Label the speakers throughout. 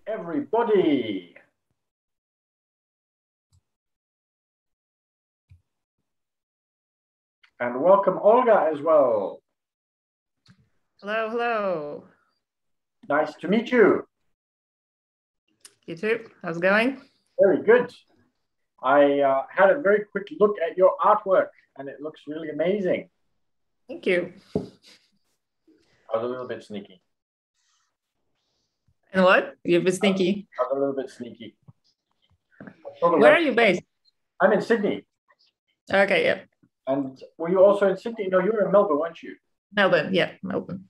Speaker 1: everybody. And welcome Olga as well.
Speaker 2: Hello, hello.
Speaker 1: Nice to meet you.
Speaker 2: You too. How's it going?
Speaker 1: Very good. I had a very quick look at your artwork and it looks really amazing.
Speaker 2: Thank you.
Speaker 1: I was a little bit sneaky.
Speaker 2: And what? You've been sneaky.
Speaker 1: I was a little bit sneaky.
Speaker 2: Where are you based?
Speaker 1: I'm in Sydney.
Speaker 2: Okay, yeah.
Speaker 1: And were you also in Sydney? No, you were in Melbourne, weren't you?
Speaker 2: Melbourne, yeah, Melbourne.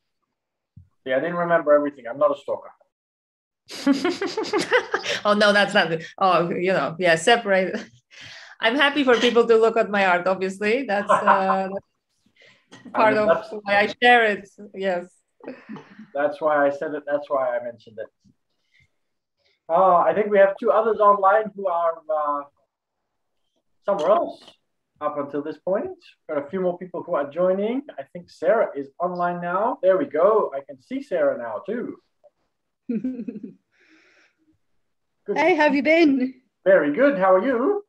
Speaker 1: Yeah, I didn't remember everything. I'm not a stalker.
Speaker 2: Oh, no, that's not it. Oh, yeah, separate. I'm happy for people to look at my art, obviously. That's part of why I share it. Yes.
Speaker 1: That's why I said it. That's why I mentioned it. I think we have two others online who are somewhere else up until this point. Got a few more people who are joining. I think Sarah is online now. There we go. I can see Sarah now too.
Speaker 3: Hey, how have you been?
Speaker 1: Very good. How are you?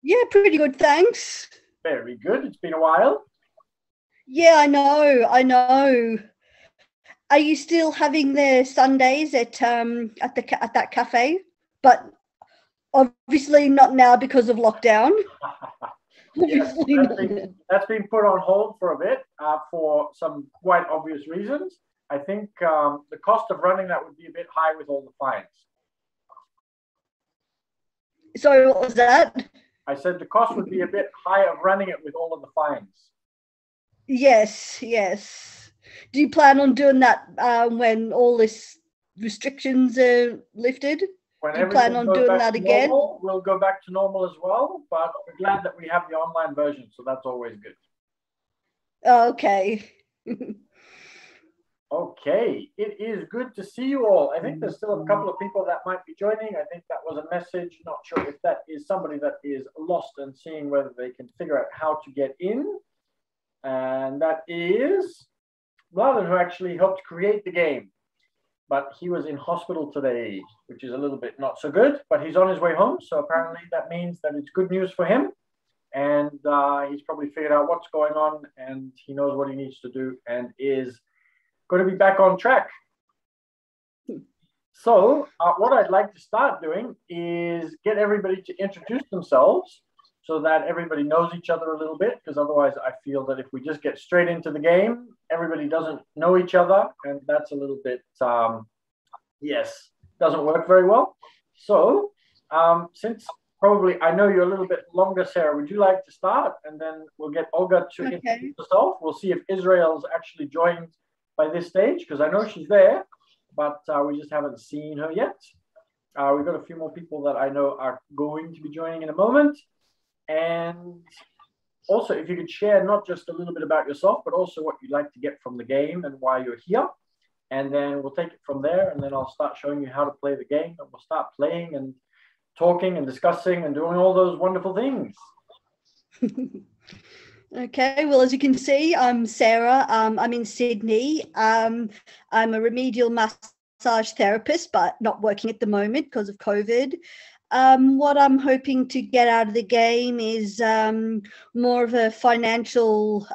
Speaker 3: Yeah, pretty good, thanks.
Speaker 1: Very good. It's been a while.
Speaker 3: Yeah, I know. Are you still having the Sundays at that cafe? But obviously not now because of lockdown.
Speaker 1: Yes, that's been put on hold for a bit for some quite obvious reasons. I think the cost of running that would be a bit high with all the fines.
Speaker 3: Sorry, what was that?
Speaker 1: I said the cost would be a bit high of running it with all of the fines.
Speaker 3: Yes. Do you plan on doing that when all this restrictions are lifted?
Speaker 1: When
Speaker 3: do you plan on doing that again?
Speaker 1: Normal, we'll go back to normal as well, but we're glad that we have the online version, so that's always good.
Speaker 3: Okay.
Speaker 1: Okay, it is good to see you all. I think there's still a couple of people that might be joining. I think that was a message. Not sure if that is somebody that is lost and seeing whether they can figure out how to get in. And that is Vladan, who actually helped create the game. But he was in hospital today, which is a little bit not so good, but he's on his way home. So apparently that means that it's good news for him. And he's probably figured out what's going on and he knows what he needs to do and is going to be back on track. So what I'd like to start doing is get everybody to introduce themselves so that everybody knows each other a little bit, because otherwise I feel that if we just get straight into the game, everybody doesn't know each other, and that's a little bit, doesn't work very well. So since probably I know you're a little bit longer, Sarah, would you like to start? And then we'll get Olga to introduce herself. We'll see if Israel's actually joined by this stage, because I know she's there, but we just haven't seen her yet. We've got a few more people that I know are going to be joining in a moment. And also, if you could share not just a little bit about yourself, but also what you'd like to get from the game and why you're here. And then we'll take it from there, and then I'll start showing you how to play the game, and we'll start playing and talking and discussing and doing all those wonderful things.
Speaker 3: Okay, well, as you can see, I'm Sarah. I'm in Sydney. I'm a remedial massage therapist, but not working at the moment because of COVID. What I'm hoping to get out of the game is more of a financial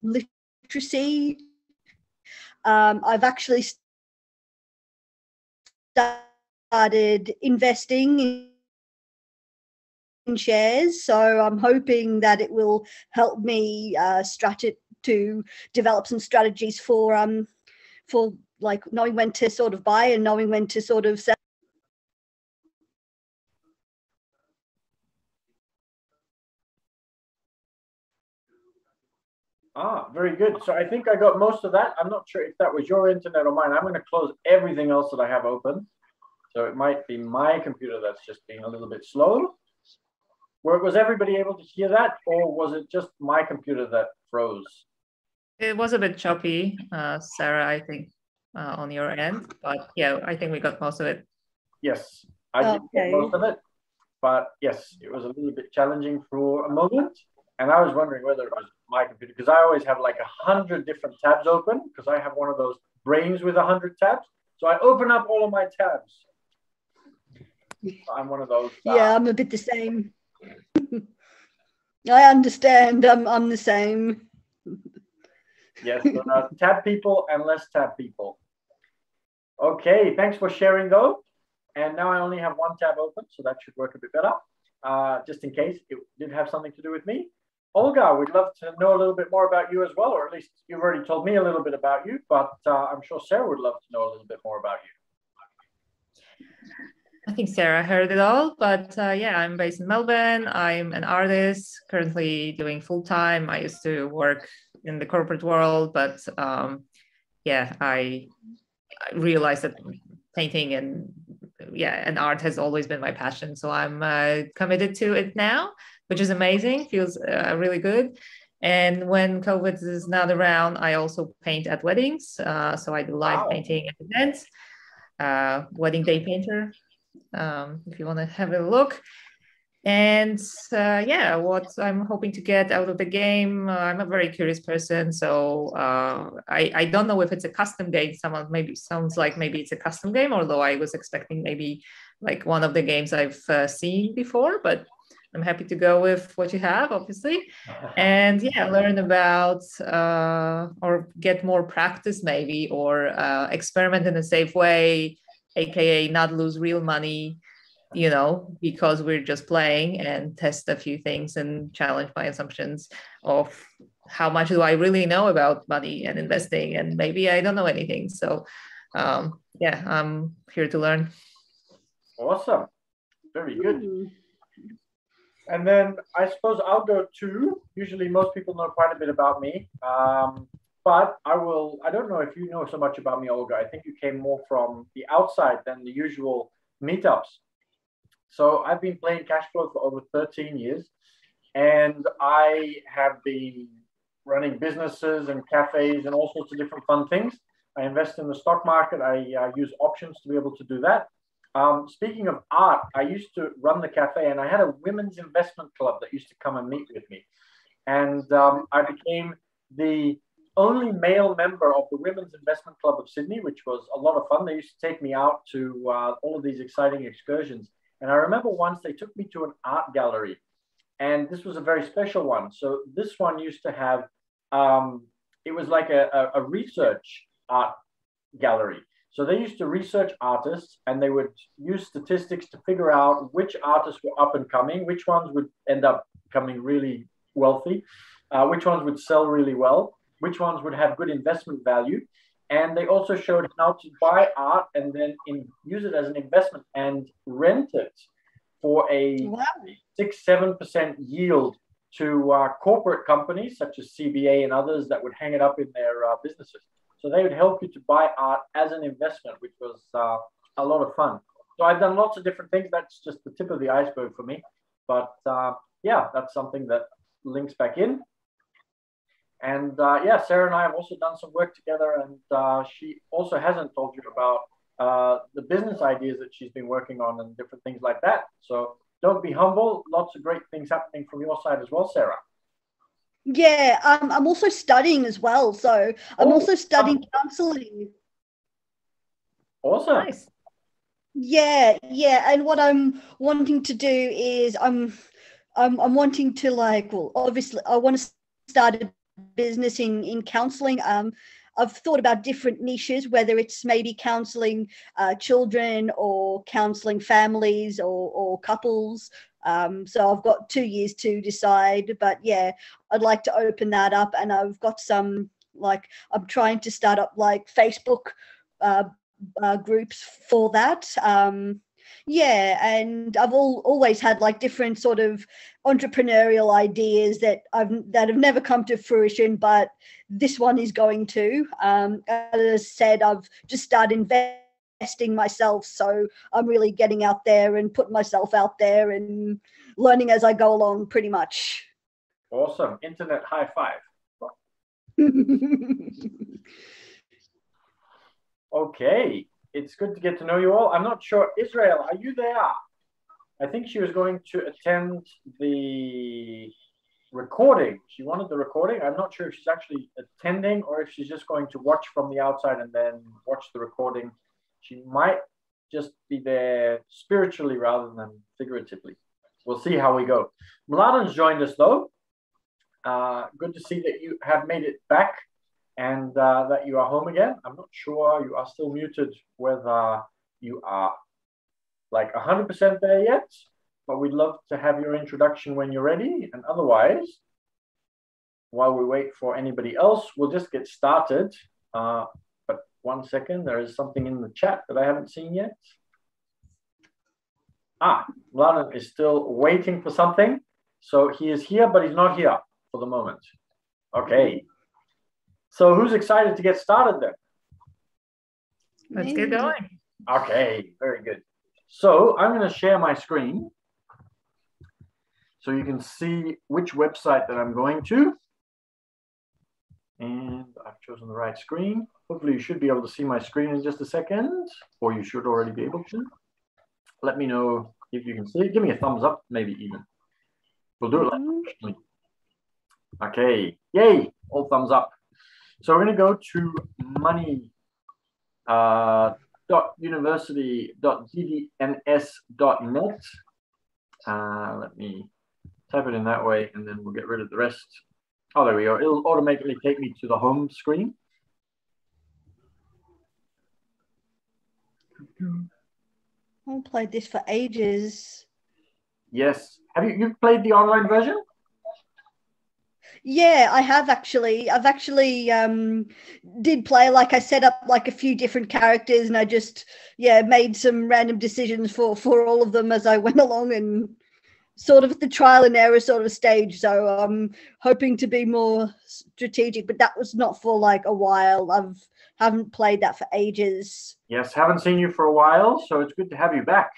Speaker 3: literacy. I've actually started investing in shares, so I'm hoping that it will help me to develop some strategies for like knowing when to sort of buy and knowing when to sort of sell.
Speaker 1: Very good. So I think I got most of that. I'm not sure if that was your internet or mine. I'm going to close everything else that I have open. So it might be my computer that's just being a little bit slow. Was everybody able to hear that, or was it just my computer that froze?
Speaker 2: It was a bit choppy, Sarah, I think, on your end. But yeah, I think we got most of it.
Speaker 1: Yes, I did get most of it. But yes, it was a little bit challenging for a moment. And I was wondering whether it was my computer, because I always have like 100 different tabs open, because I have one of those brains with 100 tabs. So I open up all of my tabs. I'm one of those.
Speaker 3: Yeah, I'm a bit the same. I understand. I'm the same.
Speaker 1: Yes, tab people and less tab people. Okay, thanks for sharing though. And now I only have one tab open, so that should work a bit better. Just in case it did have something to do with me. Olga, we'd love to know a little bit more about you as well, or at least you've already told me a little bit about you, but I'm sure Sarah would love to know a little bit more about you.
Speaker 2: I think Sarah heard it all, but yeah, I'm based in Melbourne. I'm an artist, currently doing full-time. I used to work in the corporate world, but yeah, I realized that painting and art has always been my passion. So I'm committed to it now, which is amazing, feels really good. And when COVID is not around, I also paint at weddings. So I do live painting at events, wedding day painter. If you want to have a look. And yeah, what I'm hoping to get out of the game, I'm a very curious person, so I don't know if it's a custom game. Someone maybe sounds like maybe it's a custom game, although I was expecting maybe like one of the games I've seen before, but I'm happy to go with what you have, obviously. And yeah, learn about or get more practice maybe, or experiment in a safe way, aka not lose real money, you know, because we're just playing, and test a few things and challenge my assumptions of how much do I really know about money and investing, and maybe I don't know anything. So yeah, I'm here to learn.
Speaker 1: Awesome. Very good. And then I suppose I'll go too. Usually most people know quite a bit about me. But I don't know if you know so much about me, Olga. I think you came more from the outside than the usual meetups. So I've been playing cash flow for over 13 years, and I have been running businesses and cafes and all sorts of different fun things. I invest in the stock market. I use options to be able to do that. Speaking of art, I used to run the cafe, and I had a women's investment club that used to come and meet with me. And I became the only male member of the Women's Investment Club of Sydney, which was a lot of fun. They used to take me out to all of these exciting excursions. And I remember once they took me to an art gallery, and this was a very special one. So this one used to have, it was like a research art gallery. So they used to research artists, and they would use statistics to figure out which artists were up and coming, which ones would end up becoming really wealthy, which ones would sell really well, which ones would have good investment value. And they also showed how to buy art and then use it as an investment and rent it for a 6-7% yield to corporate companies such as CBA and others that would hang it up in their businesses. So they would help you to buy art as an investment, which was a lot of fun. So I've done lots of different things. That's just the tip of the iceberg for me. But yeah, that's something that links back in. And yeah, Sarah and I have also done some work together, and she also hasn't told you about the business ideas that she's been working on and different things like that. So don't be humble. Lots of great things happening from your side as well, Sarah.
Speaker 3: Yeah, I'm also studying as well. So I'm also studying counseling.
Speaker 1: Awesome.
Speaker 2: Nice.
Speaker 3: Yeah. And what I'm wanting to do is I'm wanting to obviously I want to start a business in counseling. I've thought about different niches, whether it's maybe counseling children or counseling families or couples. So I've got 2 years to decide, but yeah, I'd like to open that up. And I've got some, I'm trying to start up Facebook groups for that. Yeah, and I've always had different sort of entrepreneurial ideas that have never come to fruition, but this one is going to. As I said, I've just started investing myself, so I'm really getting out there and putting myself out there and learning as I go along, pretty much.
Speaker 1: Awesome. Internet high five. Okay. It's good to get to know you all. I'm not sure. Israel, are you there? I think she was going to attend the recording. She wanted the recording. I'm not sure if she's actually attending or if she's just going to watch from the outside and then watch the recording She might just be there spiritually rather than figuratively. We'll see how we go. Mladen's joined us though. Good to see that you have made it back and that you are home again. I'm not sure you are still muted whether you are like 100% there yet, but we'd love to have your introduction when you're ready. And otherwise, while we wait for anybody else, we'll just get started. But 1 second, there is something in the chat that I haven't seen yet. Mladen is still waiting for something. So he is here, but he's not here for the moment. Okay. So who's excited to get started then?
Speaker 2: Let's get going.
Speaker 1: Okay, very good. So I'm going to share my screen so you can see which website that I'm going to. And I've chosen the right screen. Hopefully you should be able to see my screen in just a second, or you should already be able to. Let me know if you can see it. Give me a thumbs up, maybe even. We'll do it like okay, yay, all thumbs up. So we're going to go to money.university.ddns.net. Let me type it in that way, and then we'll get rid of the rest. Oh, there we go. It'll automatically take me to the home screen.
Speaker 3: I've played this for ages.
Speaker 1: Yes. Have you've played the online version?
Speaker 3: Yeah, I have actually. I've actually did play, like I set up like a few different characters, and I just made some random decisions for all of them as I went along, and sort of at the trial and error sort of stage. So I'm hoping to be more strategic, but that was not for like a while. Haven't played that for ages.
Speaker 1: Yes, haven't seen you for a while, so it's good to have you back.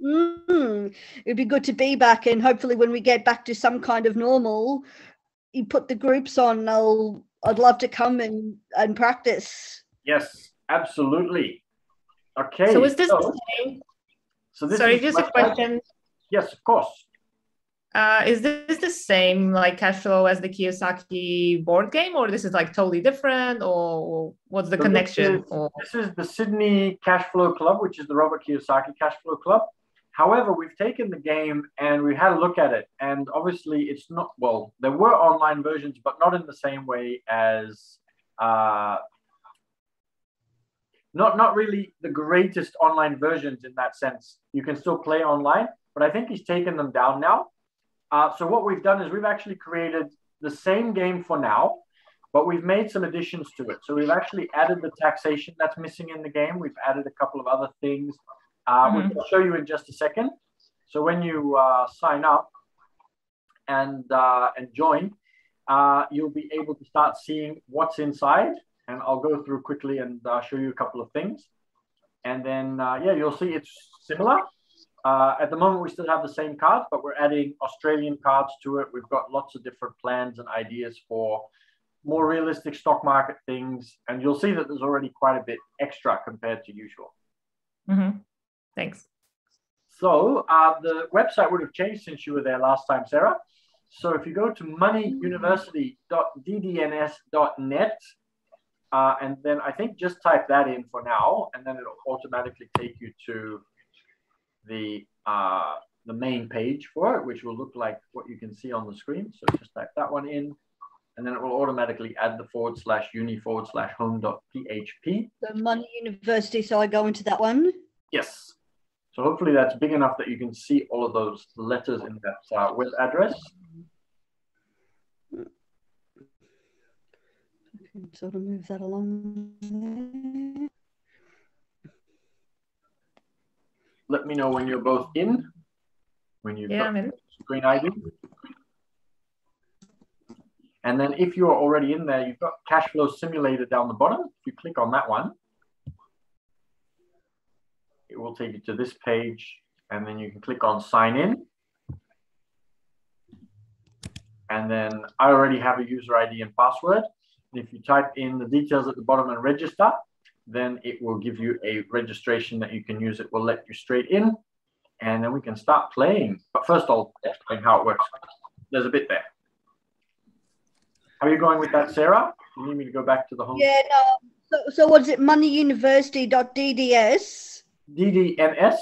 Speaker 3: It'd be good to be back, and hopefully when we get back to some kind of normal, you put the groups on. I'd love to come and practice.
Speaker 1: Yes, absolutely. Okay.
Speaker 2: So is this the same?
Speaker 1: So this
Speaker 2: Sorry,
Speaker 1: is
Speaker 2: just a question.
Speaker 1: Yes, of course.
Speaker 2: Is this the same like cash flow as the Kiyosaki board game, or this is like totally different, or what's the connection?
Speaker 1: This is the Sydney Cash Flow Club, which is the Robert Kiyosaki Cash Flow Club. However, we've taken the game and we had a look at it, and obviously it's not, well, there were online versions, but not in the same way as, not really the greatest online versions in that sense. You can still play online, but I think he's taken them down now. So what we've done is we've actually created the same game for now, but we've made some additions to it. So we've actually added the taxation that's missing in the game. We've added a couple of other things, which I'll show you in just a second. So when you sign up and join, you'll be able to start seeing what's inside. And I'll go through quickly and show you a couple of things. And then, you'll see it's similar. At the moment, we still have the same cards, but we're adding Australian cards to it. We've got lots of different plans and ideas for more realistic stock market things. And you'll see that there's already quite a bit extra compared to usual.
Speaker 2: Thanks.
Speaker 1: So the website would have changed since you were there last time, Sarah. So if you go to moneyuniversity.ddns.net, and then I think just type that in for now, and then it'll automatically take you to the main page for it, which will look like what you can see on the screen. So just type that one in, and then it will automatically add the /uni/home.php.
Speaker 3: The Money University, so I go into that one?
Speaker 1: Yes. So hopefully that's big enough that you can see all of those letters in that web address.
Speaker 3: I can sort of move that along there.
Speaker 1: Let me know when you're both in. When you've got
Speaker 2: I'm in.
Speaker 1: Screen ID. And then if you're already in there, you've got cash flow simulator down the bottom. If you click on that one, it will take you to this page, and then you can click on sign in. And then I already have a user ID and password. And if you type in the details at the bottom and register, then it will give you a registration that you can use. It will let you straight in, and then we can start playing. But first I'll explain how it works. There's a bit there. How are you going with that, Sarah? You need me to go back to the home?
Speaker 3: Yeah, no. So what is it? moneyuniversity.dds?
Speaker 1: DDNS.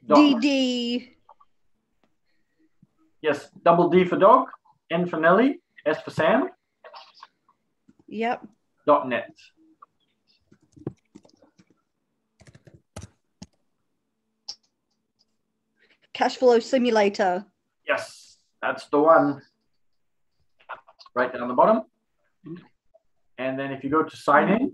Speaker 3: DD.
Speaker 1: Yes, double D for dog, N for Nelly, S for Sam.
Speaker 3: Yep.
Speaker 1: .net.
Speaker 3: Cash flow simulator.
Speaker 1: Yes, that's the one. Right down the bottom. And then if you go to sign in,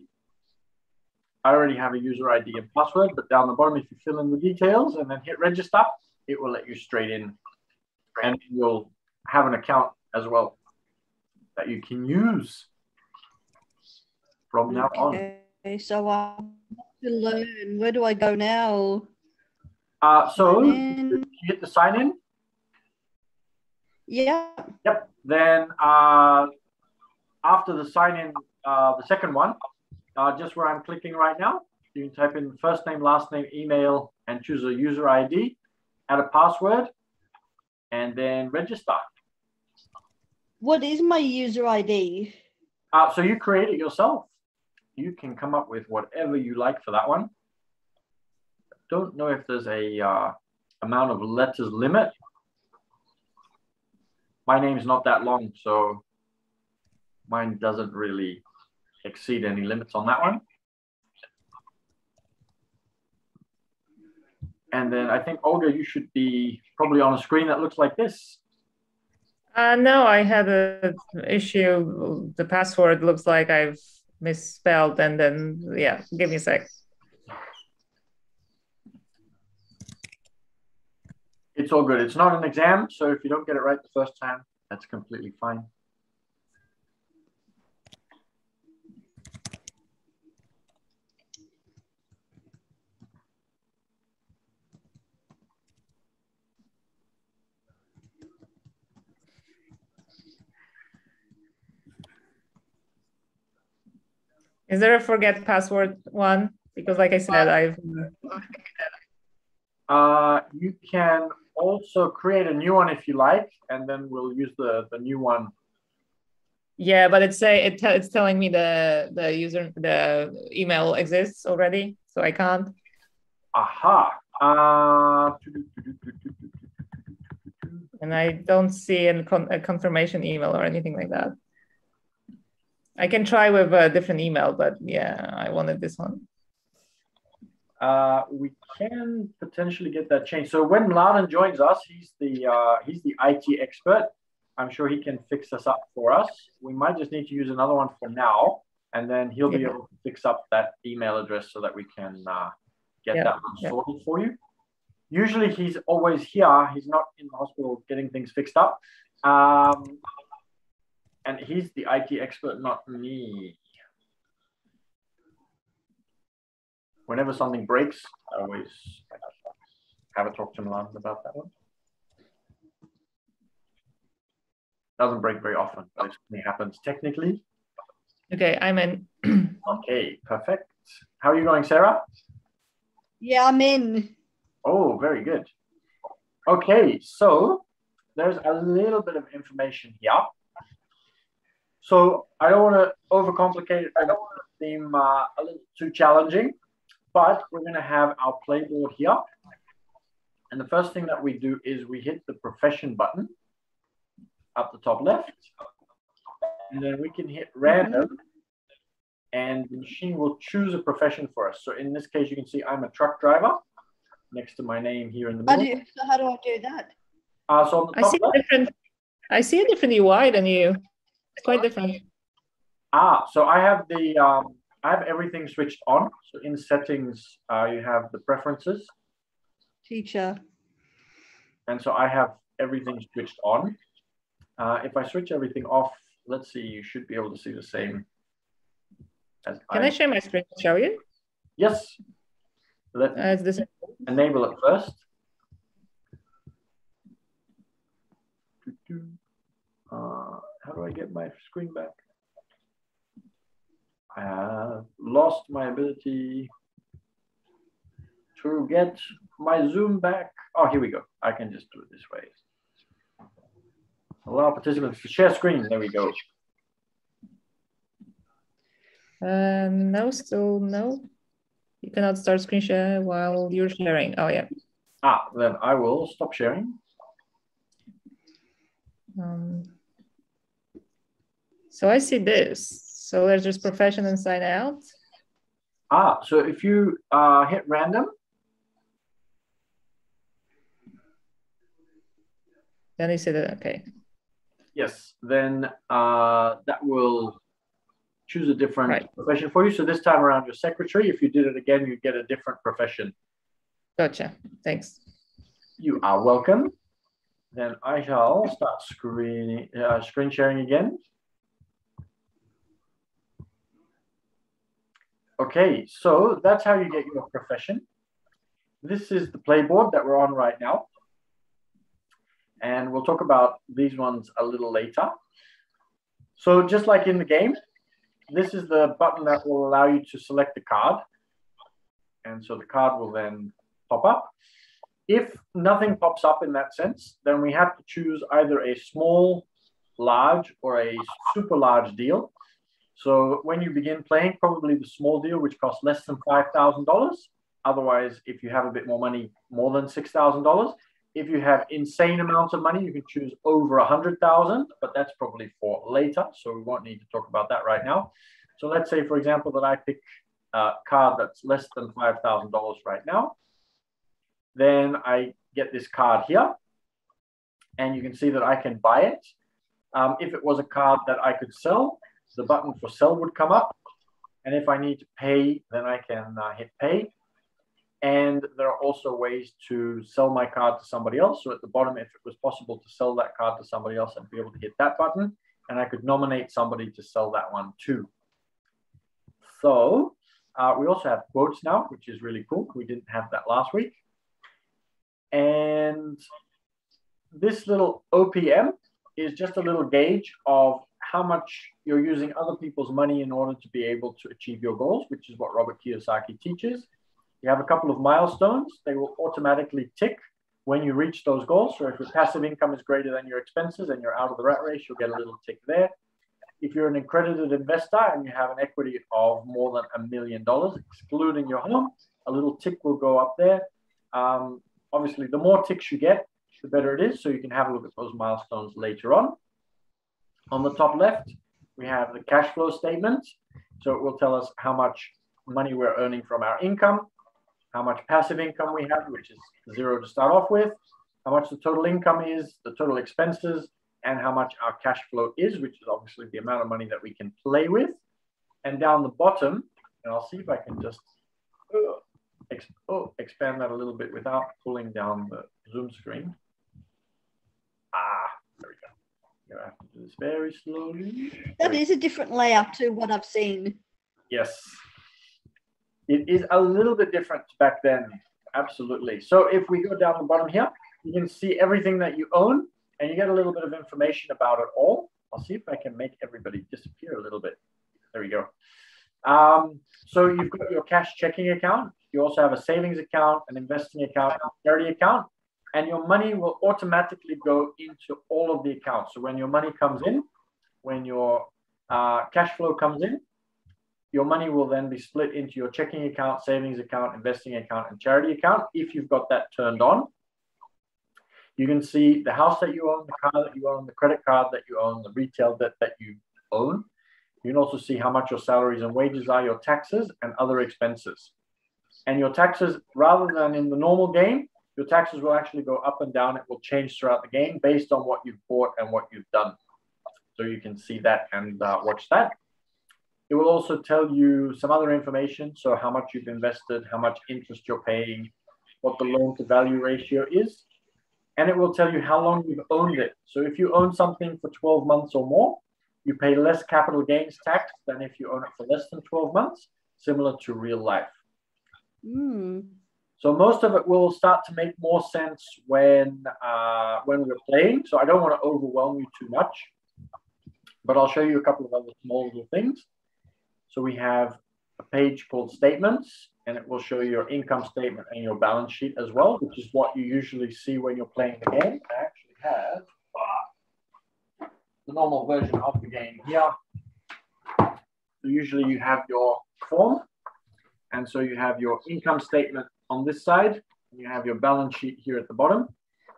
Speaker 1: I already have a user ID and password, but down the bottom, if you fill in the details and then hit register, it will let you straight in. And you'll have an account as well that you can use from now on.
Speaker 3: Okay, so I have to learn. Where do I go now?
Speaker 1: So you hit the sign in.
Speaker 3: Yeah.
Speaker 1: Yep. Then after the sign in, the second one, just where I'm clicking right now, you can type in first name, last name, email, and choose a user ID, add a password, and then register.
Speaker 3: What is my user ID?
Speaker 1: So you create it yourself. You can come up with whatever you like for that one. Don't know if there's a amount of letters limit. My name's not that long, so mine doesn't really exceed any limits on that one. And then I think, Olga, you should be probably on a screen that looks like this.
Speaker 2: No, I had an issue. The password looks like I've misspelled, and then, yeah, give me a sec.
Speaker 1: It's all good. It's not an exam, so if you don't get it right the first time, that's completely fine.
Speaker 2: Is there a forget password one? Because like I said,
Speaker 1: you can also create a new one if you like, and then we'll use the new one.
Speaker 2: Yeah, but it's telling me the email exists already, so I can't.
Speaker 1: Aha.
Speaker 2: And I don't see a confirmation email or anything like that. I can try with a different email, but yeah, I wanted this one.
Speaker 1: We can potentially get that changed. So when Mladen joins us, he's the IT expert. I'm sure he can fix this up for us. We might just need to use another one for now, and then he'll be able to fix up that email address so that we can get that one sorted for you. Usually he's always here. He's not in the hospital getting things fixed up. And he's the IT expert, not me. Whenever something breaks, I always have a talk to Milan about that one. Doesn't break very often, but it certainly happens technically.
Speaker 2: Okay, I'm in.
Speaker 1: Okay, perfect. How are you going, Sarah?
Speaker 3: Yeah, I'm in.
Speaker 1: Oh, very good. Okay, so there's a little bit of information here. So I don't want to overcomplicate it. I don't want to seem a little too challenging, but we're going to have our playboard here. And the first thing that we do is we hit the profession button up the top left. And then we can hit random and the machine will choose a profession for us. So in this case, you can see I'm a truck driver next to my name here in the middle.
Speaker 3: So how do I do that?
Speaker 1: So on the top left,
Speaker 2: I see a different UI than you. It's quite different.
Speaker 1: So I have I have everything switched on. So in settings, you have the preferences.
Speaker 3: Teacher.
Speaker 1: And so I have everything switched on. If I switch everything off, let's see, you should be able to see the same.
Speaker 2: Can I share my screen to show you?
Speaker 1: Yes. Let's enable it first. How do I get my screen back? I have lost my ability to get my Zoom back. Oh, here we go. I can just do it this way. Allow participants to share screen. There we go.
Speaker 2: No, still no. You cannot start screen share while you're sharing. Oh, yeah.
Speaker 1: Then I will stop sharing.
Speaker 2: So I see this. So there's just profession and sign out.
Speaker 1: So if you hit random.
Speaker 2: Then you see that, okay.
Speaker 1: Yes, then that will choose a different profession for you. So this time around, you're secretary. If you did it again, you'd get a different profession.
Speaker 2: Gotcha. Thanks.
Speaker 1: You are welcome. Then I shall start screen sharing again. Okay, so that's how you get your profession. This is the playboard that we're on right now. And we'll talk about these ones a little later. So just like in the game, this is the button that will allow you to select the card. And so the card will then pop up. If nothing pops up in that sense, then we have to choose either a small, large, or a super large deal. So when you begin playing, probably the small deal, which costs less than $5,000. Otherwise, if you have a bit more money, more than $6,000. If you have insane amounts of money, you can choose over 100,000, but that's probably for later. So we won't need to talk about that right now. So let's say, for example, that I pick a card that's less than $5,000 right now. Then I get this card here, and you can see that I can buy it. If it was a card that I could sell, the button for sell would come up. And if I need to pay, then I can hit pay. And there are also ways to sell my card to somebody else. So at the bottom, if it was possible to sell that card to somebody else, I'd be able to hit that button, and I could nominate somebody to sell that one too. So we also have quotes now, which is really cool. We didn't have that last week. And this little OPM is just a little gauge of how much you're using other people's money in order to be able to achieve your goals, which is what Robert Kiyosaki teaches. You have a couple of milestones. They will automatically tick when you reach those goals. So if your passive income is greater than your expenses and you're out of the rat race, you'll get a little tick there. If you're an accredited investor and you have an equity of more than $1 million, excluding your home, a little tick will go up there. Obviously, the more ticks you get, the better it is. So you can have a look at those milestones later on. On the top left, we have the cash flow statement. So it will tell us how much money we're earning from our income, how much passive income we have, which is 0 to start off with, how much the total income is, the total expenses, and how much our cash flow is, which is obviously the amount of money that we can play with. And down the bottom, and I'll see if I can just expand that a little bit without pulling down the Zoom screen. There we go. I have to do this very slowly.
Speaker 3: That is a different layout to what I've seen.
Speaker 1: Yes. It is a little bit different back then. Absolutely. So if we go down the bottom here, you can see everything that you own, and you get a little bit of information about it all. I'll see if I can make everybody disappear a little bit. There we go. So you've got your cash checking account. You also have a savings account, an investing account, a charity account, and your money will automatically go into all of the accounts. So when your money comes in, when your cash flow comes in, your money will then be split into your checking account, savings account, investing account, and charity account if you've got that turned on. You can see the house that you own, the car that you own, the credit card that you own, the retail debt that you own. You can also see how much your salaries and wages are, your taxes, and other expenses. And your taxes, rather than in the normal game, your taxes will actually go up and down. It will change throughout the game based on what you've bought and what you've done. So you can see that and watch that. It will also tell you some other information. So how much you've invested, how much interest you're paying, what the loan to value ratio is. And it will tell you how long you've owned it. So if you own something for 12 months or more, you pay less capital gains tax than if you own it for less than 12 months, similar to real life. So most of it will start to make more sense when we're playing. So I don't want to overwhelm you too much, but I'll show you a couple of other small little things. So we have a page called statements, and it will show your income statement and your balance sheet as well, which is what you usually see when you're playing the game. I actually have the normal version of the game here. So usually you have your form, and so you have your income statement on this side, and you have your balance sheet here at the bottom.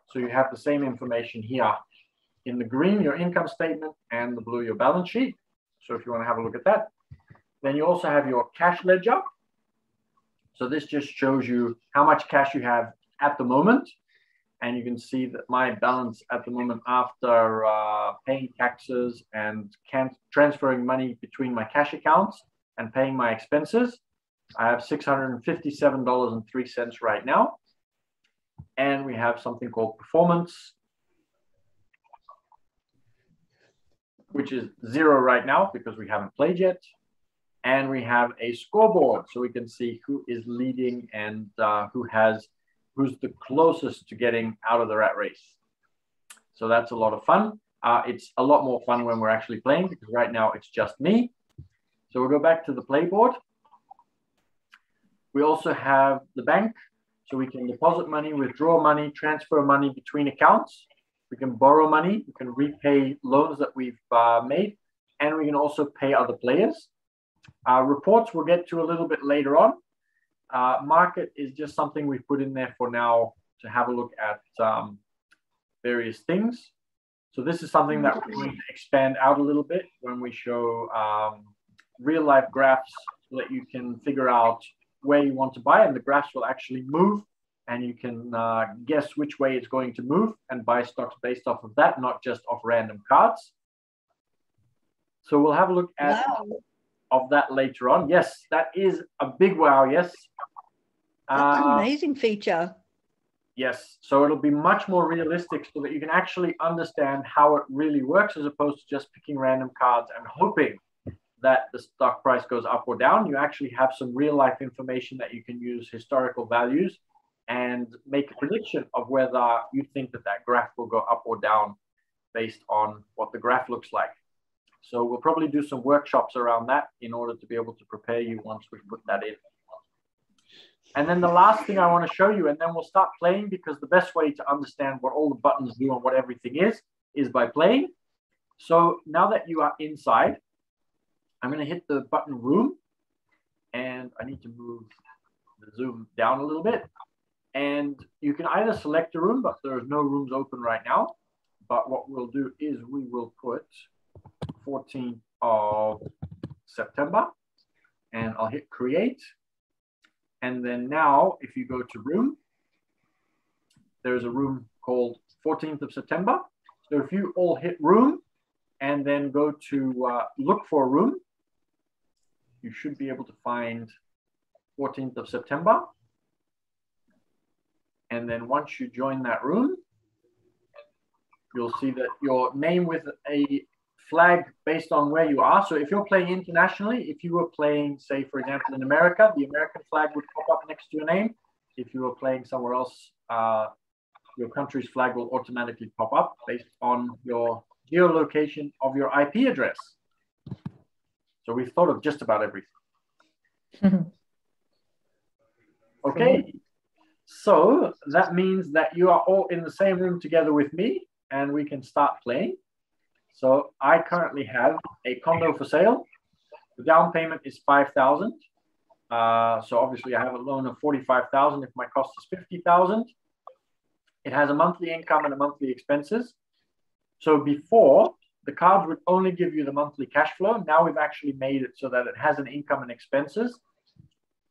Speaker 1: So you have the same information here. In the green, your income statement, and the blue, your balance sheet. So if you want to have a look at that. Then you also have your cash ledger. So this just shows you how much cash you have at the moment. And you can see that my balance at the moment after paying taxes and transferring money between my cash accounts and paying my expenses, I have $657.03 right now. And we have something called performance, which is 0 right now because we haven't played yet. And we have a scoreboard, so we can see who is leading and who's the closest to getting out of the rat race. So that's a lot of fun. It's a lot more fun when we're actually playing because right now it's just me. So we'll go back to the play board. We also have the bank, so we can deposit money, withdraw money, transfer money between accounts. We can borrow money, we can repay loans that we've made, and we can also pay other players. Reports we'll get to a little bit later on. Market is just something we've put in there for now to have a look at various things. So this is something that we're going to expand out a little bit when we show real life graphs so that you can figure out where you want to buy, and the graphs will actually move, and you can guess which way it's going to move and buy stocks based off of that, not just off random cards. So we'll have a look at of that later on. Yes, that is a big wow. Yes.
Speaker 3: That's an amazing feature.
Speaker 1: Yes. So it'll be much more realistic so that you can actually understand how it really works as opposed to just picking random cards and hoping that the stock price goes up or down. You actually have some real life information that you can use, historical values, and make a prediction of whether you think that that graph will go up or down based on what the graph looks like. So we'll probably do some workshops around that in order to be able to prepare you once we put that in. And then the last thing I want to show you, and then we'll start playing, because the best way to understand what all the buttons do and what everything is by playing. So now that you are inside, I'm going to hit the button room, and I need to move the zoom down a little bit. And you can either select a room, but there's no rooms open right now. But what we'll do is we will put 14th of September, and I'll hit create. And then now if you go to room, there's a room called 14th of September. So if you all hit room and then go to look for a room, you should be able to find 14th of September. And then once you join that room, you'll see that your name with a flag based on where you are. So if you're playing internationally, if you were playing, say, for example, in America, the American flag would pop up next to your name. If you were playing somewhere else, your country's flag will automatically pop up based on your geolocation of your IP address. So we've thought of just about everything. Okay, so that means that you are all in the same room together with me, and we can start playing. So I currently have a condo for sale. The down payment is $5,000. So obviously I have a loan of $45,000 if my cost is $50,000. It has a monthly income and a monthly expenses. So before, the cards would only give you the monthly cash flow. Now we've actually made it so that it has an income and expenses.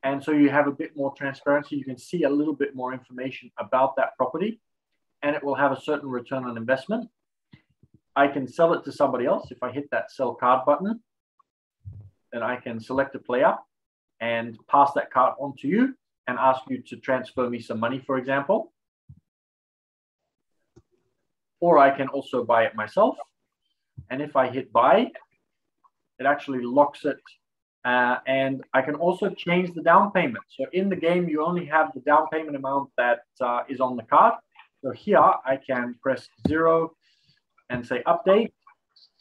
Speaker 1: And so you have a bit more transparency. You can see a little bit more information about that property, and it will have a certain return on investment. I can sell it to somebody else. If I hit that sell card button, then I can select a player and pass that card on to you and ask you to transfer me some money, for example. Or I can also buy it myself. And if I hit buy, it actually locks it. And I can also change the down payment. So in the game, you only have the down payment amount that is on the card. So here I can press 0 and say update,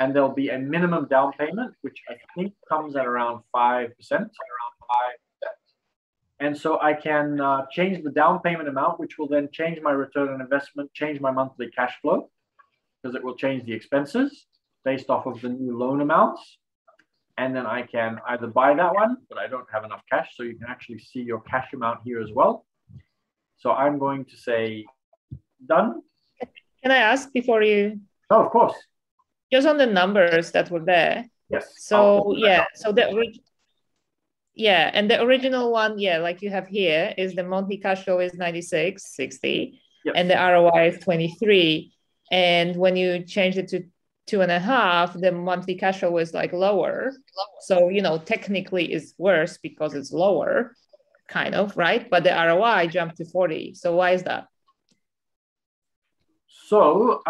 Speaker 1: and there'll be a minimum down payment, which I think comes at around 5%. And so I can change the down payment amount, which will then change my return on investment, change my monthly cash flow, because it will change the expenses based off of the new loan amounts. and then I can either buy that one, but I don't have enough cash, so you can actually see your cash amount here as well. So I'm going to say done.
Speaker 2: Can I ask before you?
Speaker 1: Oh, of course.
Speaker 2: Just on the numbers that were there.
Speaker 1: Yes.
Speaker 2: So yeah, so and the original one, yeah, like you have here, is the monthly cash flow is 96.60, yes, and the ROI is 23. And when you change it to 2.5, the monthly cash flow is like lower. So, you know, technically it's worse because it's lower, kind of, right? But the ROI jumped to 40. So why is that?
Speaker 1: So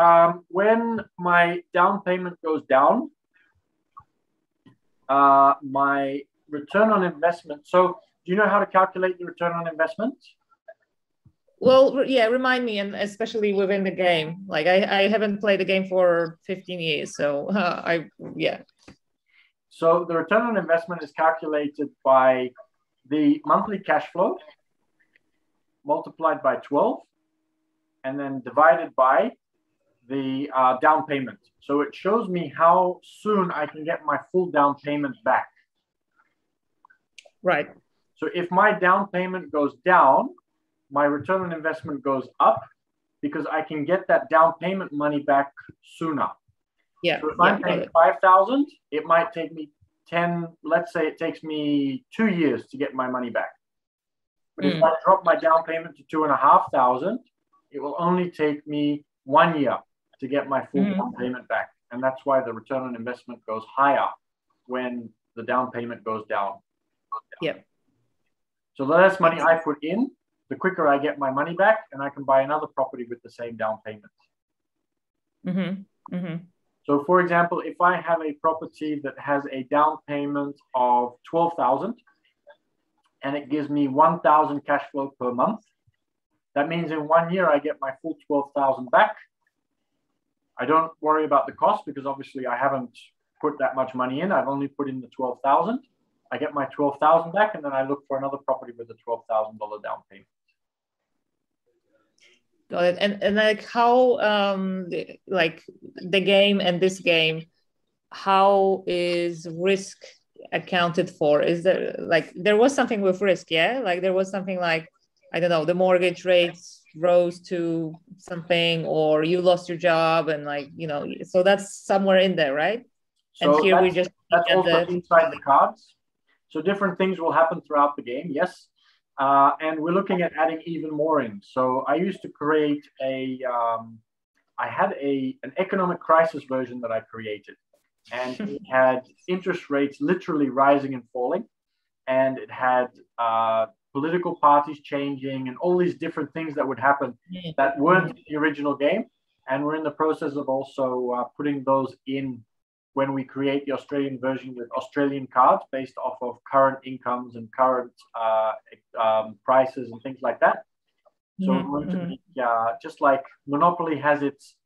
Speaker 1: when my down payment goes down, my return on investment. So do you know how to calculate the return on investment?
Speaker 2: Well, yeah, remind me, and especially within the game. Like I haven't played the game for 15 years, so yeah.
Speaker 1: So the return on investment is calculated by the monthly cash flow multiplied by 12 and then divided by the down payment. So it shows me how soon I can get my full down payment back.
Speaker 2: Right.
Speaker 1: So if my down payment goes down, my return on investment goes up because I can get that down payment money back sooner.
Speaker 2: Yeah.
Speaker 1: So if I'm paying 5,000, it might take me 10, let's say it takes me 2 years to get my money back. But if I drop my down payment to 2,500, it will only take me 1 year to get my full down payment back. And that's why the return on investment goes higher when the down payment goes down.
Speaker 2: Yeah.
Speaker 1: So the less money I put in, the quicker I get my money back, and I can buy another property with the same down payment. So for example, if I have a property that has a down payment of 12,000 and it gives me 1,000 cash flow per month, that means in 1 year I get my full 12,000 back. I don't worry about the cost because obviously I haven't put that much money in. I've only put in the 12,000. I get my 12,000 back, and then I look for another property with a $12,000 down payment.
Speaker 2: Got it. And like how like the game and this game, how is risk accounted for? Is there like there was something with risk, yeah? Like there was something like, I don't know, the mortgage rates rose to something, or you lost your job, and like, you know, so that's somewhere in there, right?
Speaker 1: So
Speaker 2: and here we just
Speaker 1: that's also inside the cards. So different things will happen throughout the game, yes. And we're looking at adding even more in. So I used to create I had an economic crisis version that I created. And it had interest rates literally rising and falling. And it had political parties changing and all these different things that would happen that weren't in the original game. And we're in the process of also putting those in when we create the Australian version with Australian cards based off of current incomes and current prices and things like that. So we're going to be just like Monopoly has its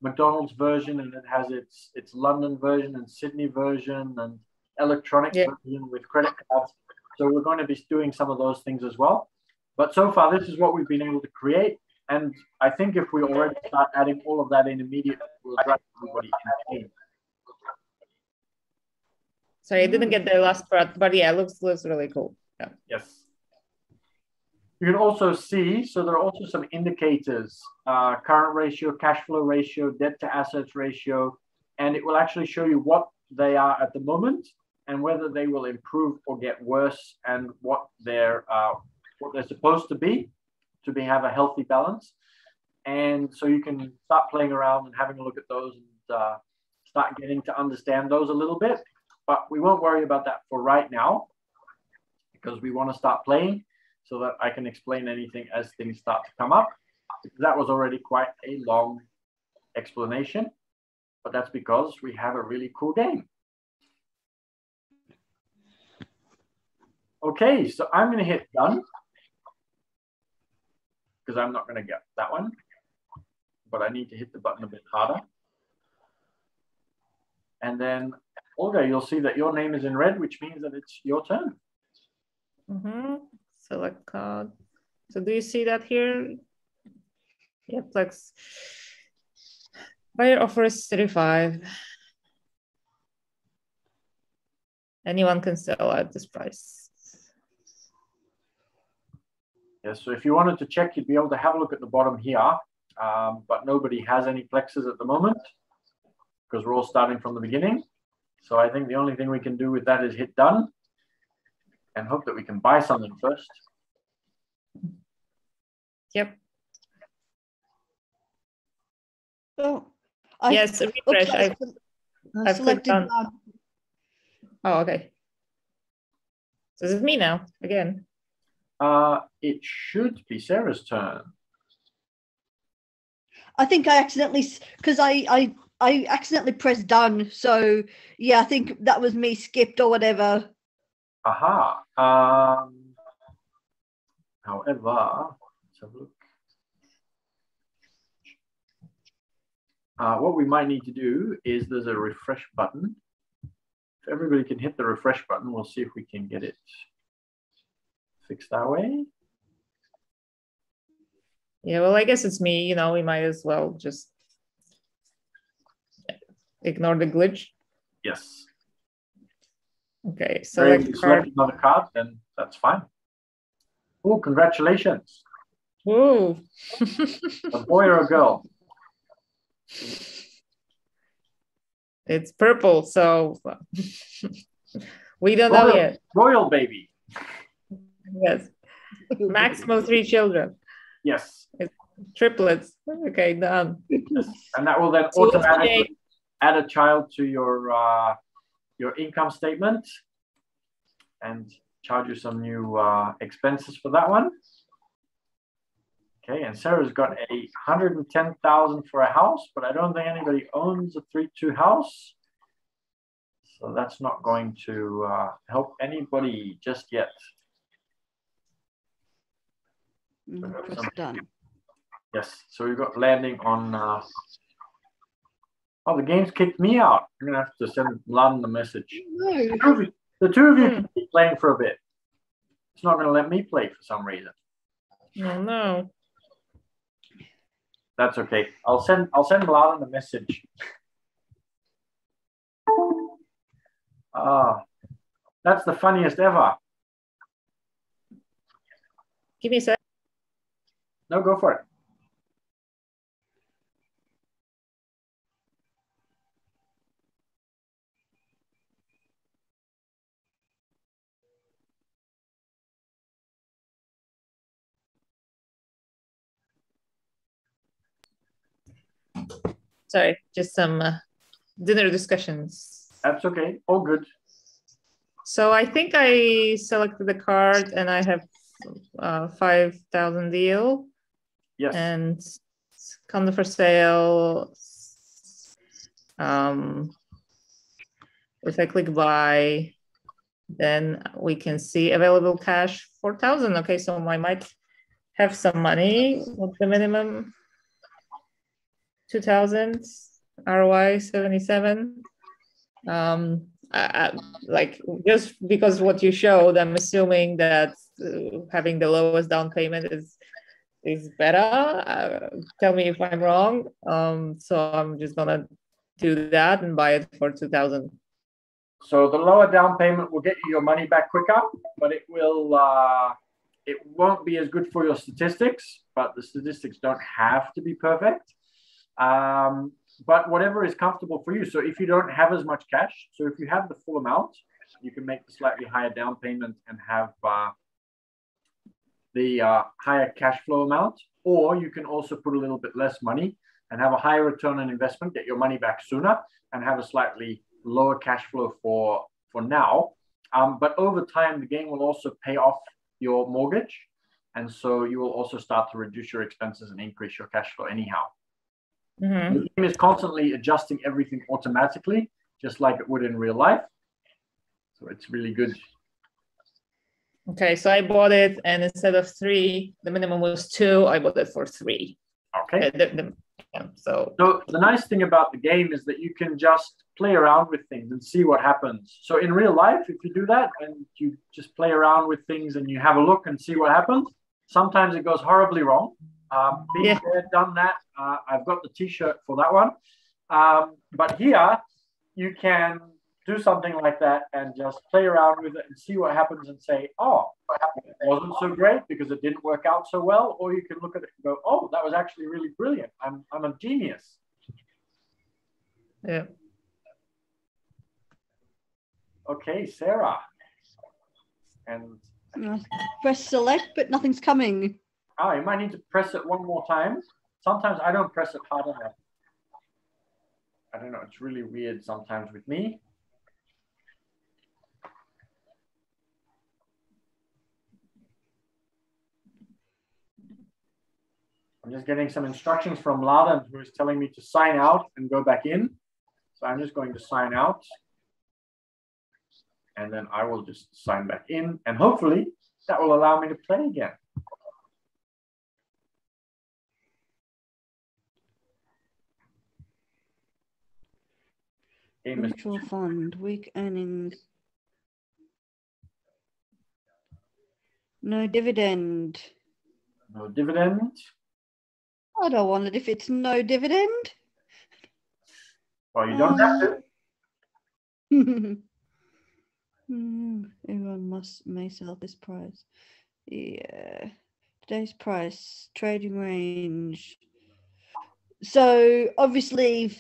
Speaker 1: McDonald's version, and it has its London version and Sydney version and electronic version with credit cards. So we're going to be doing some of those things as well. But so far, this is what we've been able to create. And I think if we already start adding all of that in immediately, we'll drive everybody insane.
Speaker 2: Sorry, I didn't get the last part, but yeah, it looks really cool. Yeah.
Speaker 1: Yes. You can also see, so there are also some indicators, current ratio, cash flow ratio, debt to assets ratio, and it will actually show you what they are at the moment and whether they will improve or get worse, and what they're supposed to be have a healthy balance. And so you can start playing around and having a look at those and start getting to understand those a little bit. But we won't worry about that for right now because we want to start playing so that I can explain anything as things start to come up. That was already quite a long explanation, but that's because we have a really cool game. Okay, so I'm going to hit done because I'm not going to get that one, but I need to hit the button a bit harder. And then, Olga, you'll see that your name is in red, which means that it's your turn.
Speaker 2: Select card. So do you see that here? Yep, Plex. Buyer offers 35. anyone can sell at this price.
Speaker 1: Yeah, so if you wanted to check, you'd be able to have a look at the bottom here, but nobody has any plexes at the moment because we're all starting from the beginning. So I think the only thing we can do with that is hit done and hope that we can buy something first.
Speaker 2: Yep.
Speaker 3: Oh,
Speaker 2: yes, refresh. I've clicked on. Oh, okay. So is it me now again?
Speaker 1: It should be Sarah's turn.
Speaker 3: I think I accidentally, because I accidentally pressed done. So yeah, I think that was me skipped or whatever.
Speaker 1: Aha. However, let's have a look. What we might need to do is there's a refresh button. If everybody can hit the refresh button, we'll see if we can get it fixed that way.
Speaker 2: Yeah, well, I guess it's me. You know, we might as well just ignore the glitch.
Speaker 1: Yes.
Speaker 2: Okay, select
Speaker 1: another card, then that's fine. Oh, congratulations.
Speaker 2: Ooh.
Speaker 1: A boy or a girl?
Speaker 2: It's purple, so we don't know yet.
Speaker 1: Royal baby.
Speaker 2: Yes. Maximum 3 children.
Speaker 1: Yes.
Speaker 2: It's triplets. Okay, done.
Speaker 1: Yes. And that will then automatically add a child to your income statement and charge you some new expenses for that one. Okay, and Sarah's got 110,000 for a house, but I don't think anybody owns a 3-2 house. So that's not going to help anybody just yet.
Speaker 3: Done.
Speaker 1: Yes, so we've got landing on... oh, the game's kicked me out. I'm going to have to send Mladen the message.
Speaker 3: No.
Speaker 1: The two of you can keep playing for a bit. It's not going to let me play for some reason.
Speaker 2: Oh, no.
Speaker 1: That's okay. I'll send Mladen the message. That's the funniest ever.
Speaker 2: Give me a sec.
Speaker 1: No, go for it.
Speaker 2: Sorry, just some dinner discussions.
Speaker 1: That's okay. All good.
Speaker 2: So I think I selected the card and I have 5,000 deal.
Speaker 1: Yes.
Speaker 2: And come for sale. If I click buy, then we can see available cash 4,000. Okay, so I might have some money. What's the minimum? 2,000 ROI 77. Like just because what you showed, I'm assuming that having the lowest down payment is better. Tell me if I'm wrong. So I'm just gonna do that and buy it for 2,000.
Speaker 1: So the lower down payment will get you your money back quicker, but it won't be as good for your statistics. But the statistics don't have to be perfect. But whatever is comfortable for you. So if you don't have as much cash, so if you have the full amount, you can make the slightly higher down payment and have the higher cash flow amount, or you can also put a little bit less money and have a higher return on investment, get your money back sooner, and have a slightly lower cash flow for now. But over time, the game will also pay off your mortgage, and so you will also start to reduce your expenses and increase your cash flow anyhow. Mm-hmm. The game is constantly adjusting everything automatically, just like it would in real life. So it's really good.
Speaker 2: Okay, so I bought it, and instead of 3, the minimum was 2. I bought it for 3.
Speaker 1: Okay.
Speaker 2: So
Speaker 1: the nice thing about the game is that you can just play around with things and see what happens. So in real life, if you do that and you just play around with things and you have a look and see what happens, sometimes it goes horribly wrong. Been there, done that. I've got the T-shirt for that one. But here, you can do something like that and just play around with it and see what happens and say, oh, it wasn't so great because it didn't work out so well. Or you can look at it and go, oh, that was actually really brilliant. I'm a genius.
Speaker 2: Yeah.
Speaker 1: Okay, Sarah. And
Speaker 3: press select, but nothing's coming.
Speaker 1: You might need to press it one more time. Sometimes I don't press it hard enough. I don't know. It's really weird sometimes with me. I'm just getting some instructions from Laden, who is telling me to sign out and go back in. So I'm just going to sign out. And then I will just sign back in. And hopefully that will allow me to play again.
Speaker 3: Mutual fund, week earnings. No dividend.
Speaker 1: No dividend.
Speaker 3: I don't want it if it's no dividend.
Speaker 1: Well, you don't have to.
Speaker 3: Everyone may sell at this price. Yeah. Today's price, trading range. So obviously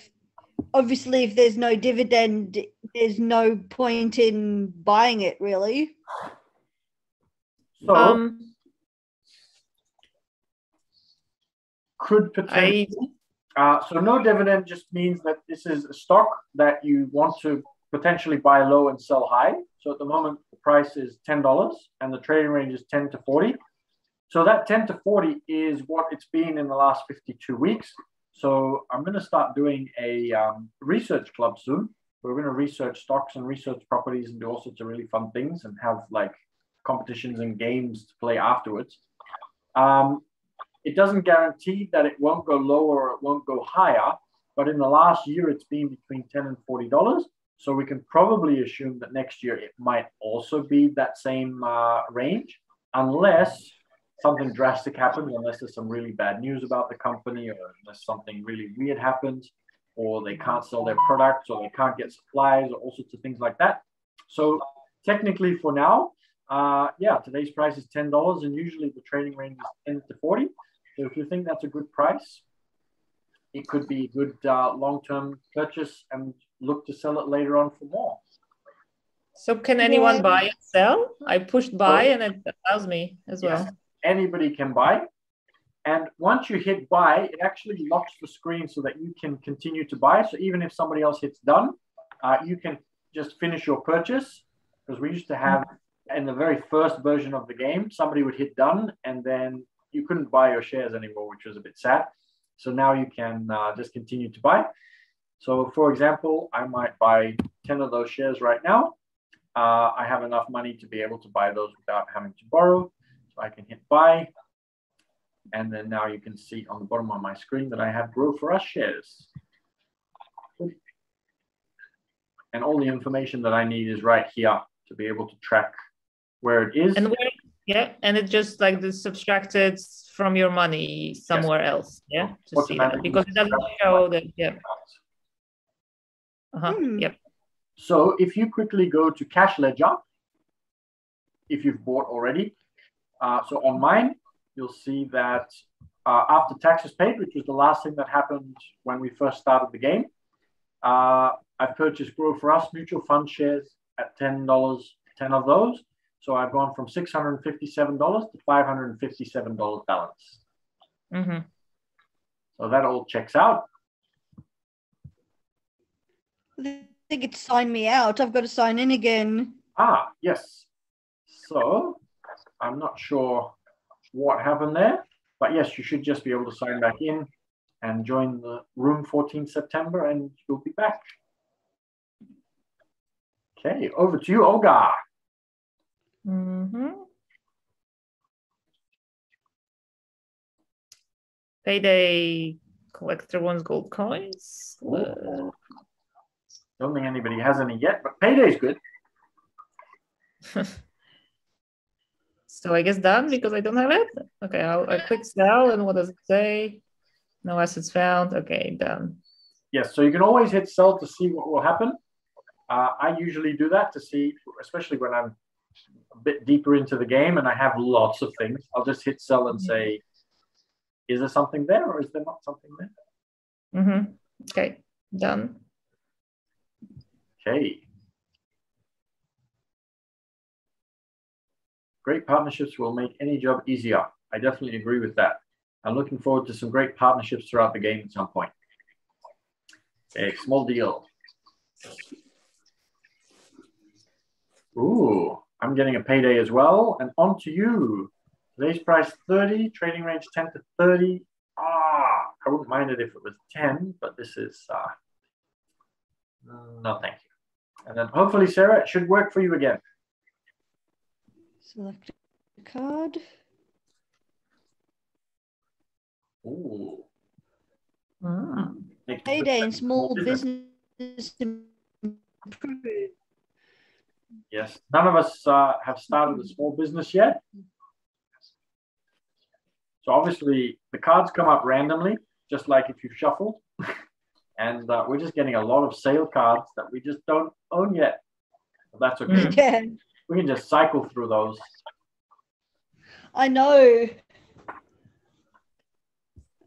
Speaker 3: if there's no dividend, there's no point in buying it, really.
Speaker 1: So could potentially. So no dividend just means that this is a stock that you want to potentially buy low and sell high. So at the moment, the price is $10 and the trading range is 10 to 40. So that 10 to 40 is what it's been in the last 52 weeks. So I'm going to start doing a research club soon. We're going to research stocks and research properties and do all sorts of really fun things and have like competitions and games to play afterwards. It doesn't guarantee that it won't go lower or it won't go higher, but in the last year, it's been between $10 and $40. So we can probably assume that next year it might also be that same range, unless something drastic happens, unless there's some really bad news about the company, or unless something really weird happens, or they can't sell their products, or they can't get supplies, or all sorts of things like that. So technically for now, today's price is $10, and usually the trading range is 10 to 40. So if you think that's a good price, it could be a good long-term purchase and look to sell it later on for more.
Speaker 2: So can anyone buy and sell? I pushed buy and it allows me as well.
Speaker 1: Anybody can buy. And once you hit buy, it actually locks the screen so that you can continue to buy. So even if somebody else hits done, you can just finish your purchase. Because we used to have, in the very first version of the game, somebody would hit done and then you couldn't buy your shares anymore, which was a bit sad. So now you can just continue to buy. So for example, I might buy 10 of those shares right now. I have enough money to be able to buy those without having to borrow. So I can hit buy. And then now you can see on the bottom of my screen that I have Grow For Us shares. And all the information that I need is right here to be able to track where it is.
Speaker 2: And and it just like this subtracted from your money somewhere else. Yeah, to see that, because it doesn't show that. Yep.
Speaker 1: So if you quickly go to Cash Ledger, if you've bought already, so on mine, you'll see that after taxes paid, which was the last thing that happened when we first started the game, I've purchased Grow For Us mutual fund shares at $10, 10 of those. So I've gone from $657 to $557 balance. So that all checks out.
Speaker 3: I think it's signed me out. I've got to sign in again.
Speaker 1: Yes. So I'm not sure what happened there, but yes, you should just be able to sign back in and join the room 14 September and you'll be back. Okay, over to you, Olga.
Speaker 2: Payday collector wants gold coins.
Speaker 1: Don't think anybody has any yet, but payday's good.
Speaker 2: So I guess done because I don't have it. Okay, I'll click sell, and what does it say? No assets found. Okay, done.
Speaker 1: Yes, so you can always hit sell to see what will happen. I usually do that to see, especially when I'm a bit deeper into the game and I have lots of things. I'll just hit sell and say, is there something there or is there not something there?
Speaker 2: Okay, done.
Speaker 1: Okay. Great partnerships will make any job easier. I definitely agree with that. I'm looking forward to some great partnerships throughout the game at some point. Okay, small deal. Ooh, I'm getting a payday as well. And on to you. Today's price 30, trading range 10 to 30. I wouldn't mind it if it was 10, but this is, no thank you. And then hopefully, Sarah, it should work for you again.
Speaker 3: Select a card.
Speaker 1: Ooh.
Speaker 3: Payday and small business improved.
Speaker 1: Yes, none of us have started a small business yet. So obviously the cards come up randomly, just like if you shuffled. And we're just getting a lot of sale cards that we just don't own yet. But that's okay.
Speaker 3: Yeah.
Speaker 1: We can just cycle through those.
Speaker 3: I know.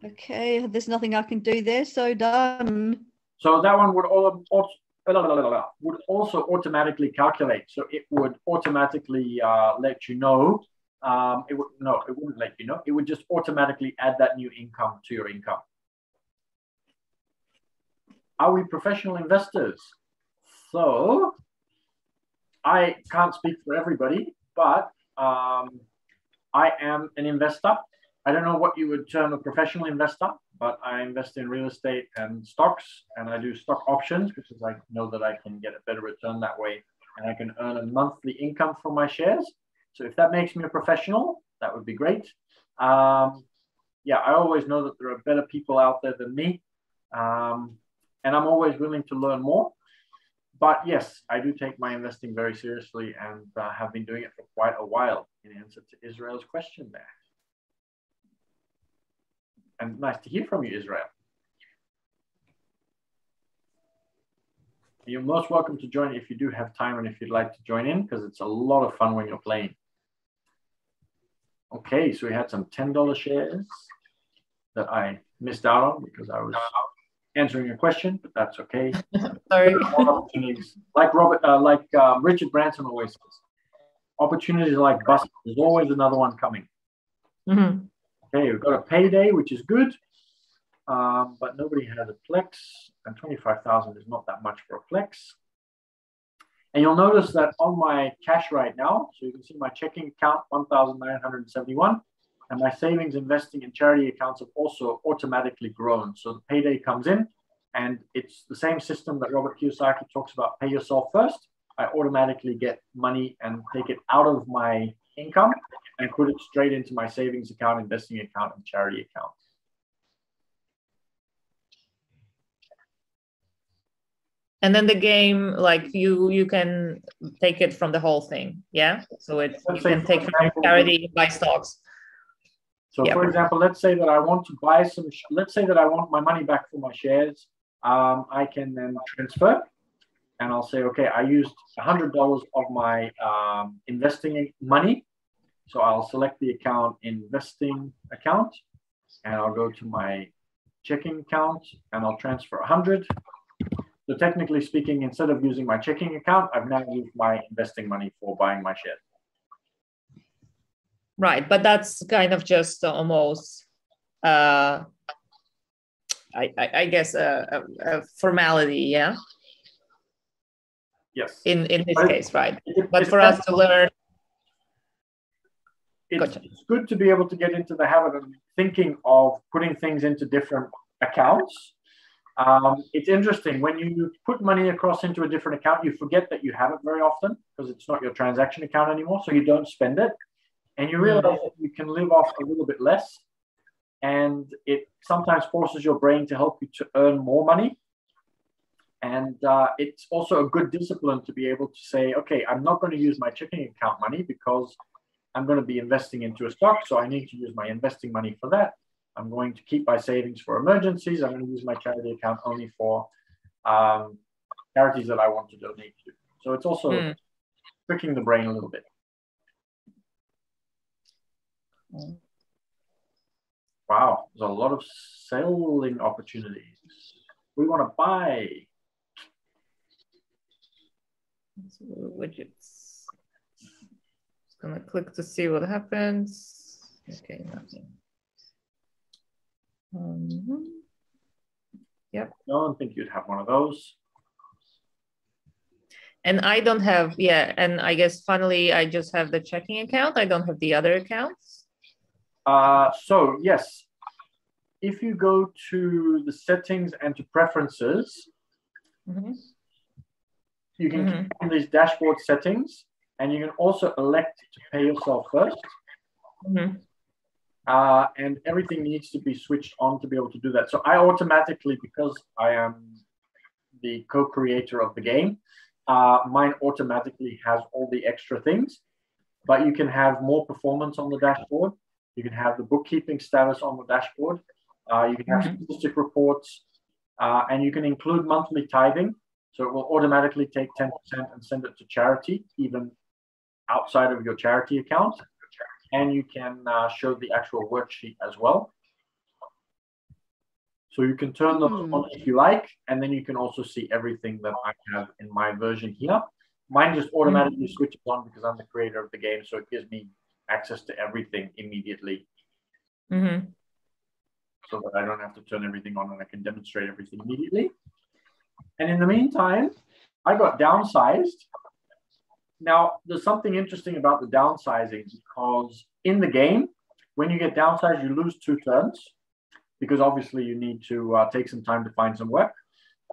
Speaker 3: Okay, there's nothing I can do there, so done.
Speaker 1: So that one would also automatically calculate. So it would automatically let you know. It wouldn't let you know. It would just automatically add that new income to your income. Are we professional investors? So I can't speak for everybody, but I am an investor. I don't know what you would term a professional investor, but I invest in real estate and stocks, and I do stock options because I know that I can get a better return that way, and I can earn a monthly income from my shares. So if that makes me a professional, that would be great. Yeah, I always know that there are better people out there than me, and I'm always willing to learn more. But yes, I do take my investing very seriously and have been doing it for quite a while, in answer to Israel's question there. And nice to hear from you, Israel. You're most welcome to join if you do have time and if you'd like to join in, because it's a lot of fun when you're playing. Okay, so we had some $10 shares that I missed out on because I was answering a question, but that's okay.
Speaker 2: Sorry.
Speaker 1: Like Richard Branson always says, opportunities like buses. There's always another one coming. Okay, we've got a payday, which is good, but nobody has a Plex, and 25,000 is not that much for a Plex. And you'll notice that on my cash right now, so you can see my checking account, 1,971, and my savings, investing, and charity accounts have also automatically grown. So the payday comes in, and it's the same system that Robert Kiyosaki talks about, pay yourself first. I automatically get money and take it out of my income and put it straight into my savings account, investing account, and charity account.
Speaker 2: And then the game, like you can take it from the whole thing, yeah? So you can take from charity and buy stocks.
Speaker 1: So for example, let's say that I want to buy some, let's say that I want my money back for my shares. I can then transfer, and I'll say, okay, I used $100 of my investing money. So I'll select the account, investing account, and I'll go to my checking account and I'll transfer 100. So technically speaking, instead of using my checking account, I've now used my investing money for buying my shares.
Speaker 2: Right, but that's kind of just almost, I guess, a formality, yeah?
Speaker 1: Yes.
Speaker 2: In this case, right? But for us to learn,
Speaker 1: it's good to be able to get into the habit of thinking of putting things into different accounts. It's interesting when you put money across into a different account, you forget that you have it very often because it's not your transaction account anymore, so you don't spend it, and you realize that you can live off a little bit less, and it sometimes forces your brain to help you to earn more money. And it's also a good discipline to be able to say, okay, I'm not going to use my checking account money because I'm going to be investing into a stock, so I need to use my investing money for that. I'm going to keep my savings for emergencies. I'm going to use my charity account only for charities that I want to donate to. So it's also tricking the brain a little bit. Wow, there's a lot of selling opportunities. We want to buy
Speaker 2: widgets. Just gonna click to see what happens. Okay, nothing. Yep.
Speaker 1: I don't think you'd have one of those.
Speaker 2: And I don't have, and I guess finally I just have the checking account. I don't have the other accounts.
Speaker 1: So yes, if you go to the settings and to preferences, you can click on these dashboard settings, and you can also elect to pay yourself first. And everything needs to be switched on to be able to do that. So I automatically, because I am the co-creator of the game, mine automatically has all the extra things. But you can have more performance on the dashboard. You can have the bookkeeping status on the dashboard. You can have statistic reports, and you can include monthly tithing. So it will automatically take 10% and send it to charity, even outside of your charity account. And you can show the actual worksheet as well. So you can turn those on if you like, and then you can also see everything that I have in my version here. Mine just automatically switches on because I'm the creator of the game, so it gives me access to everything immediately. So that I don't have to turn everything on and I can demonstrate everything immediately. And in the meantime, I got downsized. Now, there's something interesting about the downsizing, because in the game, when you get downsized, you lose 2 turns, because obviously you need to take some time to find some work.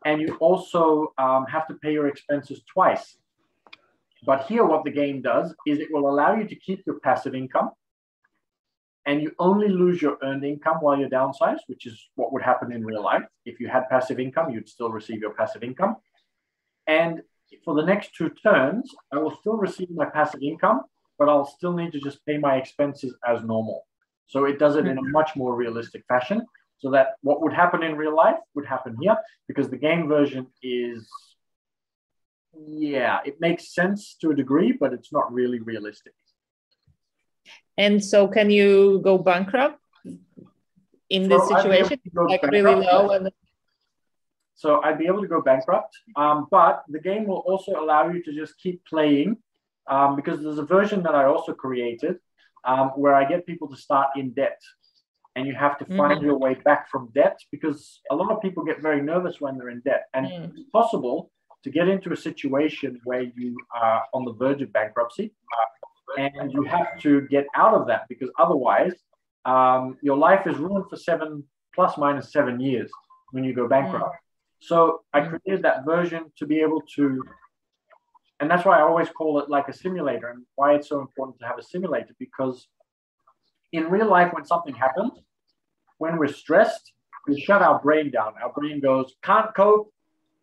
Speaker 1: And you also have to pay your expenses twice. But here, what the game does is it will allow you to keep your passive income, and you only lose your earned income while you're downsized, which is what would happen in real life. If you had passive income, you'd still receive your passive income. And for the next 2 turns, I will still receive my passive income, but I'll still need to just pay my expenses as normal. So it does it in a much more realistic fashion, so that what would happen in real life would happen here, because the game version is, it makes sense to a degree, but it's not really realistic.
Speaker 2: And so can you go bankrupt in this situation? Like really low? And
Speaker 1: so I'd be able to go bankrupt, but the game will also allow you to just keep playing, because there's a version that I also created where I get people to start in debt, and you have to find your way back from debt, because a lot of people get very nervous when they're in debt. And it's possible to get into a situation where you are on the verge of bankruptcy, and you have to get out of that, because otherwise your life is ruined for plus minus 7 years when you go bankrupt. So I created that version to be able to, and that's why I always call it like a simulator, and why it's so important to have a simulator, because in real life, when something happens, when we're stressed, we shut our brain down. Our brain goes, can't cope,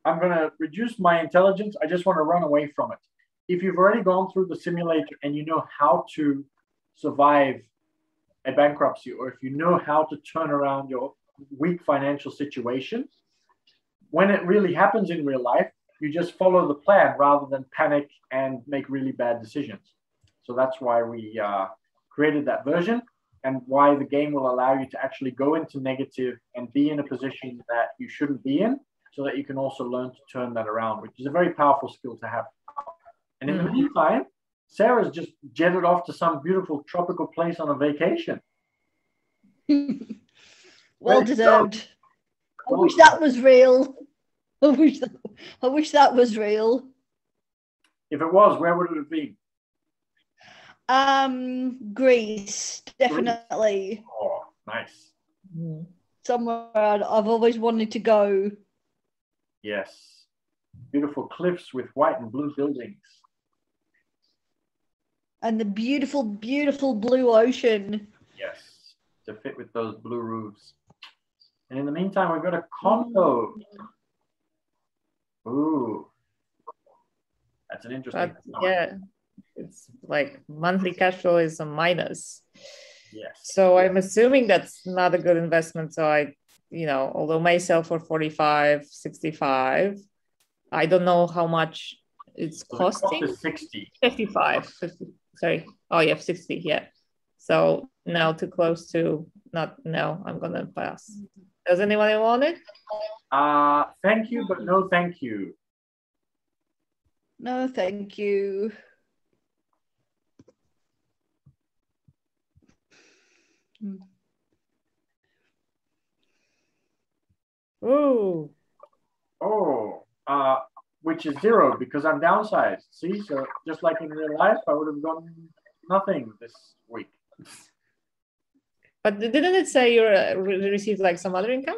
Speaker 1: I'm going to reduce my intelligence, I just want to run away from it. If you've already gone through the simulator and you know how to survive a bankruptcy, or if you know how to turn around your weak financial situation, when it really happens in real life, you just follow the plan rather than panic and make really bad decisions. So that's why we created that version, and why the game will allow you to actually go into negative and be in a position that you shouldn't be in, so that you can also learn to turn that around, which is a very powerful skill to have. And in the meantime, Sarah's just jetted off to some beautiful tropical place on a vacation.
Speaker 3: Well deserved. I wish that was real. I wish that was real.
Speaker 1: If it was, where would it have been?
Speaker 3: Greece, definitely.
Speaker 1: Oh, nice.
Speaker 3: Somewhere I've always wanted to go.
Speaker 1: Yes. Beautiful cliffs with white and blue buildings.
Speaker 3: And the beautiful, beautiful blue ocean.
Speaker 1: Yes, to fit with those blue roofs. And in the meantime, we've got a condo. Ooh. That's an interesting
Speaker 2: one. Yeah, it's like monthly cash flow is a minus.
Speaker 1: Yes.
Speaker 2: So I'm assuming that's not a good investment. So I, although may sell for 45, 65, I don't know how much it's costing.
Speaker 1: The cost is 60.
Speaker 2: 55. 50, sorry. Oh, yeah, 60. Yeah. So now too close to not. No, I'm gonna pass. Does anyone want it?
Speaker 1: Thank you, but no, thank you.
Speaker 3: No, thank you.
Speaker 2: Oh.
Speaker 1: Oh, which is 0 because I'm downsized. See, so just like in real life, I would have gotten nothing this week.
Speaker 2: But didn't it say you received like some other income?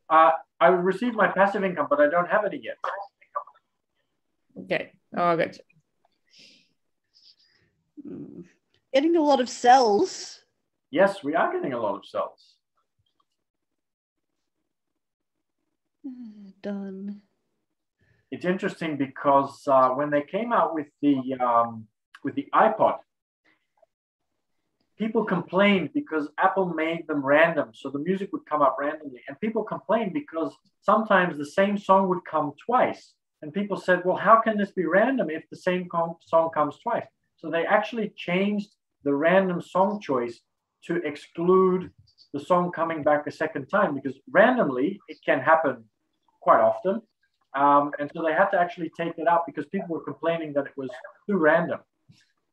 Speaker 1: I received my passive income, but I don't have any yet.
Speaker 2: Okay. Oh, gotcha.
Speaker 3: Getting a lot of cells.
Speaker 1: Yes, we are getting a lot of cells.
Speaker 3: Done.
Speaker 1: It's interesting because when they came out with the iPod, people complained because Apple made them random, so the music would come up randomly, and people complained because sometimes the same song would come twice, and people said, well, how can this be random if the same song comes twice? So they actually changed the random song choice to exclude the song coming back a second time, because randomly it can happen quite often, and so they had to actually take it out because people were complaining that it was too random.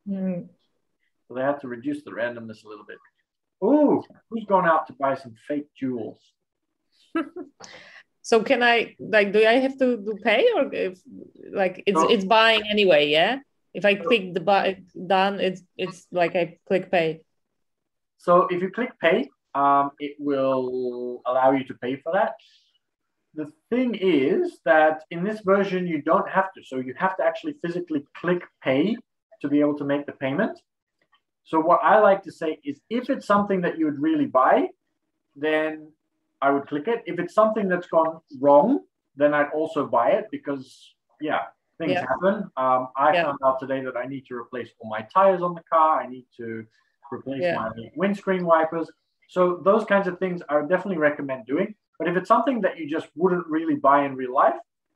Speaker 1: So they had to reduce the randomness a little bit. Oh, who's gone out to buy some fake jewels?
Speaker 2: So can I, like, do I have to pay, or if like it's buying anyway? Yeah. If I click the buy done, it's like I click pay.
Speaker 1: So if you click pay, it will allow you to pay for that. The thing is that in this version, you don't have to. So you have to actually physically click pay to be able to make the payment. So what I like to say is, if it's something that you would really buy, then I would click it. If it's something that's gone wrong, then I'd also buy it because, yeah, things happen. I found out today that I need to replace all my tires on the car. I need to replace my windscreen wipers. So those kinds of things I would definitely recommend doing. But if it's something that you just wouldn't really buy in real life,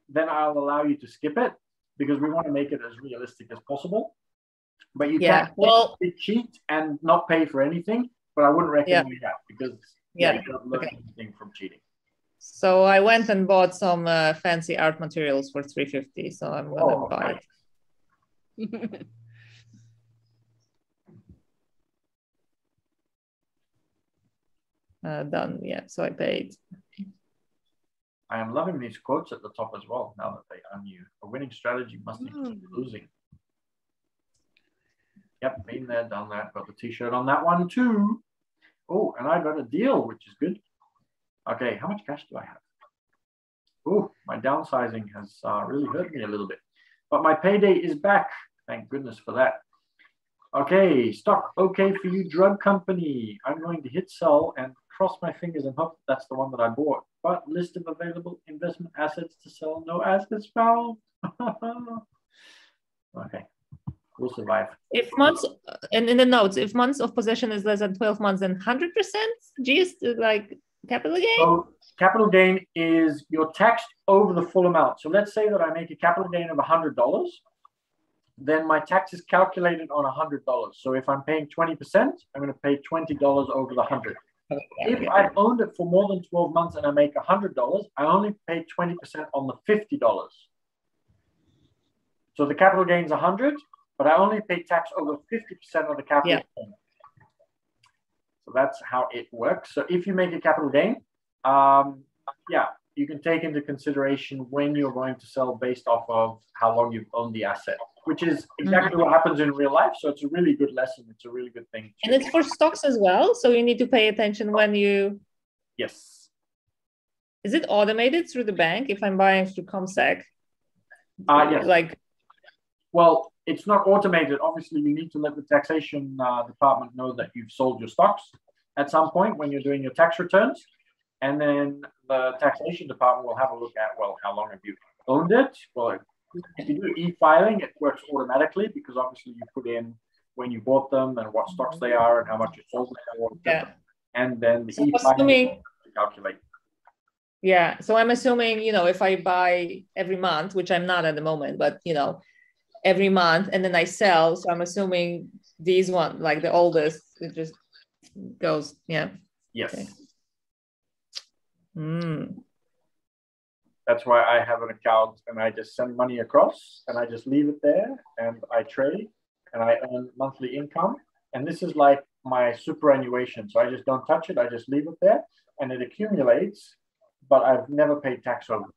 Speaker 1: then I'll allow you to skip it because we want to make it as realistic as possible. But you can't cheat and not pay for anything. But I wouldn't recommend that because you don't learn anything from cheating.
Speaker 2: So I went and bought some fancy art materials for $350. So I'm gonna buy it. Done. Yeah. So I paid.
Speaker 1: I am loving these quotes at the top as well. Now that they are new, a winning strategy must include losing. Yep, been there, done that. Got the T-shirt on that one too. Oh, and I got a deal, which is good. Okay, how much cash do I have? Oh, my downsizing has really hurt me a little bit. But my payday is back. Thank goodness for that. Okay, stock okay for you, drug company. I'm going to hit sell and cross my fingers and hope that's the one that I bought. But list of available investment assets to sell. No assets found. Okay. We'll survive.
Speaker 2: If months, and in the notes, if months of possession is less than 12 months, then 100% GST, like capital gain?
Speaker 1: So capital gain is you're taxed over the full amount. So let's say that I make a capital gain of $100, then my tax is calculated on $100. So if I'm paying 20%, I'm going to pay $20 over the 100. If I've owned it for more than 12 months and I make $100, I only pay 20% on the $50. So the capital gain is 100. But I only pay tax over 50% of the capital gain. So that's how it works. So if you make a capital gain, you can take into consideration when you're going to sell based off of how long you've owned the asset, which is exactly what happens in real life. So it's a really good lesson. It's a really good thing.
Speaker 2: And it's for stocks as well. So you need to pay attention when you...
Speaker 1: Yes.
Speaker 2: Is it automated through the bank if I'm buying through Comsec?
Speaker 1: Yes. Well, it's not automated. Obviously, you need to let the taxation department know that you've sold your stocks at some point when you're doing your tax returns. And then the taxation department will have a look at, well, how long have you owned it? Well, if you do e-filing, it works automatically because obviously you put in when you bought them and what stocks they are and how much you sold them for. And then the e-filing will calculate.
Speaker 2: Yeah. So I'm assuming, if I buy every month, which I'm not at the moment, but every month and then I sell. So I'm assuming these one, like the oldest, it just goes. Yeah.
Speaker 1: Yes.
Speaker 2: Okay. Mm.
Speaker 1: That's why I have an account and I just send money across and I just leave it there and I trade and I earn monthly income. And this is like my superannuation. So I just don't touch it. I just leave it there and it accumulates, but I've never paid tax over it.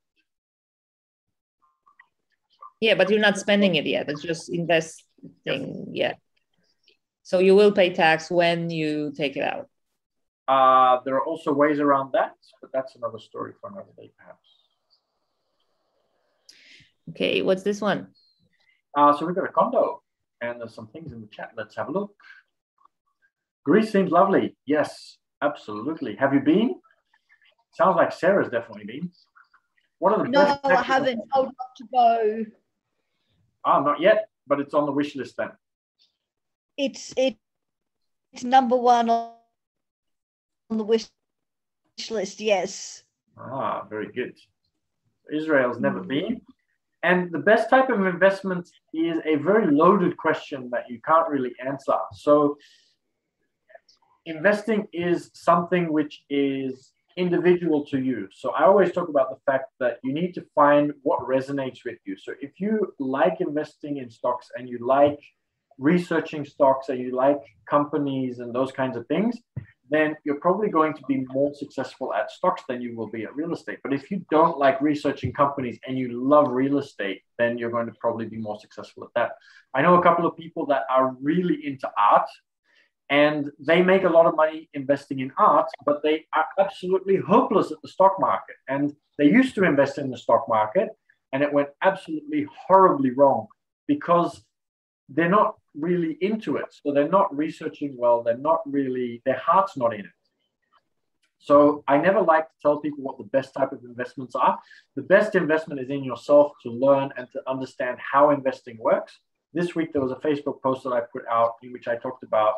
Speaker 2: Yeah, but you're not spending it yet. It's just investing. Yeah. So you will pay tax when you take it out.
Speaker 1: There are also ways around that, but that's another story for another day, perhaps.
Speaker 2: Okay, what's this one?
Speaker 1: So we've got a condo and there's some things in the chat. Let's have a look. Greece seems lovely. Yes, absolutely. Have you been? Sounds like Sarah's definitely been. What are the best?
Speaker 3: No, I haven't. I would love to go.
Speaker 1: Not yet, but it's on the wish list then.
Speaker 3: It's number one on the wish list, yes.
Speaker 1: Very good. Israel's never been. And the best type of investment is a very loaded question that you can't really answer. So investing is something which is individual to you. So I always talk about the fact that you need to find what resonates with you. So if you like investing in stocks and you like researching stocks and you like companies and those kinds of things, then you're probably going to be more successful at stocks than you will be at real estate. But if you don't like researching companies and you love real estate, then you're going to probably be more successful at that. I know a couple of people that are really into art and they make a lot of money investing in art, but they are absolutely hopeless at the stock market. And they used to invest in the stock market and it went absolutely horribly wrong because they're not really into it. So they're not researching well. They're not really, their heart's not in it. So I never like to tell people what the best type of investments are. The best investment is in yourself to learn and to understand how investing works. This week, there was a Facebook post that I put out in which I talked about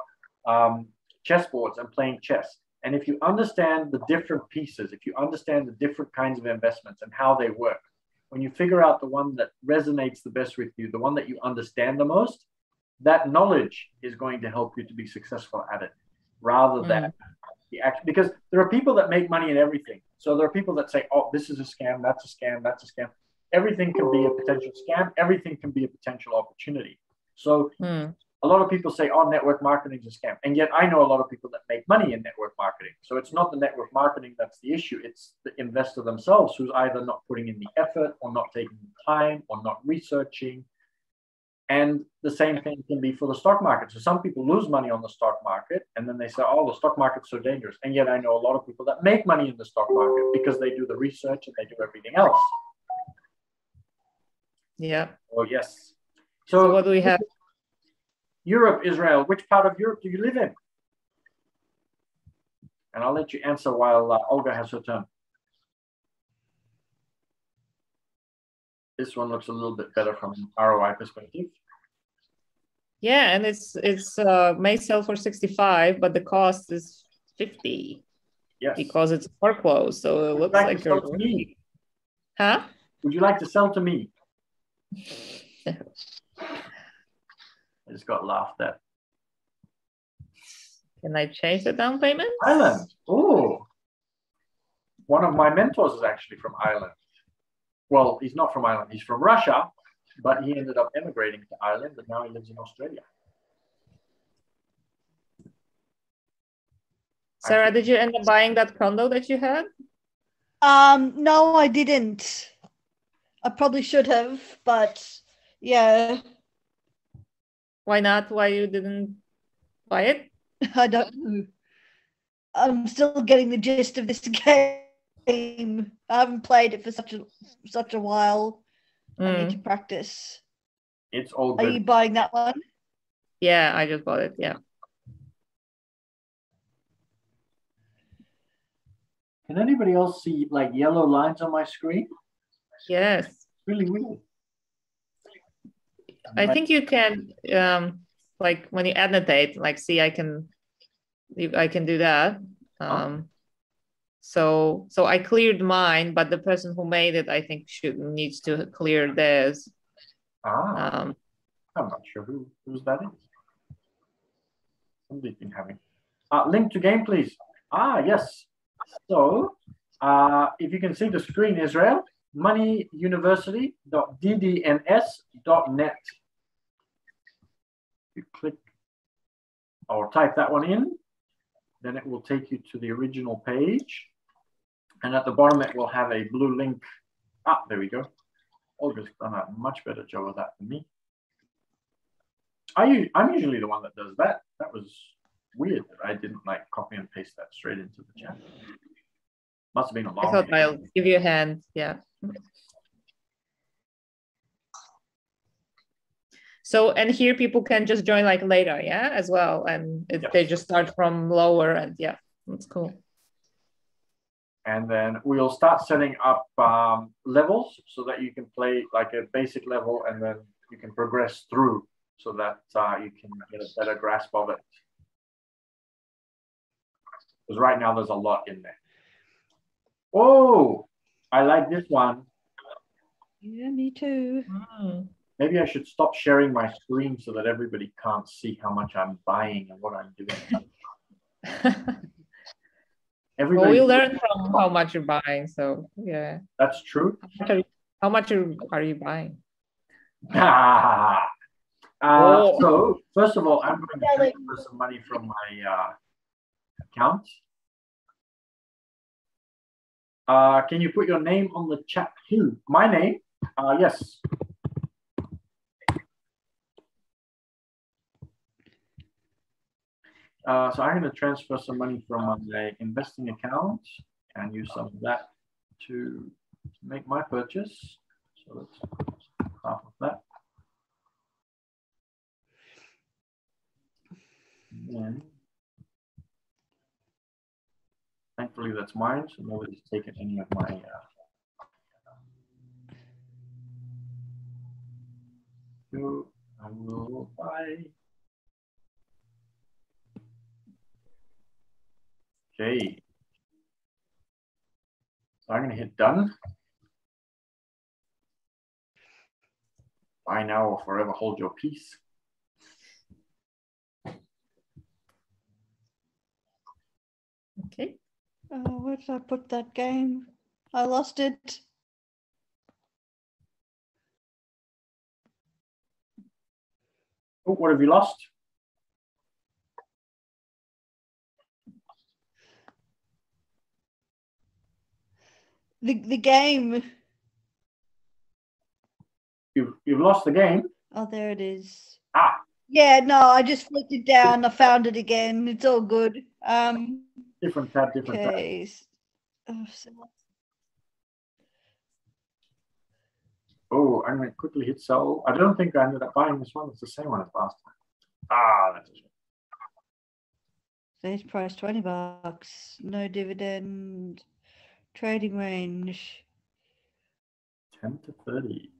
Speaker 1: chessboards and playing chess. And if you understand the different pieces, if you understand the different kinds of investments and how they work, when you figure out the one that resonates the best with you, the one that you understand the most, that knowledge is going to help you to be successful at it rather than the action. Because there are people that make money in everything. So there are people that say, oh, this is a scam, that's a scam, that's a scam. Everything can be a potential scam. Everything can be a potential opportunity. So a lot of people say, oh, network marketing is a scam. And yet I know a lot of people that make money in network marketing. So it's not the network marketing that's the issue. It's the investor themselves who's either not putting in the effort or not taking the time or not researching. And the same thing can be for the stock market. So some people lose money on the stock market and then they say, oh, the stock market's so dangerous. And yet I know a lot of people that make money in the stock market because they do the research and they do everything else.
Speaker 2: Yeah.
Speaker 1: Oh, yes.
Speaker 2: So what do we have?
Speaker 1: Europe, Israel. Which part of Europe do you live in? And I'll let you answer while Olga has her turn. This one looks a little bit better from an ROI perspective.
Speaker 2: Yeah, and it's may sell for 65, but the cost is 50.
Speaker 1: Yes.
Speaker 2: Because it's foreclosed. So it looks like
Speaker 1: you're to me.
Speaker 2: Huh?
Speaker 1: Would you like to sell to me? I just got laughed at.
Speaker 2: Can I change the down payment?
Speaker 1: Ireland. Oh. One of my mentors is actually from Ireland. Well, he's not from Ireland. He's from Russia, but he ended up emigrating to Ireland, and now he lives in Australia.
Speaker 2: Sarah, did you end up buying that condo that you had?
Speaker 3: No, I didn't. I probably should have, but yeah.
Speaker 2: Why not? Why you didn't buy it?
Speaker 3: I don't know. I'm still getting the gist of this game. I haven't played it for such a while. I need to practice.
Speaker 1: It's all good.
Speaker 3: Are you buying that one?
Speaker 2: Yeah, I just bought it. Yeah.
Speaker 1: Can anybody else see like yellow lines on my screen?
Speaker 2: Yes.
Speaker 1: Really weird.
Speaker 2: I think you can, like when you annotate, like see, I can do that. So I cleared mine, but the person who made it, I think, needs to clear theirs.
Speaker 1: I'm not sure who's that is. Somebody's been having. Link to game, please. Yes. So if you can see the screen, Israel, moneyuniversity.ddns.net. You click or type that one in, then it will take you to the original page. And at the bottom, it will have a blue link. There we go. Olga's done a much better job of that than me. I'm usually the one that does that. That was weird that I didn't like copy and paste that straight into the chat. Must have been a long
Speaker 2: I thought I'll give you a hand. Yeah. So, and here people can just join like later, yeah, as well. And they just start from lower, and yeah, that's cool.
Speaker 1: And then we'll start setting up levels so that you can play like a basic level, and then you can progress through so that you can get a better grasp of it. Because right now there's a lot in there. Oh, I like this one.
Speaker 3: Yeah, me too.
Speaker 1: Maybe I should stop sharing my screen so that everybody can't see how much I'm buying and what I'm doing.
Speaker 2: Well, we learn from how much you're buying, so yeah.
Speaker 1: That's true.
Speaker 2: How much are you buying?
Speaker 1: So first of all, I'm going to transfer some money from my account. Can you put your name on the chat? My name? Yes. So I'm going to transfer some money from my investing account and use some of that to make my purchase. So let's half of that. And then, thankfully, that's mine, so nobody's taken any of my. So I will buy. Okay. So I'm going to hit done. Buy now or forever hold your peace.
Speaker 2: Okay.
Speaker 3: Where did I put that game? I lost it.
Speaker 1: Oh, what have you lost?
Speaker 3: The game.
Speaker 1: You've lost the game?
Speaker 3: Oh, there it is.
Speaker 1: Yeah,
Speaker 3: no, I just flipped it down. I found it again. It's all good.
Speaker 1: Different tab, different tab. Oh, I'm going to quickly hit sell. I don't think I ended up buying this one. It's the same one as last time. That's a shame.
Speaker 3: Today's price $20. No dividend. Trading range
Speaker 1: 10 to 30.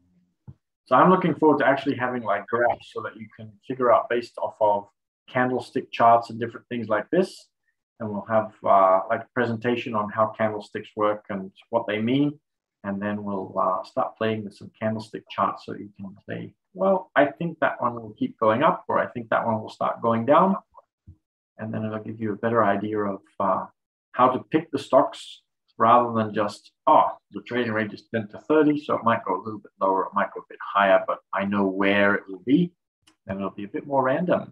Speaker 1: So I'm looking forward to actually having like graphs so that you can figure out based off of candlestick charts and different things like this. And we'll have like a presentation on how candlesticks work and what they mean. And then we'll start playing with some candlestick charts so you can say, well, I think that one will keep going up, or I think that one will start going down. And then it'll give you a better idea of how to pick the stocks rather than just, the trading range is 10 to 30, so it might go a little bit lower, it might go a bit higher, but I know where it will be, and it'll be a bit more random.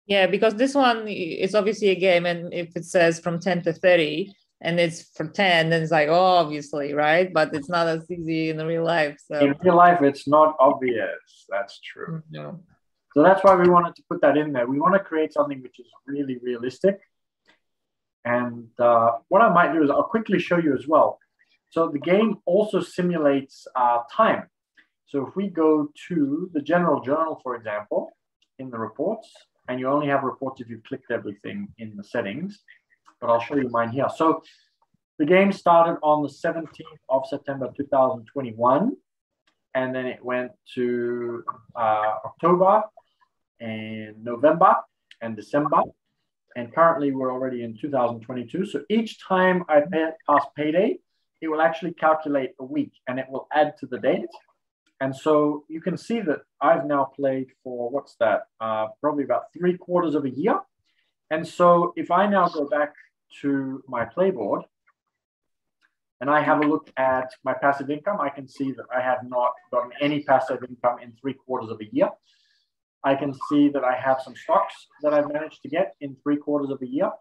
Speaker 2: Yeah, because this one is obviously a game, and if it says from 10 to 30, and it's for 10, then it's like, obviously, right? But it's not as easy in real life. So
Speaker 1: in real life, it's not obvious. That's true.
Speaker 2: No.
Speaker 1: So that's why we wanted to put that in there. We want to create something which is really realistic. And what I might do is I'll quickly show you as well. So the game also simulates time. So if we go to the general journal, for example, in the reports, and you only have reports if you've clicked everything in the settings, but I'll show you mine here. So the game started on the 17th of September 2021, and then it went to October and November and December. And currently we're already in 2022. So each time I pass payday, it will actually calculate a week and it will add to the date. And so you can see that I've now played for, what's that? Probably about 3/4 of a year. And so if I now go back to my playboard and I have a look at my passive income, I can see that I have not gotten any passive income in 3/4 of a year. I can see that I have some stocks that I've managed to get in 3/4 of a year.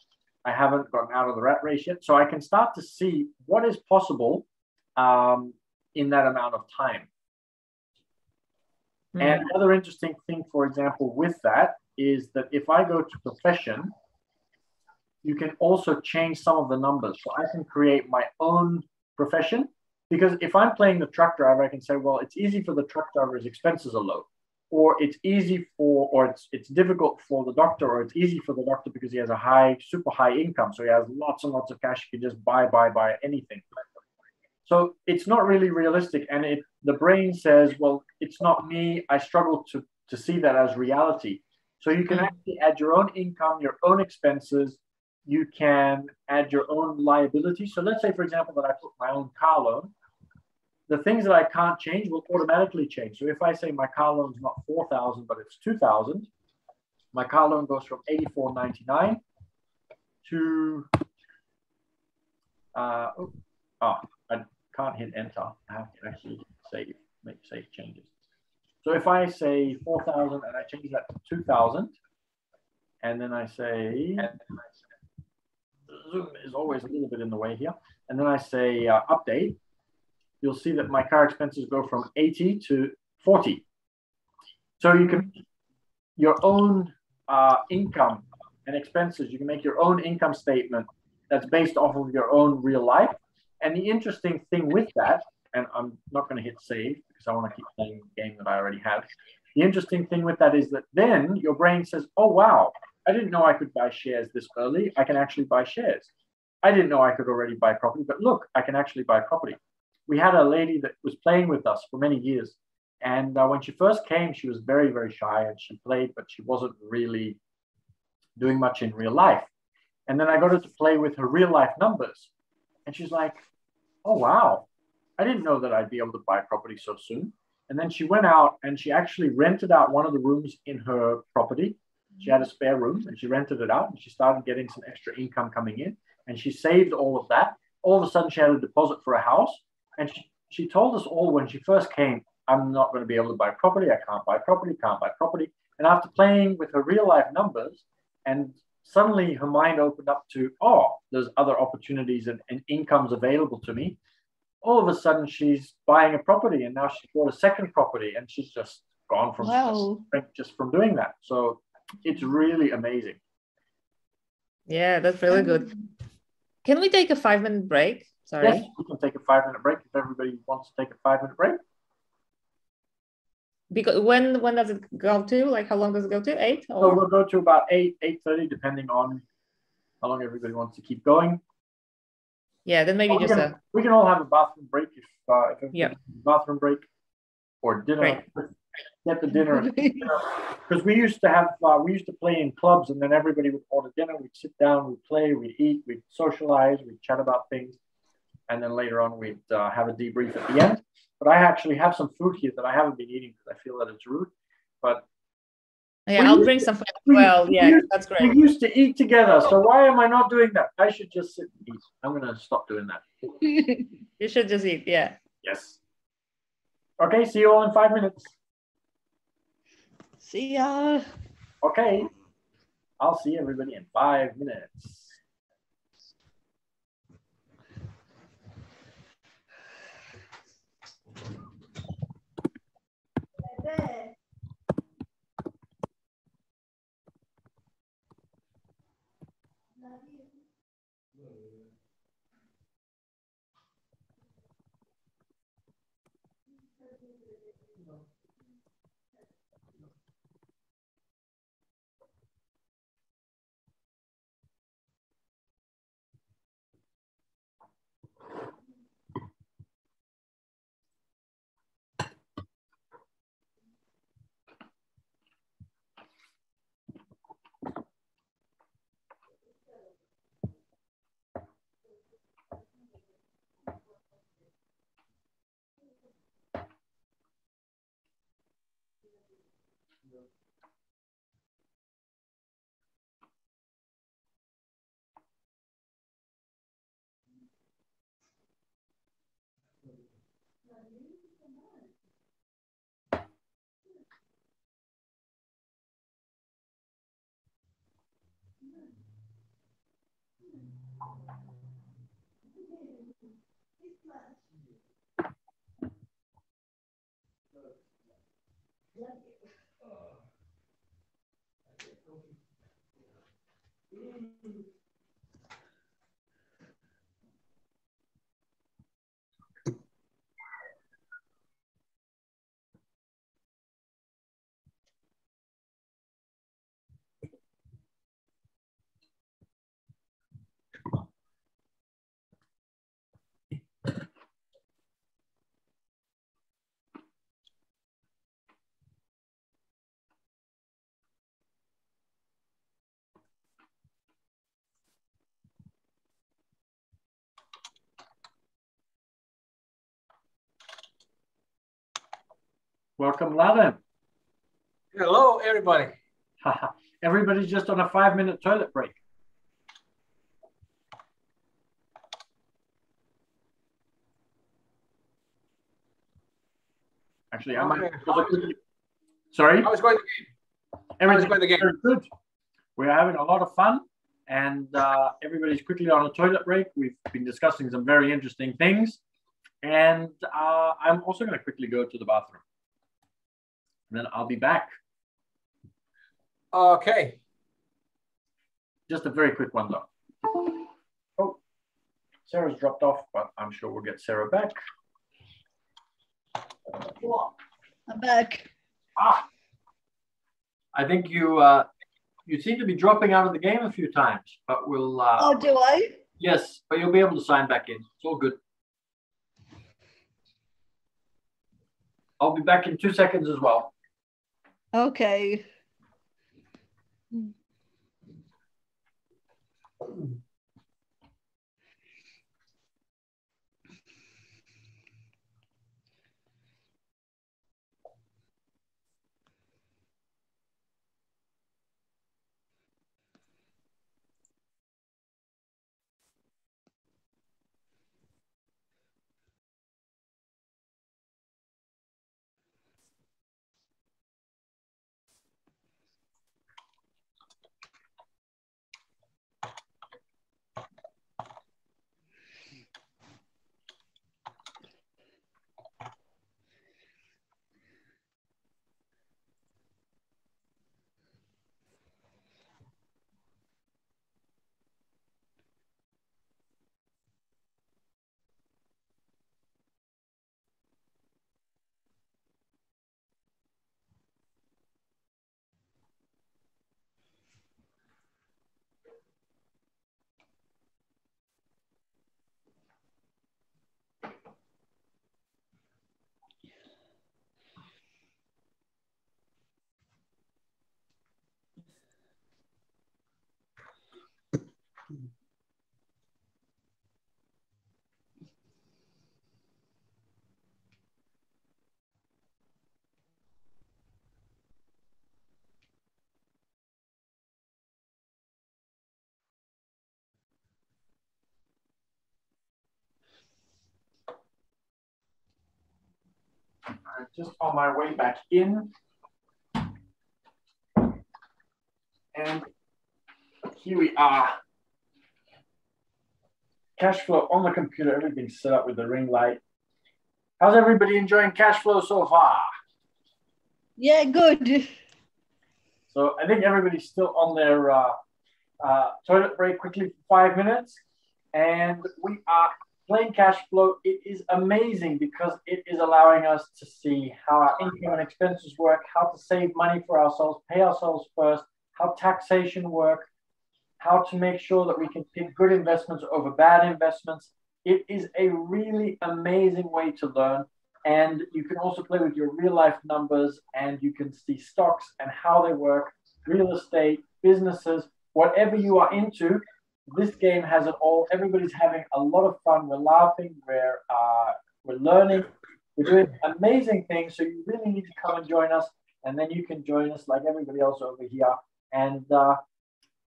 Speaker 1: I haven't gotten out of the rat race yet. So I can start to see what is possible in that amount of time. Mm. And another interesting thing, for example, with that is that if I go to profession, you can also change some of the numbers. So I can create my own profession, because if I'm playing the truck driver, I can say, well, it's easy for the truck driver, his expenses are low. Or it's easy for, or it's difficult for the doctor, or it's easy for the doctor because he has a super high income. So he has lots and lots of cash. He can just buy anything. So it's not really realistic. And the brain says, well, it's not me. I struggle to see that as reality. So you can actually add your own income, your own expenses. You can add your own liability. So let's say, for example, that I put my own car loan. The things that I can't change will automatically change. So if I say my car loan is not 4,000, but it's 2,000, my car loan goes from 84.99 to I can't hit enter. I have to actually make save changes. So if I say 4,000 and I change that to 2,000, and then I say, Zoom is always a little bit in the way here, and then I say update, you'll see that my car expenses go from 80 to 40. So you can your own income and expenses. You can make your own income statement that's based off of your own real life. And the interesting thing with that, and I'm not going to hit save because I want to keep playing the game that I already have. The interesting thing with that is that then your brain says, oh, wow, I didn't know I could buy shares this early. I can actually buy shares. I didn't know I could already buy property, but look, I can actually buy property. We had a lady that was playing with us for many years. And when she first came, she was very, very shy and she played, but she wasn't really doing much in real life. And then I got her to play with her real life numbers. And she's like, oh, wow, I didn't know that I'd be able to buy property so soon. And then she went out and she actually rented out one of the rooms in her property. She had a spare room and she rented it out and she started getting some extra income coming in. And she saved all of that. All of a sudden, she had a deposit for a house. And she told us all when she first came, I'm not going to be able to buy property. I can't buy property, can't buy property. And after playing with her real life numbers, and suddenly her mind opened up to, oh, there's other opportunities and incomes available to me. All of a sudden, she's buying a property and now she bought a second property and she's just gone from just from doing that. So it's really amazing.
Speaker 2: Yeah, that's really good. Can we take a 5-minute break? Sorry.
Speaker 1: Yes, we can take a 5-minute break if everybody wants to take a 5-minute break.
Speaker 2: Because when does it go to? Like how long does it go to? 8? Or?
Speaker 1: So we'll go to about 8:30, depending on how long everybody wants to keep going.
Speaker 2: Yeah, then maybe we
Speaker 1: can all have a bathroom break if bathroom break or dinner. Get the dinner because we used to play in clubs and then everybody would order dinner. We'd sit down, we'd play, we'd eat, we'd socialize, we'd chat about things, and then later on we'd have a debrief at the end. But I actually have some food here that I haven't been eating because I feel that it's rude. But
Speaker 2: yeah, I'll bring some food as well. Yeah, that's great.
Speaker 1: We used to eat together, so why am I not doing that? I should just sit and eat. I'm gonna stop doing that.
Speaker 2: You should just eat, yeah.
Speaker 1: Yes. Okay, see you all in 5 minutes.
Speaker 3: See ya.
Speaker 1: Okay. I'll see everybody in 5 minutes. Welcome, Laden.
Speaker 4: Hello, everybody.
Speaker 1: Everybody's just on a 5-minute toilet break. Actually, I might. Sorry?
Speaker 4: I was going to the game.
Speaker 1: Everything's very good. We're having a lot of fun, and everybody's quickly on a toilet break. We've been discussing some very interesting things, and I'm also going to quickly go to the bathroom. And then I'll be back.
Speaker 4: Okay.
Speaker 1: Just a very quick one, though. Oh, Sarah's dropped off, but I'm sure we'll get Sarah back.
Speaker 3: I'm back.
Speaker 1: I think you seem to be dropping out of the game a few times, but we'll.
Speaker 3: Oh, do I?
Speaker 1: Yes, but you'll be able to sign back in. It's all good. I'll be back in 2 seconds as well.
Speaker 3: Okay.
Speaker 1: I'm just on my way back in. And here we are. Cash flow on the computer, everything's set up with the ring light. How's everybody enjoying cash flow so far?
Speaker 3: Yeah, good.
Speaker 1: So I think everybody's still on their toilet break quickly for 5 minutes. And we are playing cash flow. It is amazing because it is allowing us to see how our income and expenses work, how to save money for ourselves, pay ourselves first, how taxation works, how to make sure that we can pick good investments over bad investments. It is a really amazing way to learn. And you can also play with your real life numbers, and you can see stocks and how they work, real estate, businesses, whatever you are into. This game has it all. Everybody's having a lot of fun. We're laughing. We're learning. We're doing amazing things. So you really need to come and join us. And then you can join us like everybody else over here and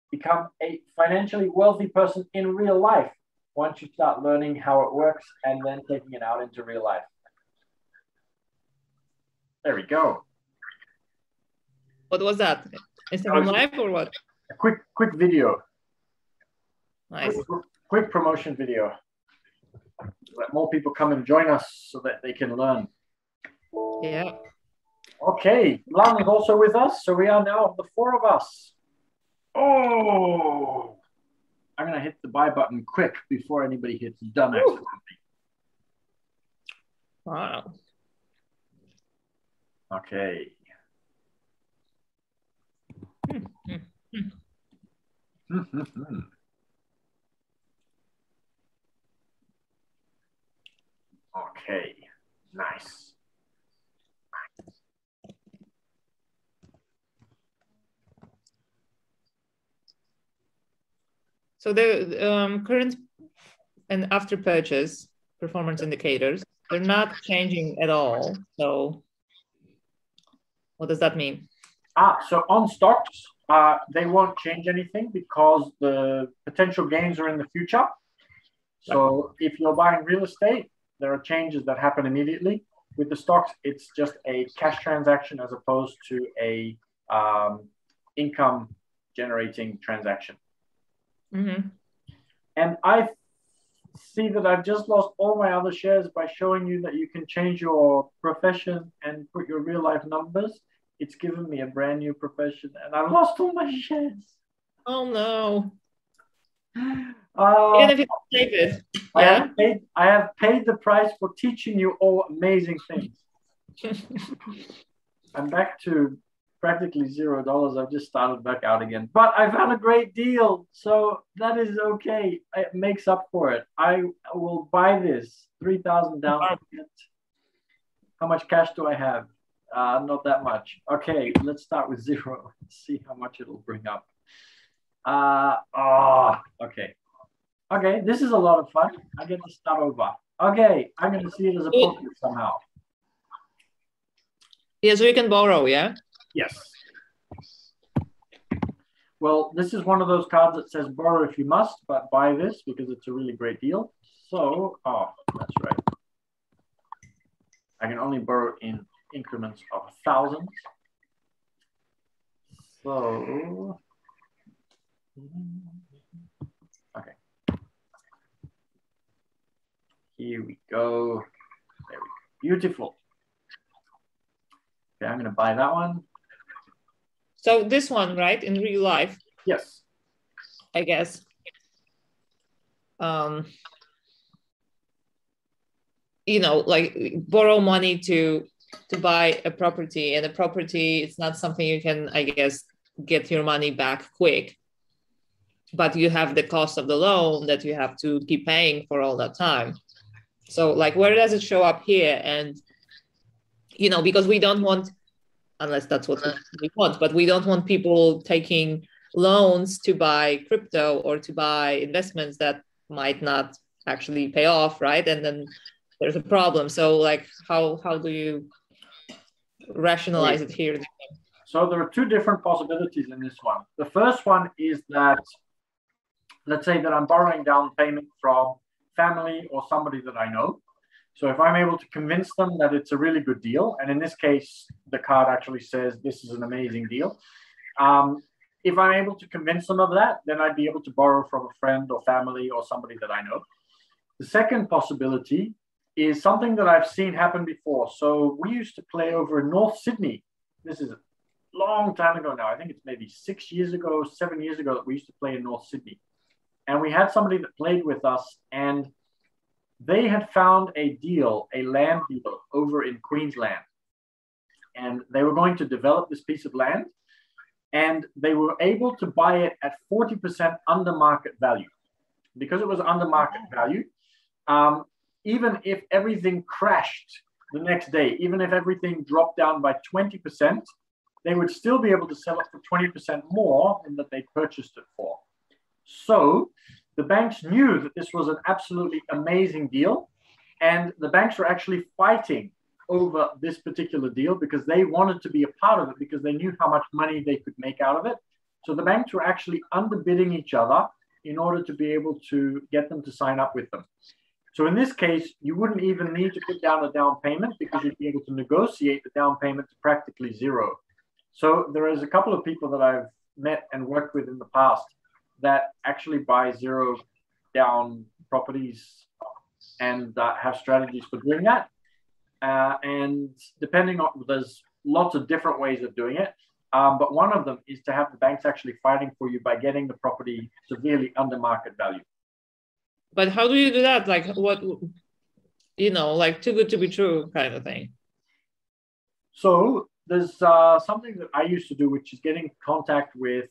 Speaker 1: become a financially wealthy person in real life once you start learning how it works and then taking it out into real life. There we go.
Speaker 2: What was that? Instagram Live or what?
Speaker 1: A quick video.
Speaker 2: Nice.
Speaker 1: Quick promotion video. Let more people come and join us so that they can learn.
Speaker 2: Yeah.
Speaker 1: Okay, Lan is also with us, so we are now the 4 of us. Oh, I'm gonna hit the buy button quick before anybody hits done accidentally.
Speaker 2: Wow.
Speaker 1: Okay. Okay, nice.
Speaker 2: So the current and after purchase performance indicators, they're not changing at all. So what does that mean?
Speaker 1: So on stocks, they won't change anything because the potential gains are in the future. So if you're buying real estate, there are changes that happen immediately. With the stocks, it's just a cash transaction as opposed to a income generating transaction.
Speaker 2: Mm-hmm.
Speaker 1: And I see that I've just lost all my other shares by showing you that you can change your profession and put your real life numbers. It's given me a brand new profession and I lost all my shares.
Speaker 2: Oh no. Even if you save it. Yeah.
Speaker 1: I have paid the price for teaching you all amazing things. I'm back to practically $0. I've just started back out again. But I found a great deal. So that is okay. It makes up for it. I will buy this. 3,000 down. How much cash do I have? Not that much. Okay, let's start with 0. Let's see how much it'll bring up. Okay. Okay, this is a lot of fun. I get to start over. Okay, I'm going to see it as a poker somehow.
Speaker 2: Yeah, so you can borrow, yeah?
Speaker 1: Yes. Well, this is one of those cards that says borrow if you must, but buy this because it's a really great deal. So, that's right. I can only borrow in increments of 1,000. So, okay. Here we go. There we go. Beautiful. Okay, I'm going to buy that one.
Speaker 2: So this one, right, in real life?
Speaker 1: Yes.
Speaker 2: I guess. You know, like borrow money to buy a property, and a property, it's not something you can, I guess, get your money back quick. But you have the cost of the loan that you have to keep paying for all that time. So like, where does it show up here? And, you know, because we don't want, unless that's what we want, but we don't want people taking loans to buy crypto or to buy investments that might not actually pay off, right? And then there's a problem. So like, how do you rationalize it here?
Speaker 1: So there are 2 different possibilities in this one. The first one is that, let's say that I'm borrowing down payment from family or somebody that I know. So if I'm able to convince them that it's a really good deal, and in this case, the card actually says this is an amazing deal. If I'm able to convince them of that, then I'd be able to borrow from a friend or family or somebody that I know. The second possibility is something that I've seen happen before. So we used to play over in North Sydney. This is a long time ago now. I think it's maybe 6 years ago, 7 years ago that we used to play in North Sydney. And we had somebody that played with us, and they had found a deal, a land deal over in Queensland. And they were going to develop this piece of land, and they were able to buy it at 40% under market value. Because it was under market value, even if everything crashed the next day, even if everything dropped down by 20%, they would still be able to sell it for 20% more than that they purchased it for. So the banks knew that this was an absolutely amazing deal, and the banks were actually fighting over this particular deal because they wanted to be a part of it, because they knew how much money they could make out of it. So the banks were actually underbidding each other in order to be able to get them to sign up with them. So in this case, you wouldn't even need to put down a down payment because you'd be able to negotiate the down payment to practically zero. So there is a couple of people that I've met and worked with in the past that actually buy zero down properties and have strategies for doing that. And depending on, there's lots of different ways of doing it. But one of them is to have the banks actually fighting for you by getting the property severely under market value.
Speaker 2: But how do you do that? Like what, like too good to be true kind of thing.
Speaker 1: So there's something that I used to do, which is getting contact with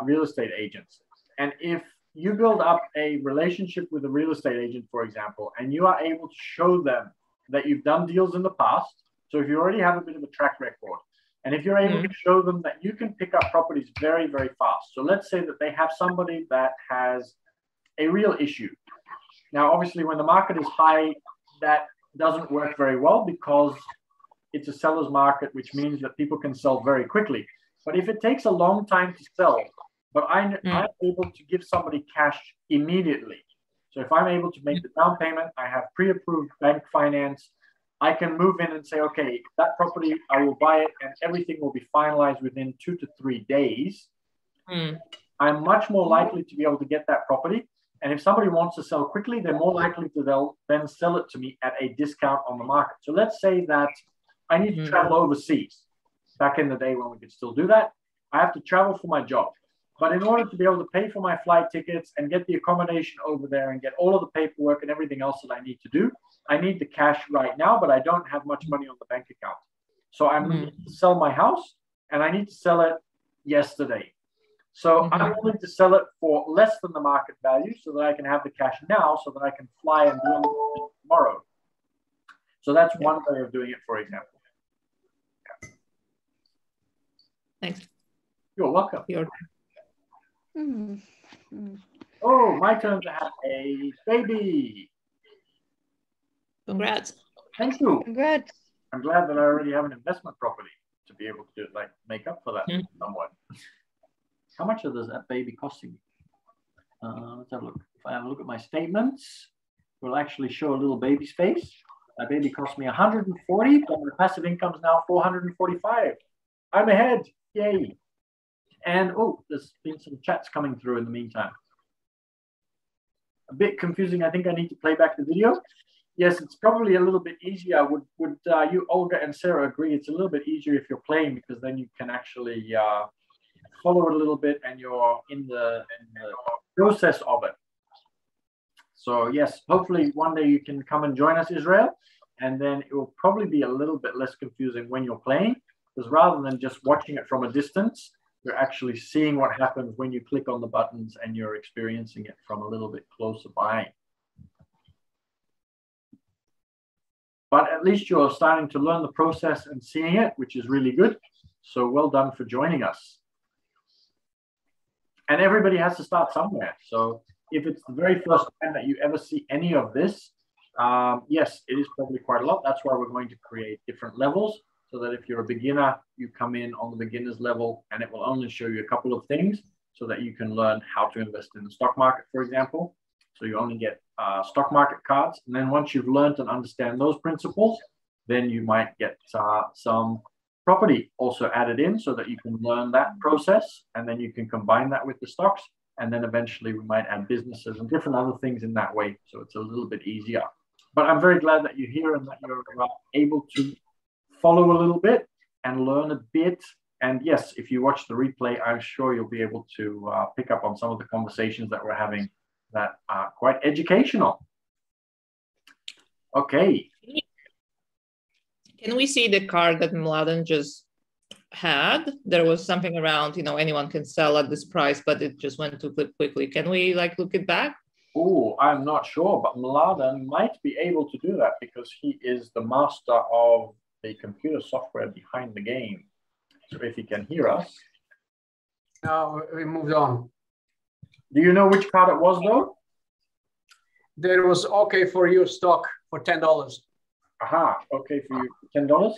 Speaker 1: real estate agents. And if you build up a relationship with a real estate agent, for example, and you are able to show them that you've done deals in the past, so if you already have a bit of a track record, and if you're able to show them that you can pick up properties very, very fast. So let's say that they have somebody that has a real issue. Now, obviously, when the market is high, that doesn't work very well because it's a seller's market, which means that people can sell very quickly. But if it takes a long time to sell, but I'm able to give somebody cash immediately. So if I'm able to make the down payment, I have pre-approved bank finance, I can move in and say, okay, that property, I will buy it and everything will be finalized within 2 to 3 days. I'm much more likely to be able to get that property. And if somebody wants to sell quickly, they're more likely to then sell it to me at a discount on the market. So let's say that I need to travel overseas. Back in the day when we could still do that, I have to travel for my job. But in order to be able to pay for my flight tickets and get the accommodation over there and get all of the paperwork and everything else that I need to do, I need the cash right now, but I don't have much money on the bank account. So I'm going to sell my house and I need to sell it yesterday. So I'm willing to sell it for less than the market value so that I can have the cash now so that I can fly and do it tomorrow. So that's one way of doing it, for example.
Speaker 2: Thanks.
Speaker 1: You're welcome. Oh, my turn to have a baby.
Speaker 2: Congrats.
Speaker 1: Thank you.
Speaker 3: Congrats.
Speaker 1: I'm glad that I already have an investment property to be able to make up for that somewhat. How much does that baby costing me? Let's have a look. If I have a look at my statements, we'll actually show a little baby's face. That baby cost me 140, but my passive income is now 445. I'm ahead. Yay. And oh, there's been some chats coming through in the meantime. A bit confusing. I think I need to play back the video. Yes, it's probably a little bit easier. Would you, Olga and Sarah, agree? It's a little bit easier if you're playing because then you can actually follow it a little bit and you're in the process of it. So yes, hopefully one day you can come and join us, Israel, and then it will probably be a little bit less confusing when you're playing because rather than just watching it from a distance, you're actually seeing what happens when you click on the buttons and you're experiencing it from a little bit closer by. But at least you're starting to learn the process and seeing it, which is really good. So well done for joining us. And everybody has to start somewhere. So if it's the very first time that you ever see any of this, yes, it is probably quite a lot. That's why we're going to create different levels so that if you're a beginner, you come in on the beginner's level and it will only show you a couple of things so that you can learn how to invest in the stock market, for example. So you only get stock market cards. And then once you've learned and understand those principles, then you might get some property also added in so that you can learn that process. And then you can combine that with the stocks. And then eventually we might add businesses and different other things in that way. So it's a little bit easier. But I'm very glad that you're here and that you're able to follow a little bit and learn a bit. And yes, if you watch the replay, I'm sure you'll be able to pick up on some of the conversations that we're having that are quite educational. Okay.
Speaker 2: Can we see the card that Mladen just had? There was something around, anyone can sell at this price, but it just went too quickly. Can we look it back?
Speaker 1: Oh, I'm not sure, but Mladen might be able to do that because he is the master of the computer software behind the game. So if he can hear us.
Speaker 4: No, we moved on.
Speaker 1: Do you know which card it was though?
Speaker 4: There was okay for you stock for $10.
Speaker 1: Aha, okay for you, $10.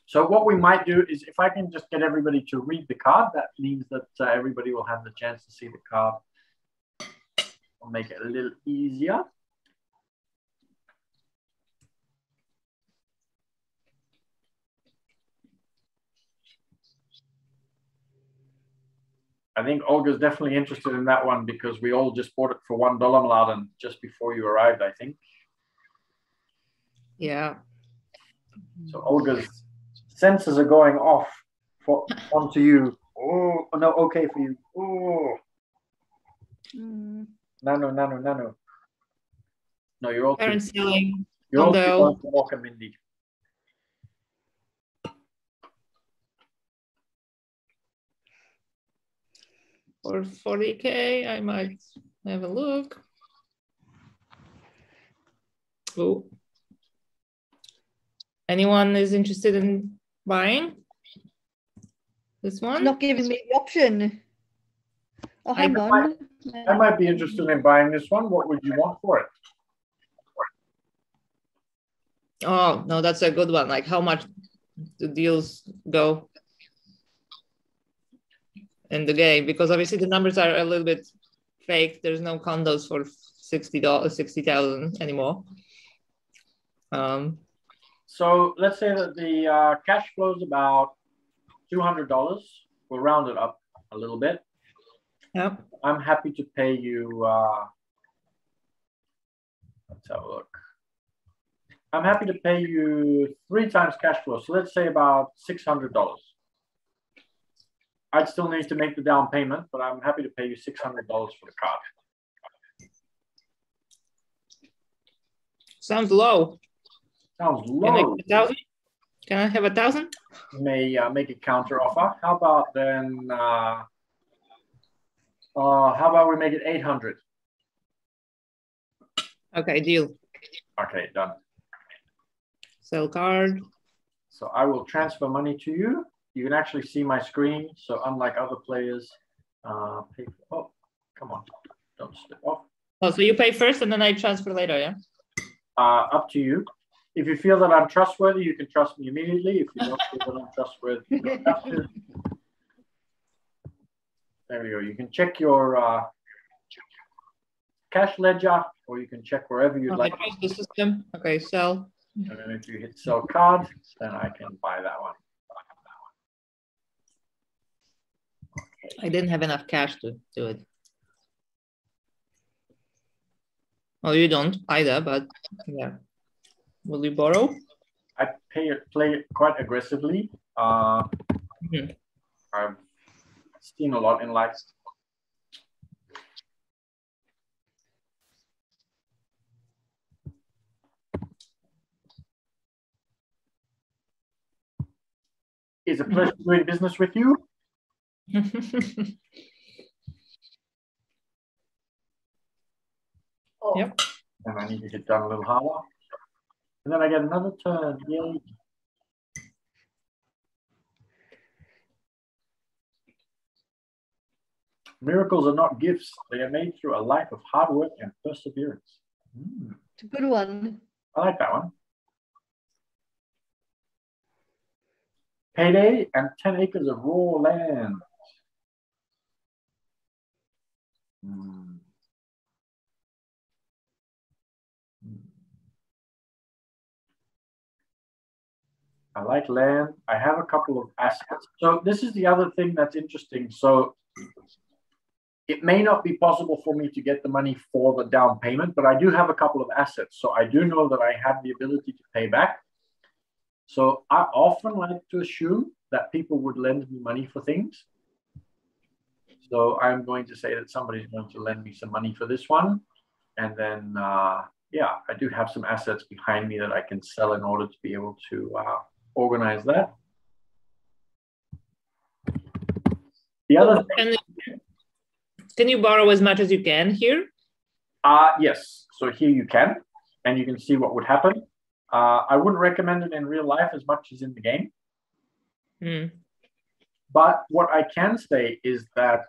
Speaker 1: So what we might do is if I can just get everybody to read the card, that means that everybody will have the chance to see the card. I'll make it a little easier. I think Olga's definitely interested in that one because we all just bought it for $1, Mladen, just before you arrived, I think.
Speaker 2: Yeah.
Speaker 1: So Olga's sensors are going off onto you. Oh, no, okay for you. Oh. Nano. No, you're all
Speaker 2: Parent selling.
Speaker 1: You're all too walk, Mindy.
Speaker 2: For 40K, I might have a look. Oh. Anyone is interested in buying this one?
Speaker 3: It's not giving me the option. Oh, hang on.
Speaker 1: I might be interested in buying this one. What would you want for it?
Speaker 2: Oh, no, that's a good one. Like, how much do deals go in the game? Because obviously the numbers are a little bit fake. There's no condos for $60,000 anymore.
Speaker 1: So let's say that the cash flow is about $200. We'll round it up a little bit.
Speaker 2: Yeah.
Speaker 1: I'm happy to pay you. Let's have a look. I'm happy to pay you 3 times cash flow. So let's say about $600. I'd still need to make the down payment, but I'm happy to pay you $600 for the card.
Speaker 2: Sounds low.
Speaker 1: Sounds low.
Speaker 2: Can I have 1,000?
Speaker 1: May make a counter offer. How about then? How about we make it 800?
Speaker 2: Okay, deal.
Speaker 1: Okay, done.
Speaker 2: Sell card.
Speaker 1: So I will transfer money to you. You can actually see my screen. So unlike other players, oh, come on, don't slip off.
Speaker 2: Oh, so you pay first and then I transfer later, yeah?
Speaker 1: Up to you. If you feel that I'm trustworthy, you can trust me immediately. If you don't feel that I'm trustworthy, you don't have to. There we go. You can check your cash ledger, or you can check wherever you'd like.
Speaker 2: The system. Okay, sell.
Speaker 1: And then if you hit sell card, then I can buy that one. Okay.
Speaker 2: I didn't have enough cash to do it. Well, you don't either, but yeah. Will you borrow?
Speaker 1: I play it quite aggressively. I've seen a lot in life. It's a pleasure doing business with you. Oh,
Speaker 2: yep.
Speaker 1: And I need to hit down a little harder. And then I get another turn. Yay. Miracles are not gifts. They are made through a life of hard work and perseverance.
Speaker 3: It's a good one.
Speaker 1: I like that one. Payday and 10 acres of raw land. I like land. I have a couple of assets. So this is the other thing that's interesting. So it may not be possible for me to get the money for the down payment, but I do have a couple of assets. So I do know that I have the ability to pay back. So I often like to assume that people would lend me money for things. So I'm going to say that somebody's going to lend me some money for this one. And then, yeah, I do have some assets behind me that I can sell in order to be able to organize that. The other thing,
Speaker 2: can you borrow as much as you can here?
Speaker 1: Yes. So here you can, and you can see what would happen. I wouldn't recommend it in real life as much as in the game. But what I can say is that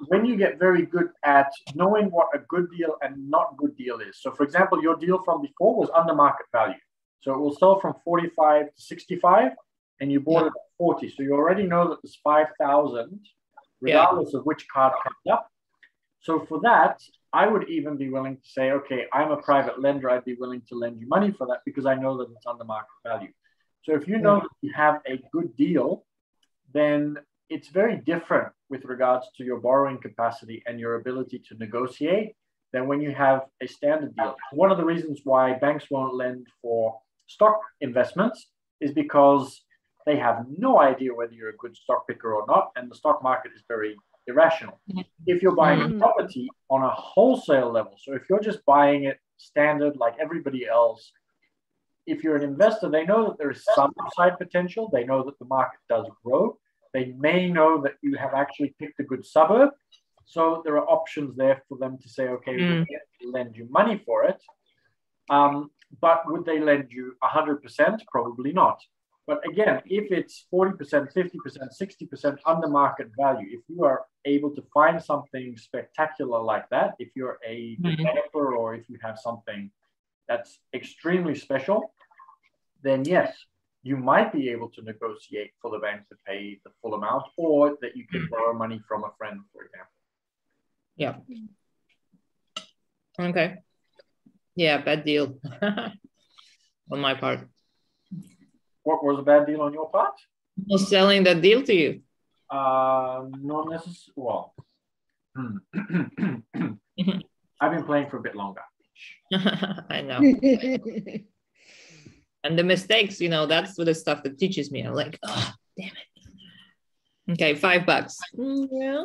Speaker 1: when you get very good at knowing what a good deal and not good deal is. So for example, your deal from before was under market value. So it will sell from 45 to 65 and you bought it at 40. So you already know that there's 5,000 regardless of which card comes up. So for that, I would even be willing to say, okay, I'm a private lender. I'd be willing to lend you money for that because I know that it's under market value. So if you know that you have a good deal, then it's very different with regards to your borrowing capacity and your ability to negotiate than when you have a standard deal. One of the reasons why banks won't lend for stock investments is because they have no idea whether you're a good stock picker or not, and the stock market is very irrational. If you're buying property on a wholesale level, so if you're just buying it standard like everybody else, if you're an investor, they know that there is some upside potential. They know that the market does grow. They may know that you have actually picked a good suburb. So there are options there for them to say, okay, we'll lend you money for it. But would they lend you 100%? Probably not. But again, if it's 40%, 50%, 60% under market value, if you are able to find something spectacular like that, if you're a developer or if you have something that's extremely special, then yes, you might be able to negotiate for the bank to pay the full amount, or that you can borrow money from a friend, for example.
Speaker 2: Yeah. Okay. Yeah, bad deal on my part.
Speaker 1: What was a bad deal on your part?
Speaker 2: Was selling that deal to you?
Speaker 1: Not necessarily. Well, I've been playing for a bit longer.
Speaker 2: I know. And the mistakes, you know, that's the stuff that teaches me. I'm like, oh, damn it. Okay, $5. Yeah.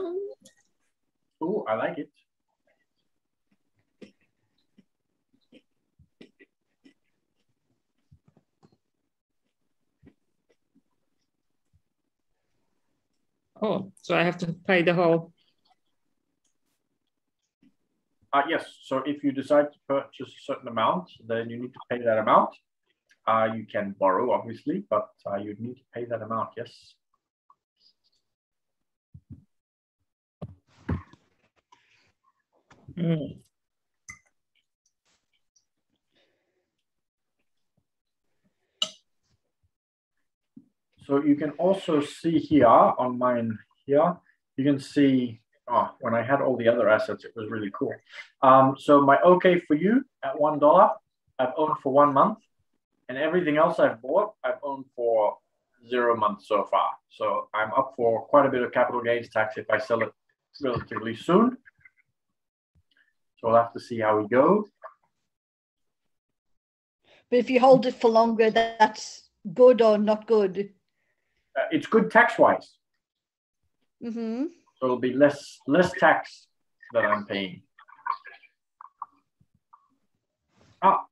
Speaker 1: Oh, I like it.
Speaker 2: Oh, so I have to pay the whole.
Speaker 1: Yes. So if you decide to purchase a certain amount, then you need to pay that amount. You can borrow, obviously, but you need to pay that amount. Yes. So you can also see here on mine here, you can see, when I had all the other assets, it was really cool. So my OK for you at $1, I've owned for 1 month, and everything else I've bought, I've owned for 0 months so far. So I'm up for quite a bit of capital gains tax if I sell it relatively soon. So we'll have to see how we go.
Speaker 3: But if you hold it for longer, that's good or not good?
Speaker 1: It's good tax-wise.
Speaker 3: Mm-hmm.
Speaker 1: So it'll be less tax that I'm paying.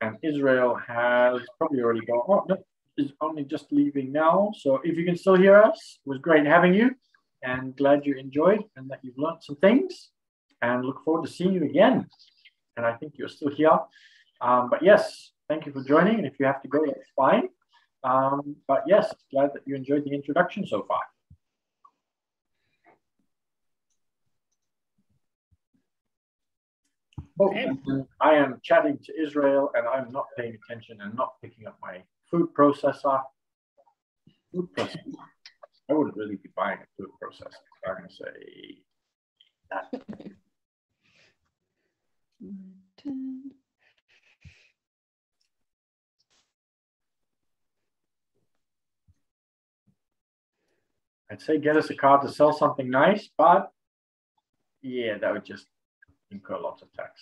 Speaker 1: And Israel has probably already gone. Oh, no, is only just leaving now. So if you can still hear us, it was great having you, and glad you enjoyed and that you've learned some things, and look forward to seeing you again. And I think you're still here. But yes, thank you for joining. And if you have to go, that's fine. But yes, glad that you enjoyed the introduction so far. Okay. I am chatting to Israel and I'm not paying attention and not picking up my food processor. I wouldn't really be buying a food processor. I'm going to say that. I'd say get us a car to sell something nice, but yeah, that would just incur lots of tax.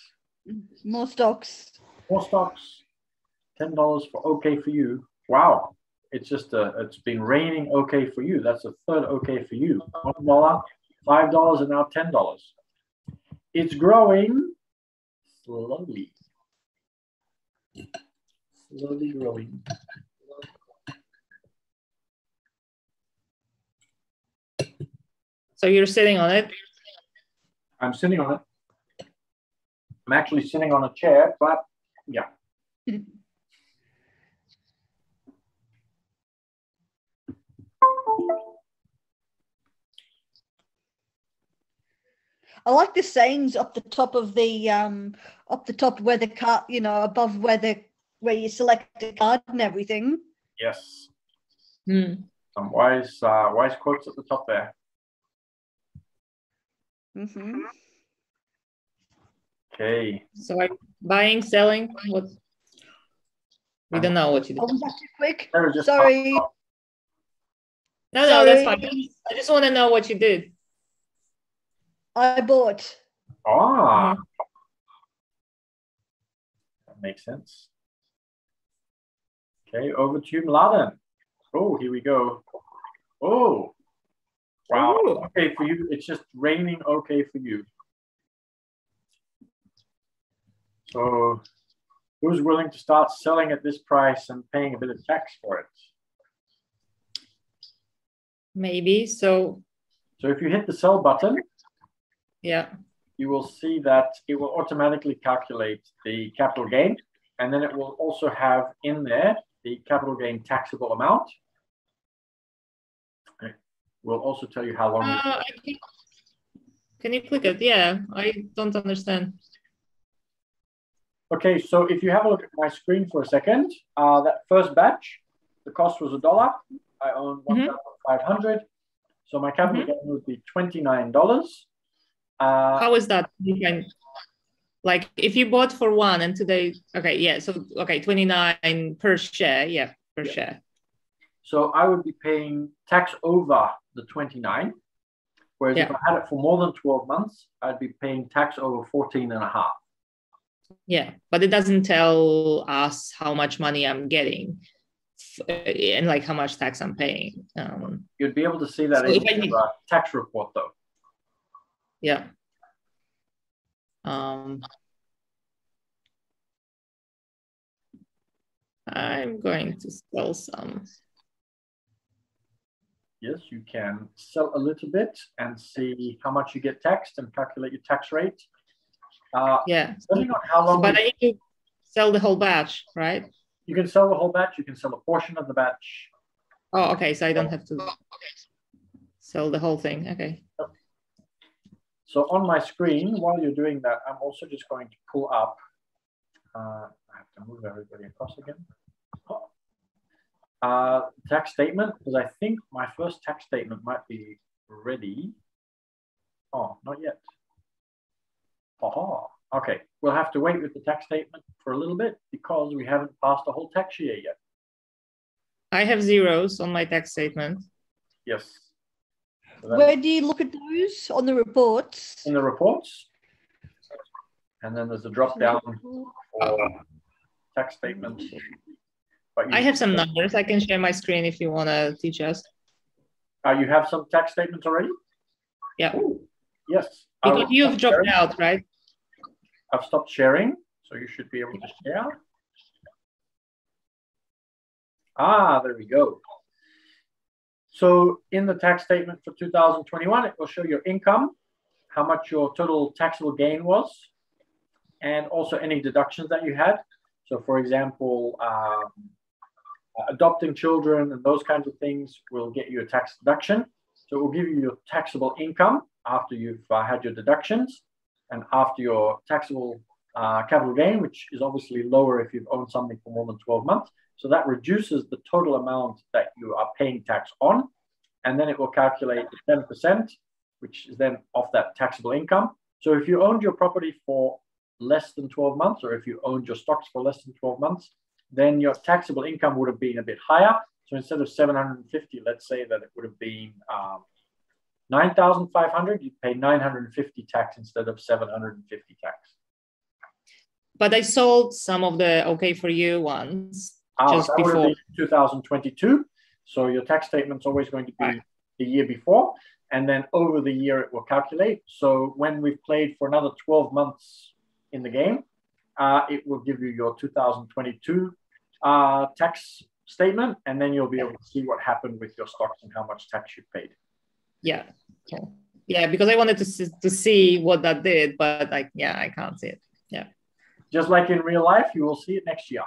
Speaker 3: More stocks.
Speaker 1: More stocks. $10 for OK for you. Wow. It's just it's been raining OK for you. That's a third OK for you. $1, $5, and now $10. It's growing slowly. Slowly growing.
Speaker 2: So you're sitting on it?
Speaker 1: I'm sitting on it. I'm actually sitting on a chair, but yeah.
Speaker 3: I like the sayings up the top of the where the card, you know, above where you select the card and everything.
Speaker 1: Yes. Some wise quotes at the top there.
Speaker 3: Mm-hmm.
Speaker 1: Okay.
Speaker 2: So I'm buying, selling. What? We don't know what you do.
Speaker 3: Oh, was that too quick? Sorry.
Speaker 2: No, no, that's fine. I just want to know what you did.
Speaker 3: I bought.
Speaker 1: Ah, that makes sense. Okay, over to you, Mladen. Oh, here we go. Oh, wow.
Speaker 2: Ooh.
Speaker 1: Okay for you. It's just raining okay for you. So who's willing to start selling at this price and paying a bit of tax for it?
Speaker 2: Maybe. So
Speaker 1: if you hit the sell button,
Speaker 2: yeah,
Speaker 1: you will see that it will automatically calculate the capital gain. And then it will also have in there the capital gain taxable amount. Okay. We'll also tell you how long.
Speaker 2: Can you click it? Yeah, I don't understand.
Speaker 1: Okay, so if you have a look at my screen for a second, that first batch, the cost was $1. I own 1,500. So my capital gain would be $29.
Speaker 2: How is that? You can, like, if you bought for one and today, okay, yeah, so okay, 29 per share, yeah, per share.
Speaker 1: So I would be paying tax over the 29, whereas if I had it for more than 12 months, I'd be paying tax over 14 and a half.
Speaker 2: Yeah, but it doesn't tell us how much money I'm getting and like how much tax I'm paying.
Speaker 1: You'd be able to see that in your tax report, though.
Speaker 2: Yeah. I'm going to sell some.
Speaker 1: Yes, you can sell a little bit and see how much you get taxed and calculate your tax rate.
Speaker 2: Yeah.
Speaker 1: Depending on how long.
Speaker 2: But I need to sell the whole batch, right?
Speaker 1: You can sell the whole batch. You can sell a portion of the batch.
Speaker 2: Oh, okay. So I don't have to sell the whole thing. Okay.
Speaker 1: So on my screen, while you're doing that, I'm also just going to pull up. I have to move everybody across again. Tax statement, because I think my first tax statement might be ready. Oh, not yet. Oh, okay. We'll have to wait with the tax statement for a little bit because we haven't passed the whole tax year yet.
Speaker 2: I have zeros on my tax statement.
Speaker 1: Yes. So
Speaker 3: where do you look at those? On the reports?
Speaker 1: In the reports. And then there's a drop down for tax statements.
Speaker 2: I have some numbers. I can share my screen if you want to teach us.
Speaker 1: You have some tax statements already?
Speaker 2: Yeah.
Speaker 1: Yes.
Speaker 2: Because you've dropped out, right?
Speaker 1: I've stopped sharing, so you should be able to share. There we go. So in the tax statement for 2021, it will show your income, how much your total taxable gain was, and also any deductions that you had. So for example, adopting children and those kinds of things will get you a tax deduction. So it will give you your taxable income after you've had your deductions and after your taxable capital gain, which is obviously lower if you've owned something for more than 12 months. So that reduces the total amount that you are paying tax on. And then it will calculate the 10%, which is then off that taxable income. So if you owned your property for less than 12 months, or if you owned your stocks for less than 12 months, then your taxable income would have been a bit higher. So instead of 750, let's say that it would have been 9,500, you'd pay 950 tax instead of 750 tax.
Speaker 2: But I sold some of the OK for you ones just
Speaker 1: that
Speaker 2: before.
Speaker 1: Would have been 2022. So your tax statement's always going to be the year before. And then over the year, it will calculate. So when we've played for another 12 months in the game, it will give you your 2022 tax statement, and then you'll be able to see what happened with your stocks and how much tax you paid.
Speaker 2: Yeah. Cool. Yeah, because I wanted to see what that did, but like, yeah, I can't see it. Yeah.
Speaker 1: Just like in real life, you will see it next year.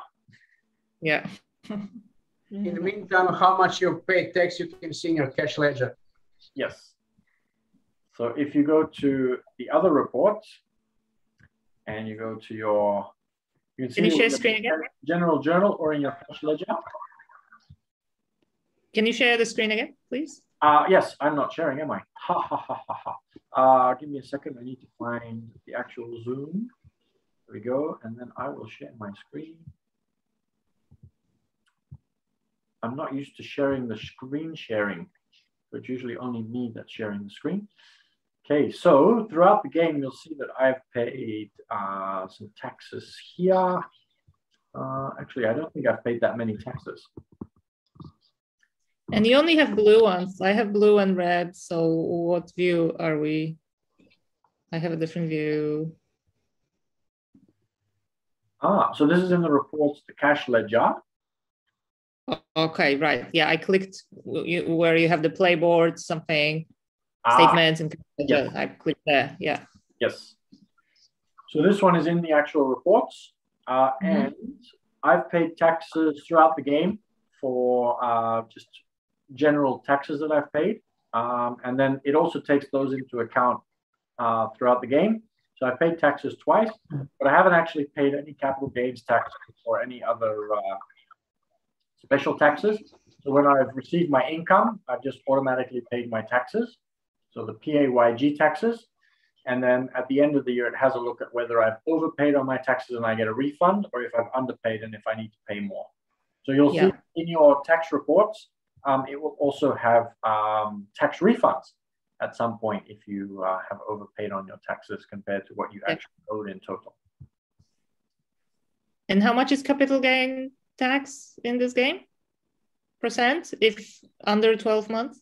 Speaker 2: Yeah.
Speaker 4: In the meantime, how much you paid tax, you can see in your cash ledger.
Speaker 1: Yes. So if you go to the other report and you go to your, you can see
Speaker 2: share screen again?
Speaker 1: General journal or in your cash ledger.
Speaker 2: Can you share the screen again, please?
Speaker 1: Yes, I'm not sharing, am I? Ha ha ha ha ha. Give me a second. I need to find the actual Zoom. There we go. And then I will share my screen. I'm not used to sharing the screen sharing. So it's usually only me that's sharing the screen. Okay, so throughout the game, you'll see that I've paid some taxes here. Actually, I don't think I've paid that many taxes.
Speaker 2: And you only have blue ones. I have blue and red. So what view are we? I have a different view.
Speaker 1: So this is in the reports, the cash ledger.
Speaker 2: Okay, right. Yeah, I clicked where you have the playboard, something, statements, and
Speaker 1: yes.
Speaker 2: I clicked there. Yeah.
Speaker 1: Yes. So this one is in the actual reports, and I've paid taxes throughout the game for just general taxes that I've paid, and then it also takes those into account throughout the game. So I paid taxes twice, but I haven't actually paid any capital gains tax or any other special taxes. So when I've received my income, I've just automatically paid my taxes. So the PAYG taxes. And then at the end of the year, it has a look at whether I've overpaid on my taxes and I get a refund, or if I've underpaid and if I need to pay more. So you'll see in your tax reports, it will also have tax refunds at some point if you have overpaid on your taxes compared to what you actually owed in total.
Speaker 2: And how much is capital gain tax in this game? Percent if under 12 months?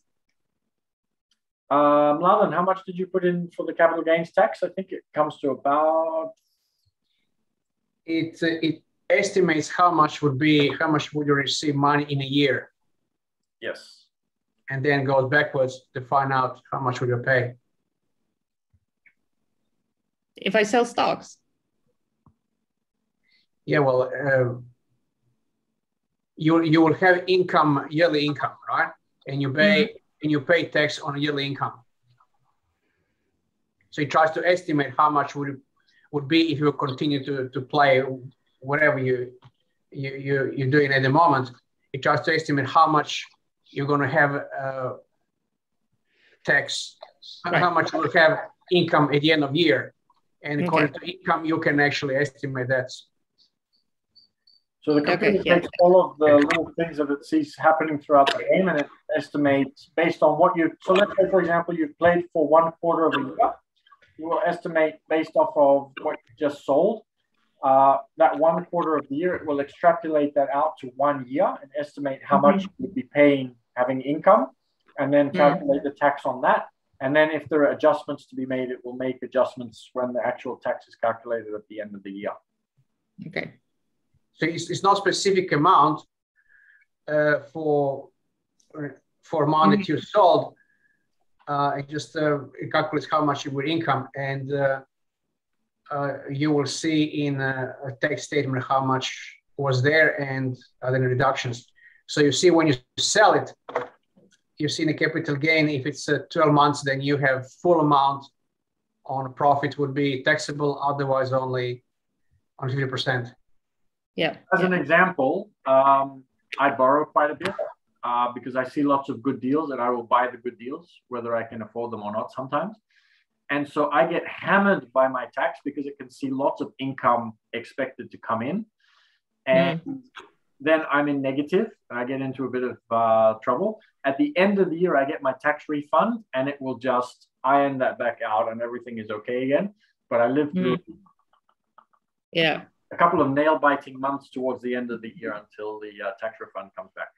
Speaker 1: Mladen, how much did you put in for the capital gains tax? I think it comes to about...
Speaker 4: It estimates how much would you receive money in a year.
Speaker 1: Yes.
Speaker 4: And then goes backwards to find out how much would you pay.
Speaker 2: If I sell stocks?
Speaker 4: Yeah, well, you will have income, yearly income, right? And you pay tax on yearly income. So it tries to estimate how much would be if you continue to play whatever you're doing at the moment. It tries to estimate how much you're going to have tax, how much you will have income at the end of the year. And according to income, you can actually estimate that.
Speaker 1: So the computer takes all of the little things that it sees happening throughout the game, and it estimates based on what you... So let's say, for example, you've played for 1 quarter of a year. You will estimate based off of what you just sold. That 1 quarter of the year, it will extrapolate that out to 1 year and estimate how much you would be paying having income, and then calculate the tax on that. And then if there are adjustments to be made, it will make adjustments when the actual tax is calculated at the end of the year.
Speaker 2: Okay.
Speaker 4: So it's not specific amount for amount that you sold. It just it calculates how much you will income, and you will see in a tax statement how much was there and other reductions. So you see when you sell it, you see in the capital gain, if it's 12 months, then you have full amount on profit would be taxable, otherwise only on 50%.
Speaker 2: Yeah.
Speaker 1: As an example, I borrow quite a bit because I see lots of good deals and I will buy the good deals, whether I can afford them or not sometimes. And so I get hammered by my tax because it can see lots of income expected to come in. And then I'm in negative and I get into a bit of trouble. At the end of the year, I get my tax refund and it will just iron that back out and everything is okay again. But I live through a couple of nail-biting months towards the end of the year until the tax refund comes back.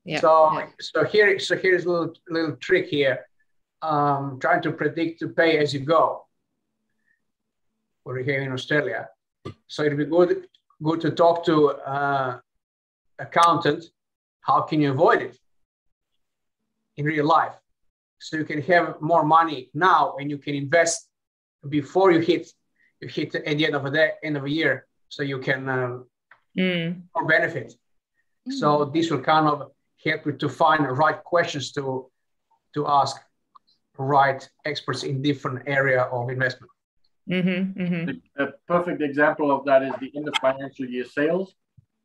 Speaker 2: Yeah.
Speaker 4: So here's a little trick here. Trying to predict to pay as you go. We're here in Australia, so it'd be good to talk to accountant. How can you avoid it in real life? So you can have more money now, and you can invest before you hit at the end of a year, so you can more benefit. So this will kind of help you to find the right questions to ask right experts in different area of investment.
Speaker 1: A perfect example of that is the end of financial year sales,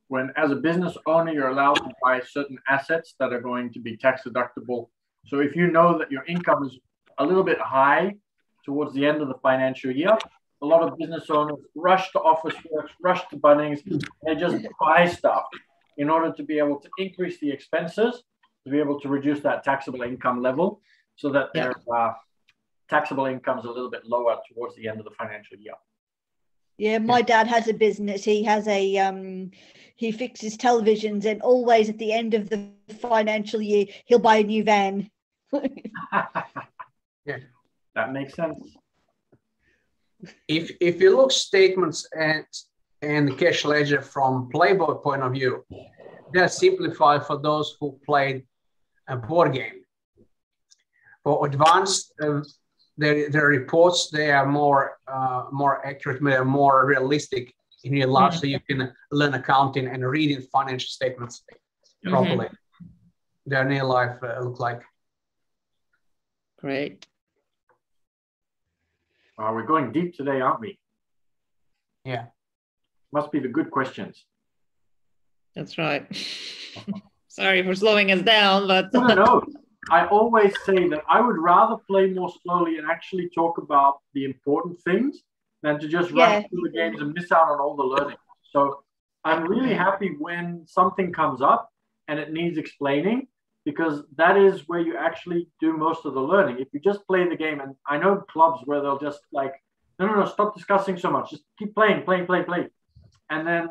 Speaker 1: when as a business owner, you're allowed to buy certain assets that are going to be tax deductible. So if you know that your income is a little bit high towards the end of the financial year, a lot of business owners rush to Officeworks, rush to Bunnings, and they just buy stuff in order to be able to increase the expenses to be able to reduce that taxable income level so that their taxable income is a little bit lower towards the end of the financial year.
Speaker 3: Yeah, my dad has a business. He has a he fixes televisions, and always at the end of the financial year, he'll buy a new van.
Speaker 4: Yeah,
Speaker 1: that makes sense.
Speaker 4: If you look statements and cash ledger from Playboy point of view, they're simplified for those who played a board game. For advanced, their reports, they are more accurate, they're more realistic in real life, so you can learn accounting and reading financial statements properly. Their real life look like.
Speaker 2: Great.
Speaker 1: We're going deep today, aren't we?
Speaker 4: Yeah.
Speaker 1: Must be the good questions.
Speaker 2: That's right. Sorry for slowing us down, but
Speaker 1: No. I always say that I would rather play more slowly and actually talk about the important things than to just rush through the games and miss out on all the learning. So I'm really happy when something comes up and it needs explaining, because that is where you actually do most of the learning. If you just play the game, and I know clubs where they'll just like, no, stop discussing so much. Just keep playing. And then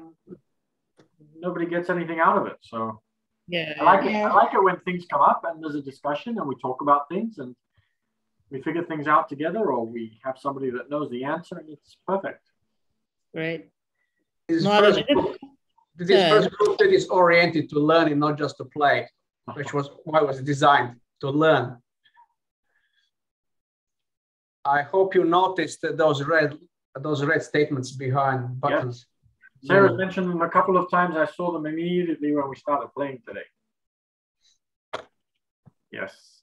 Speaker 1: nobody gets anything out of it. So
Speaker 2: yeah,
Speaker 1: I like it when things come up and there's a discussion and we talk about things and we figure things out together, or we have somebody that knows the answer, and it's perfect.
Speaker 2: Great.
Speaker 4: This first group that is oriented to learning, not just to play, which was why it was designed to learn. I hope you noticed those red statements behind buttons.
Speaker 1: Yes. Sarah's mentioned them a couple of times. I saw them immediately when we started playing today. Yes.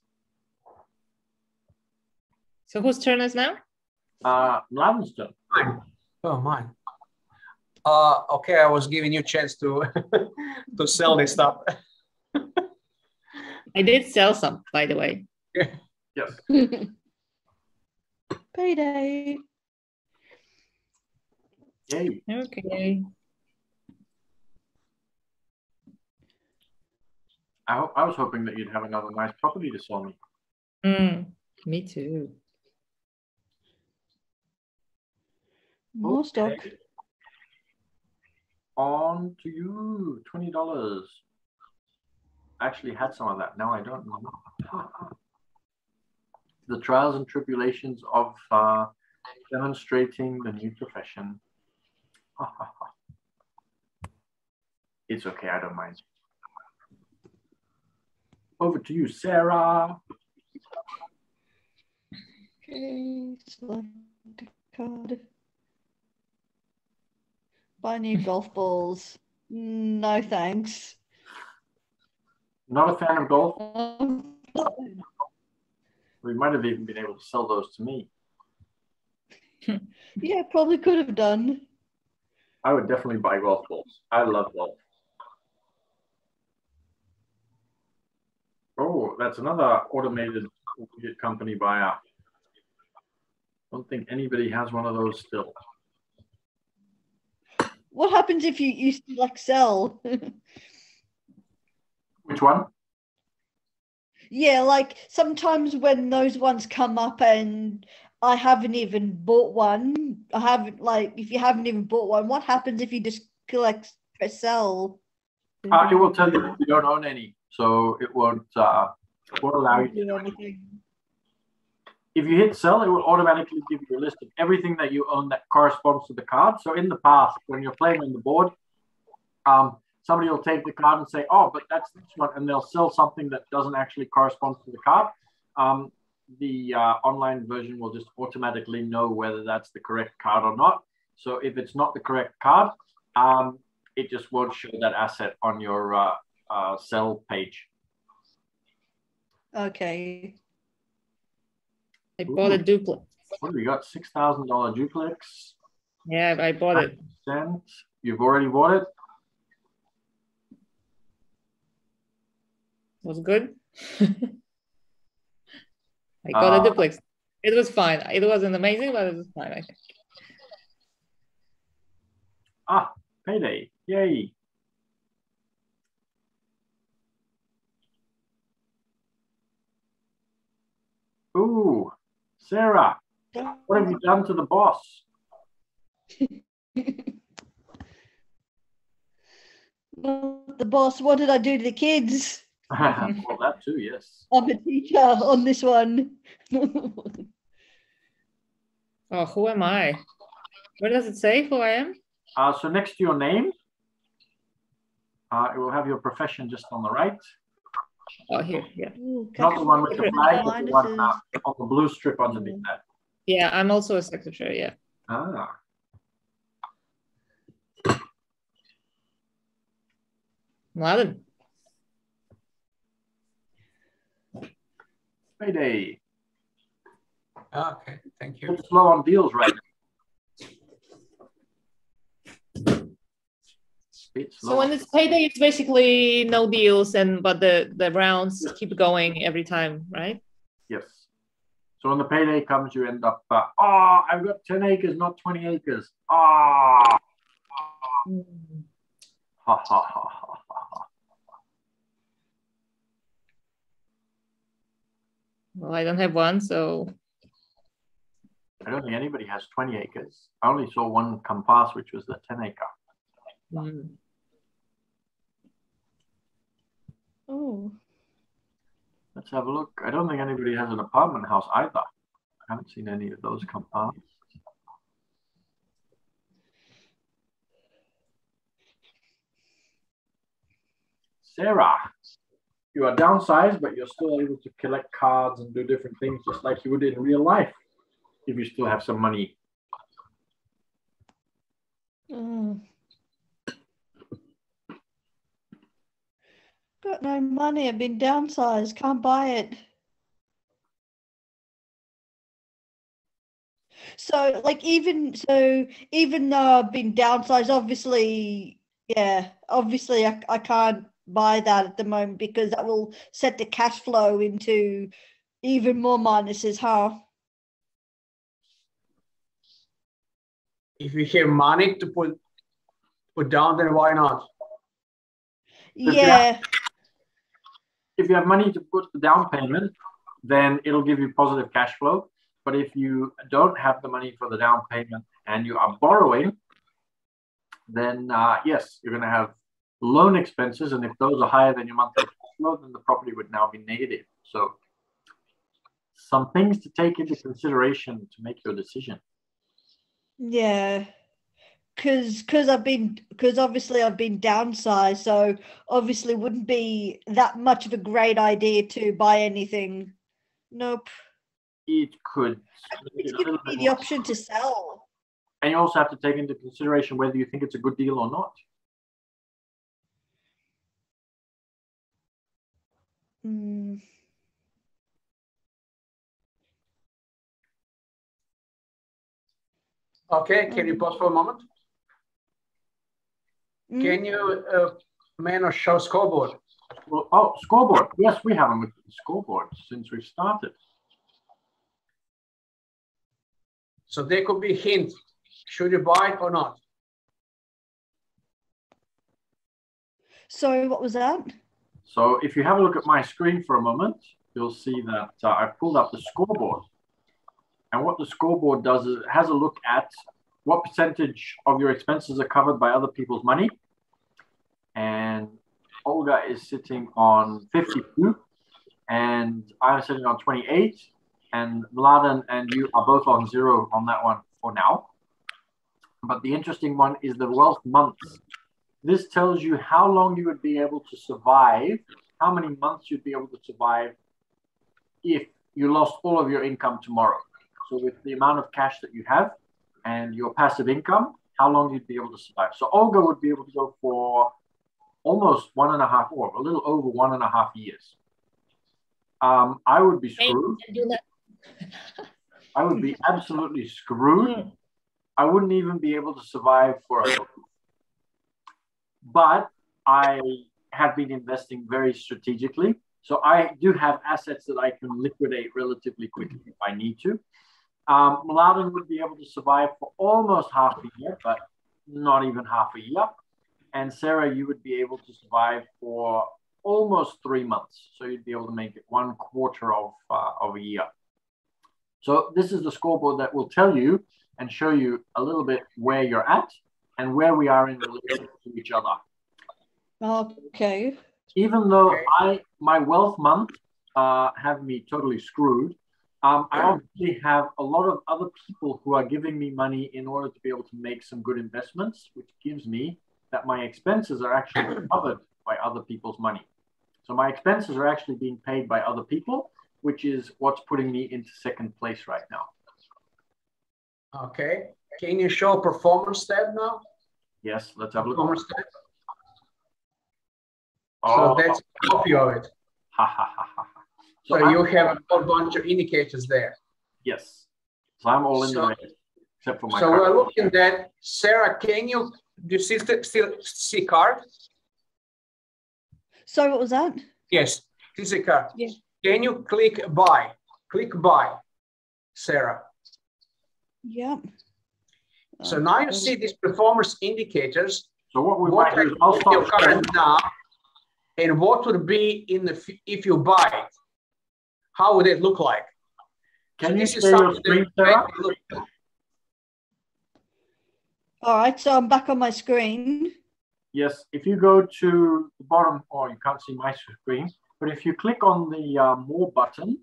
Speaker 2: So whose turn is now?
Speaker 1: Mladen's turn.
Speaker 4: Mine. Oh, mine. Okay, I was giving you a chance to to sell this stuff.
Speaker 2: I did sell some, by the way.
Speaker 1: Yes.
Speaker 3: Payday.
Speaker 1: Yay.
Speaker 2: Okay.
Speaker 1: I was hoping that you'd have another nice property to sell me.
Speaker 2: Me too.
Speaker 3: More stock.
Speaker 1: On to you, $20. I actually had some of that. Now I don't know. The trials and tribulations of demonstrating the new profession. It's okay, I don't mind. Over to you, Sarah.
Speaker 3: Okay, select a card. Buy new golf balls. No thanks.
Speaker 1: Not a fan of golf? We might have even been able to sell those to me.
Speaker 3: Yeah, probably could have done.
Speaker 1: I would definitely buy golf balls. I love golf. Oh, that's another automated company buyer. Don't think anybody has one of those still.
Speaker 3: What happens if you like sell?
Speaker 1: Which one?
Speaker 3: Yeah, like sometimes when those ones come up and I haven't even bought one, if you haven't even bought one, what happens if you just press sell?
Speaker 1: It will tell you if you don't own any, so it won't allow you to do anything. If you hit sell, it will automatically give you a list of everything that you own that corresponds to the card. So in the past, when you're playing on the board, somebody will take the card and say, oh, but that's this one, and they'll sell something that doesn't actually correspond to the card. The online version will just automatically know whether that's the correct card or not. So if it's not the correct card, it just won't show that asset on your sell page.
Speaker 3: Okay.
Speaker 2: I bought a duplex.
Speaker 1: What do we got? $6,000 duplex.
Speaker 2: Yeah, I bought it.
Speaker 1: You've already bought it?
Speaker 2: Was good. I got a duplex. It was fine. It wasn't amazing, but it was fine, I think.
Speaker 1: Payday. Yay. Ooh, Sarah, what have you done to the boss?
Speaker 3: The boss, what did I do to the kids?
Speaker 1: Well, that too, yes.
Speaker 3: I'm a teacher on this one.
Speaker 2: Oh, who am I? Where does it say who I am?
Speaker 1: So next to your name, it will have your profession just on the right.
Speaker 2: Oh, here, yeah.
Speaker 3: Ooh,
Speaker 1: Not the one with the flag, but the one on the blue strip underneath that.
Speaker 2: Yeah, I'm also a secretary, yeah.
Speaker 1: Ah.
Speaker 2: Mladen.
Speaker 1: Payday.
Speaker 4: Okay, thank you.
Speaker 1: It's slow on deals right now.
Speaker 2: So when it's payday, it's basically no deals, but the rounds keep going every time, right?
Speaker 1: Yes. So when the payday comes, you end up, oh, I've got 10 acres, not 20 acres. Ah. Ha ha ha ha ha.
Speaker 2: Well, I don't have one, so.
Speaker 1: I don't think anybody has 20 acres. I only saw one come past, which was the 10 acre.
Speaker 2: Mm.
Speaker 3: Oh.
Speaker 1: Let's have a look. I don't think anybody has an apartment house either. I haven't seen any of those come past. Sarah, you are downsized, but you're still able to collect cards and do different things just like you would in real life if you still have some money.
Speaker 3: Got no money. I've been downsized. Can't buy it. So, like, even though I've been downsized, obviously, I can't buy that at the moment because that will set the cash flow into even more minuses, huh?
Speaker 4: If you have money to put down, then why not?
Speaker 3: Yeah.
Speaker 1: If you have money to put the down payment, then it'll give you positive cash flow. But if you don't have the money for the down payment and you are borrowing, then yes, you're going to have loan expenses. And if those are higher than your monthly cash flow, then the property would now be negative. So some things to take into consideration to make your decision.
Speaker 3: Yeah. Because obviously I've been downsized, so obviously wouldn't be that much of a great idea to buy anything. Nope.
Speaker 1: It could.
Speaker 3: It's giving me the option to sell.
Speaker 1: And you also have to take into consideration whether you think it's a good deal or not.
Speaker 4: Okay, can you pause for a moment? Can you, Menno, show scoreboard?
Speaker 1: Well, oh, scoreboard. Yes, we haven't looked at the scoreboard since we've started.
Speaker 4: So there could be a hint. Should you buy it or not?
Speaker 3: Sorry, what was that?
Speaker 1: So if you have a look at my screen for a moment, you'll see that I've pulled up the scoreboard. And what the scoreboard does is it has a look at what percentage of your expenses are covered by other people's money. And Olga is sitting on 52, and I'm sitting on 28, and Mladen and you are both on 0 on that one for now. But the interesting one is the wealth months. This tells you how long you would be able to survive, how many months you'd be able to survive if you lost all of your income tomorrow. So with the amount of cash that you have and your passive income, how long you'd be able to survive. So Olga would be able to go for almost 1.5 or a little over 1.5 years. I would be screwed. I would be absolutely screwed. I wouldn't even be able to survive for a month. But I have been investing very strategically. So I do have assets that I can liquidate relatively quickly if I need to. Mladen would be able to survive for almost half a year, but not even half a year. And Sarah, you would be able to survive for almost 3 months. So you'd be able to make it 1/4 of a year. So this is the scoreboard that will tell you and show you a little bit where you're at and where we are in relation to each other.
Speaker 3: Okay.
Speaker 1: Even though my wealth month have me totally screwed, I obviously have a lot of other people who are giving me money in order to be able to make some good investments, which gives me that my expenses are actually covered by other people's money. So my expenses are actually being paid by other people, which is what's putting me into second place right now.
Speaker 4: Okay. Can you show performance tab now?
Speaker 1: Yes, let's have a look.
Speaker 4: Performance tab.
Speaker 1: Oh.
Speaker 4: So that's a copy of it.
Speaker 1: Ha, ha, ha, ha.
Speaker 4: So you have a whole bunch of indicators there.
Speaker 1: Yes. So I'm all in the red, except for my
Speaker 4: So
Speaker 1: card.
Speaker 4: we're looking at that. Sarah, do you still see card?
Speaker 3: Sorry, what was that?
Speaker 4: Yes, this is a card.
Speaker 3: Yeah.
Speaker 4: Can you click buy? Click buy, Sarah.
Speaker 3: Yeah.
Speaker 4: So now you see these performance indicators.
Speaker 1: So what we might do is I'll stop
Speaker 4: current now, and what would be in the if you buy it? How would it look like?
Speaker 1: Can you share your screen, Sarah?
Speaker 3: All right, so I'm back on my screen.
Speaker 1: Yes, if you go to the bottom, or you can't see my screen, but if you click on the more button,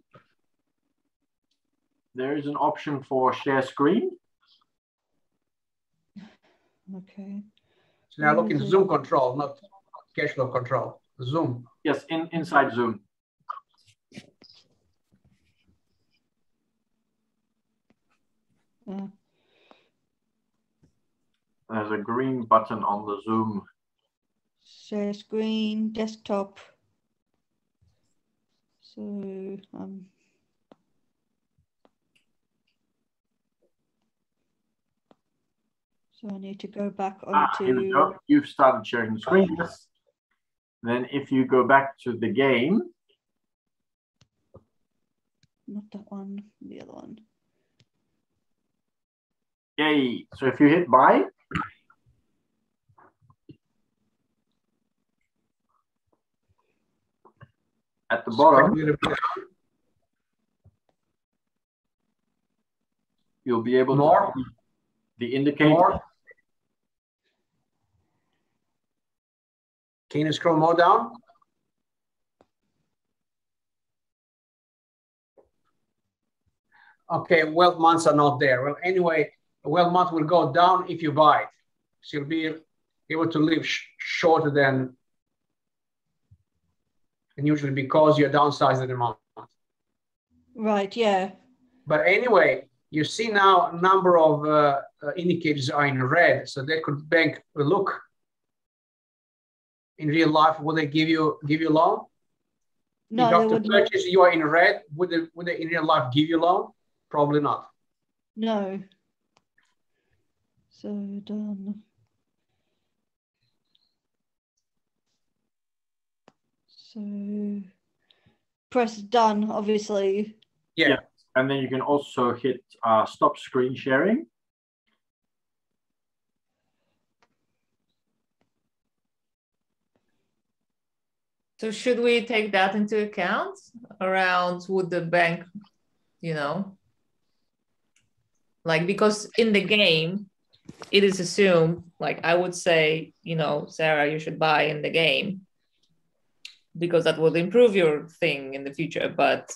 Speaker 1: there is an option for share screen.
Speaker 3: Okay.
Speaker 4: So now look in Zoom control, not cash flow control. Zoom.
Speaker 1: Yes, inside Zoom. There's a green button on the Zoom.
Speaker 3: Share screen, desktop. So so I need to go back onto.
Speaker 1: Here we go. You've started sharing the screen. Yes. Then if you go back to the game.
Speaker 3: Not that one, the other one.
Speaker 1: Yay. So if you hit buy. At the bottom, you'll be able to see the indicator.
Speaker 4: Can you scroll more down? Okay, wealth months are not there. Well, anyway, a wealth month will go down if you buy it. So you'll be able to live shorter than usually because you're downsized the amount.
Speaker 3: Right, yeah.
Speaker 4: But anyway, you see now a number of indicators are in red. So they could bank a look. In real life, will they give you a loan?
Speaker 3: No,
Speaker 4: if
Speaker 3: they
Speaker 4: after
Speaker 3: wouldn't.
Speaker 4: purchase you are in red, would they in real life give you a loan? Probably not.
Speaker 3: No. So done. So press done, obviously.
Speaker 4: Yeah.
Speaker 1: And then you can also hit stop screen sharing.
Speaker 2: So should we take that into account around would the bank, like, because in the game, it is assumed, like I would say, Sarah, you should buy in the game because that would improve your thing in the future. But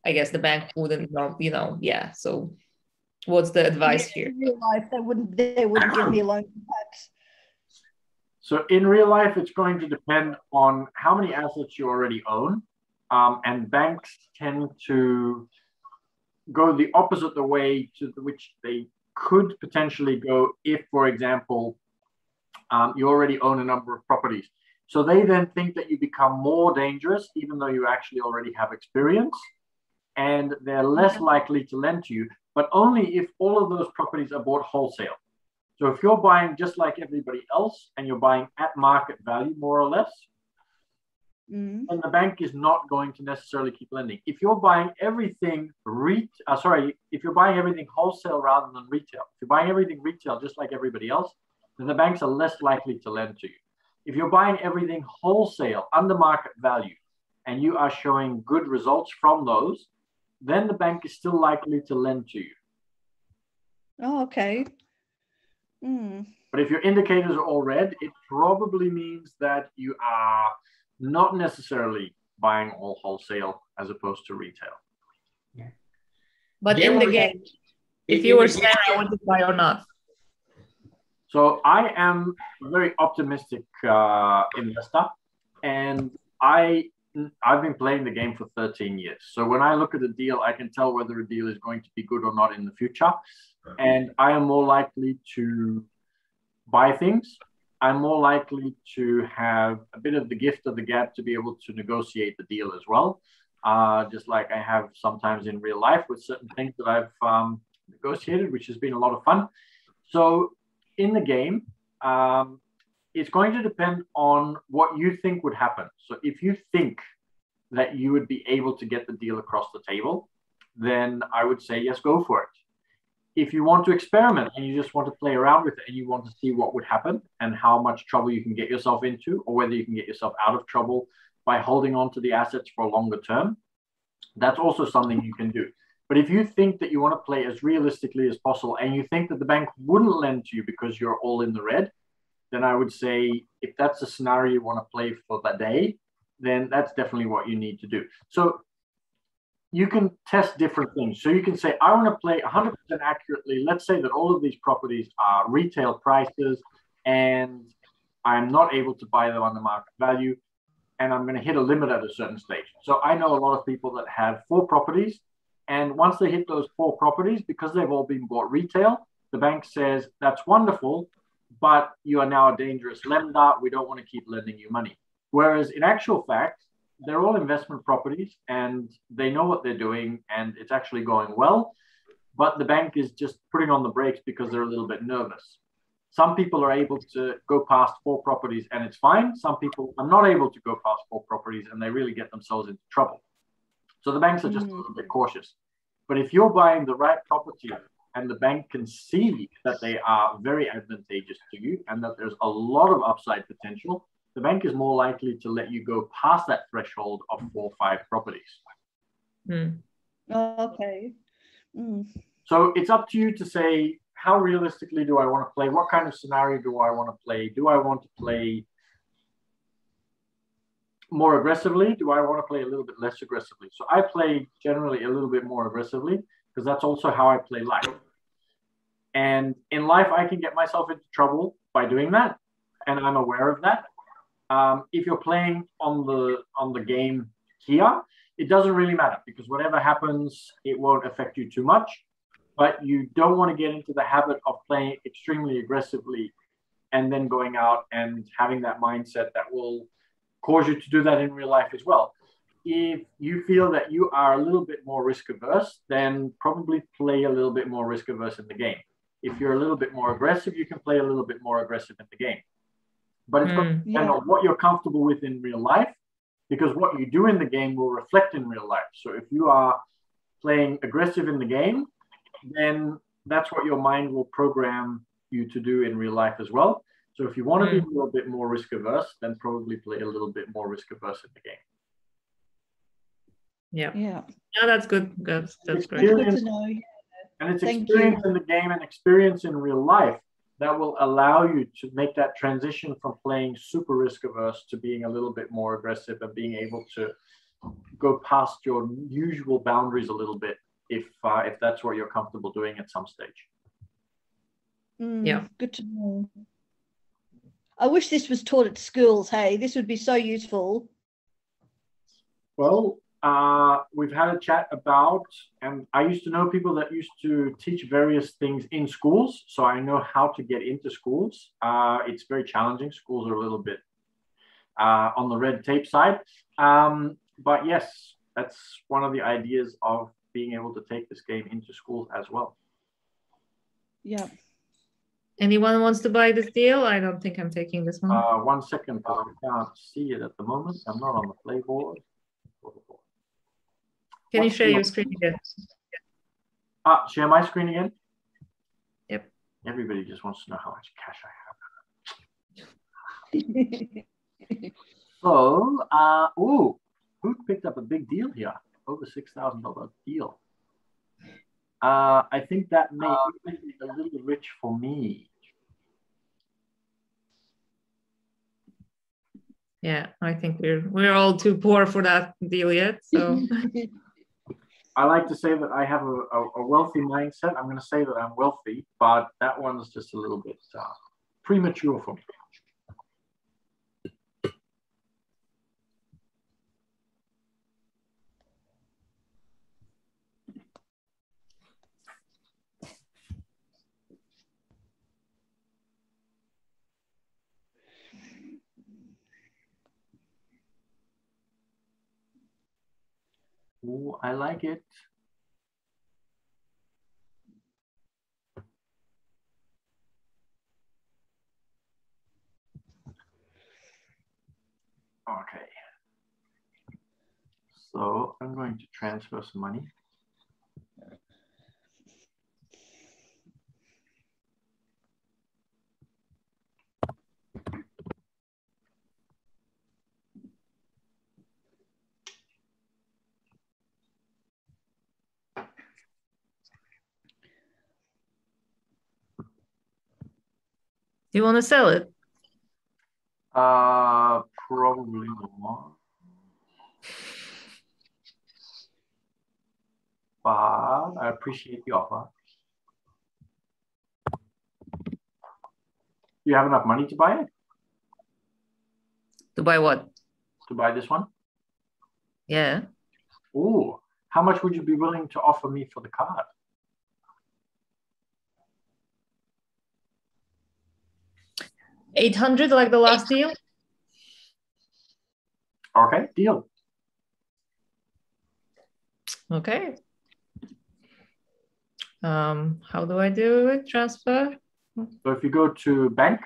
Speaker 2: I guess the bank wouldn't know, yeah. So what's the advice here?
Speaker 3: In real life, they wouldn't give me a loan perhaps.
Speaker 1: So in real life, it's going to depend on how many assets you already own. And banks tend to go the opposite the way to which they could potentially go if, for example, you already own a number of properties. So they then think that you become more dangerous, even though you actually already have experience, and they're less likely to lend to you, but only if all of those properties are bought wholesale. So if you're buying just like everybody else and you're buying at market value, more or less, then the bank is not going to necessarily keep lending. If you're buying everything if you're buying everything wholesale rather than retail, if you're buying everything retail just like everybody else, then the banks are less likely to lend to you. If you're buying everything wholesale under market value and you are showing good results from those, then the bank is still likely to lend to you.
Speaker 3: Oh, okay. Mm.
Speaker 1: But if your indicators are all red, it probably means that you are not necessarily buying all wholesale as opposed to retail.
Speaker 4: Yeah.
Speaker 2: But in the game, if you were Sarah, would you buy or not?
Speaker 1: So I am a very optimistic investor, and I've been playing the game for 13 years. So when I look at a deal, I can tell whether a deal is going to be good or not in the future. And I am more likely to buy things. I'm more likely to have a bit of the gift of the gab to be able to negotiate the deal as well. Just like I have sometimes in real life with certain things that I've negotiated, which has been a lot of fun. So in the game, it's going to depend on what you think would happen. So if you think that you would be able to get the deal across the table, then I would say, yes, go for it. If you want to experiment and you just want to play around with it and you want to see what would happen and how much trouble you can get yourself into, or whether you can get yourself out of trouble by holding on to the assets for a longer term, that's also something you can do. But if you think that you want to play as realistically as possible and you think that the bank wouldn't lend to you because you're all in the red, then I would say if that's a scenario you want to play for that day, then that's definitely what you need to do. So you can test different things. So you can say, I want to play 100% accurately. Let's say that all of these properties are retail prices and I'm not able to buy them on the market value, and I'm going to hit a limit at a certain stage. So I know a lot of people that have 4 properties, and once they hit those 4 properties, because they've all been bought retail, the bank says, that's wonderful, but you are now a dangerous lender. We don't want to keep lending you money. Whereas in actual fact, they're all investment properties and they know what they're doing and it's actually going well, but the bank is just putting on the brakes because they're a little bit nervous. Some people are able to go past 4 properties and it's fine. Some people are not able to go past 4 properties and they really get themselves into trouble. So the banks are just a little bit cautious. But if you're buying the right property and the bank can see that they are very advantageous to you and that there's a lot of upside potential, the bank is more likely to let you go past that threshold of 4 or 5 properties.
Speaker 2: Mm.
Speaker 3: Okay. Mm.
Speaker 1: So it's up to you to say, how realistically do I want to play? What kind of scenario do I want to play? Do I want to play more aggressively? Do I want to play a little bit less aggressively? So I play generally a little bit more aggressively because that's also how I play life. And in life, I can get myself into trouble by doing that. And I'm aware of that. If you're playing on the game here, it doesn't really matter because whatever happens, it won't affect you too much. But you don't want to get into the habit of playing extremely aggressively and then going out and having that mindset that will cause you to do that in real life as well. If you feel that you are a little bit more risk averse, then probably play a little bit more risk averse in the game. If you're a little bit more aggressive, you can play a little bit more aggressive in the game. But it's going to depend on what you're comfortable with in real life, because what you do in the game will reflect in real life. So if you are playing aggressive in the game, then that's what your mind will program you to do in real life as well. So if you want to be a little bit more risk averse, then probably play a little bit more risk averse in the game.
Speaker 2: Yeah.
Speaker 3: Yeah.
Speaker 2: Yeah, that's good. That's great.
Speaker 3: Good to know.
Speaker 1: And it's experience in the game and experience in real life that will allow you to make that transition from playing super risk averse to being a little bit more aggressive and being able to go past your usual boundaries a little bit if that's what you're comfortable doing at some stage.
Speaker 2: Yeah.
Speaker 3: Good to know. I wish this was taught at schools. Hey, this would be so useful.
Speaker 1: Well, we've had a chat about, and I used to know people that used to teach various things in schools, so I know how to get into schools. It's very challenging. Schools are a little bit on the red tape side. But yes, that's one of the ideas of being able to take this game into schools as well.
Speaker 3: Yeah.
Speaker 2: Anyone wants to buy this deal? I don't think I'm taking this one.
Speaker 1: 1 second, because I can't see it at the moment. I'm not on the play board.
Speaker 2: Can you share your screen again?
Speaker 1: Share my screen again?
Speaker 2: Yep.
Speaker 1: Everybody just wants to know how much cash I have. So, who picked up a big deal here? over $6,000 deal. I think that may be a little rich for me.
Speaker 2: Yeah, I think we're all too poor for that deal yet. So
Speaker 1: I like to say that I have a wealthy mindset. I'm going to say that I'm wealthy, but that one's just a little bit premature for me. Ooh, I like it. Okay. So I'm going to transfer some money.
Speaker 2: do you want to sell it?
Speaker 1: Probably not. But I appreciate the offer. Do you have enough money to buy it?
Speaker 2: To buy what?
Speaker 1: To buy this one?
Speaker 2: Yeah.
Speaker 1: Ooh, how much would you be willing to offer me for the card?
Speaker 2: $800 like the last deal?
Speaker 1: Okay, deal.
Speaker 2: Okay. How do I do it? Transfer?
Speaker 1: So if you go to bank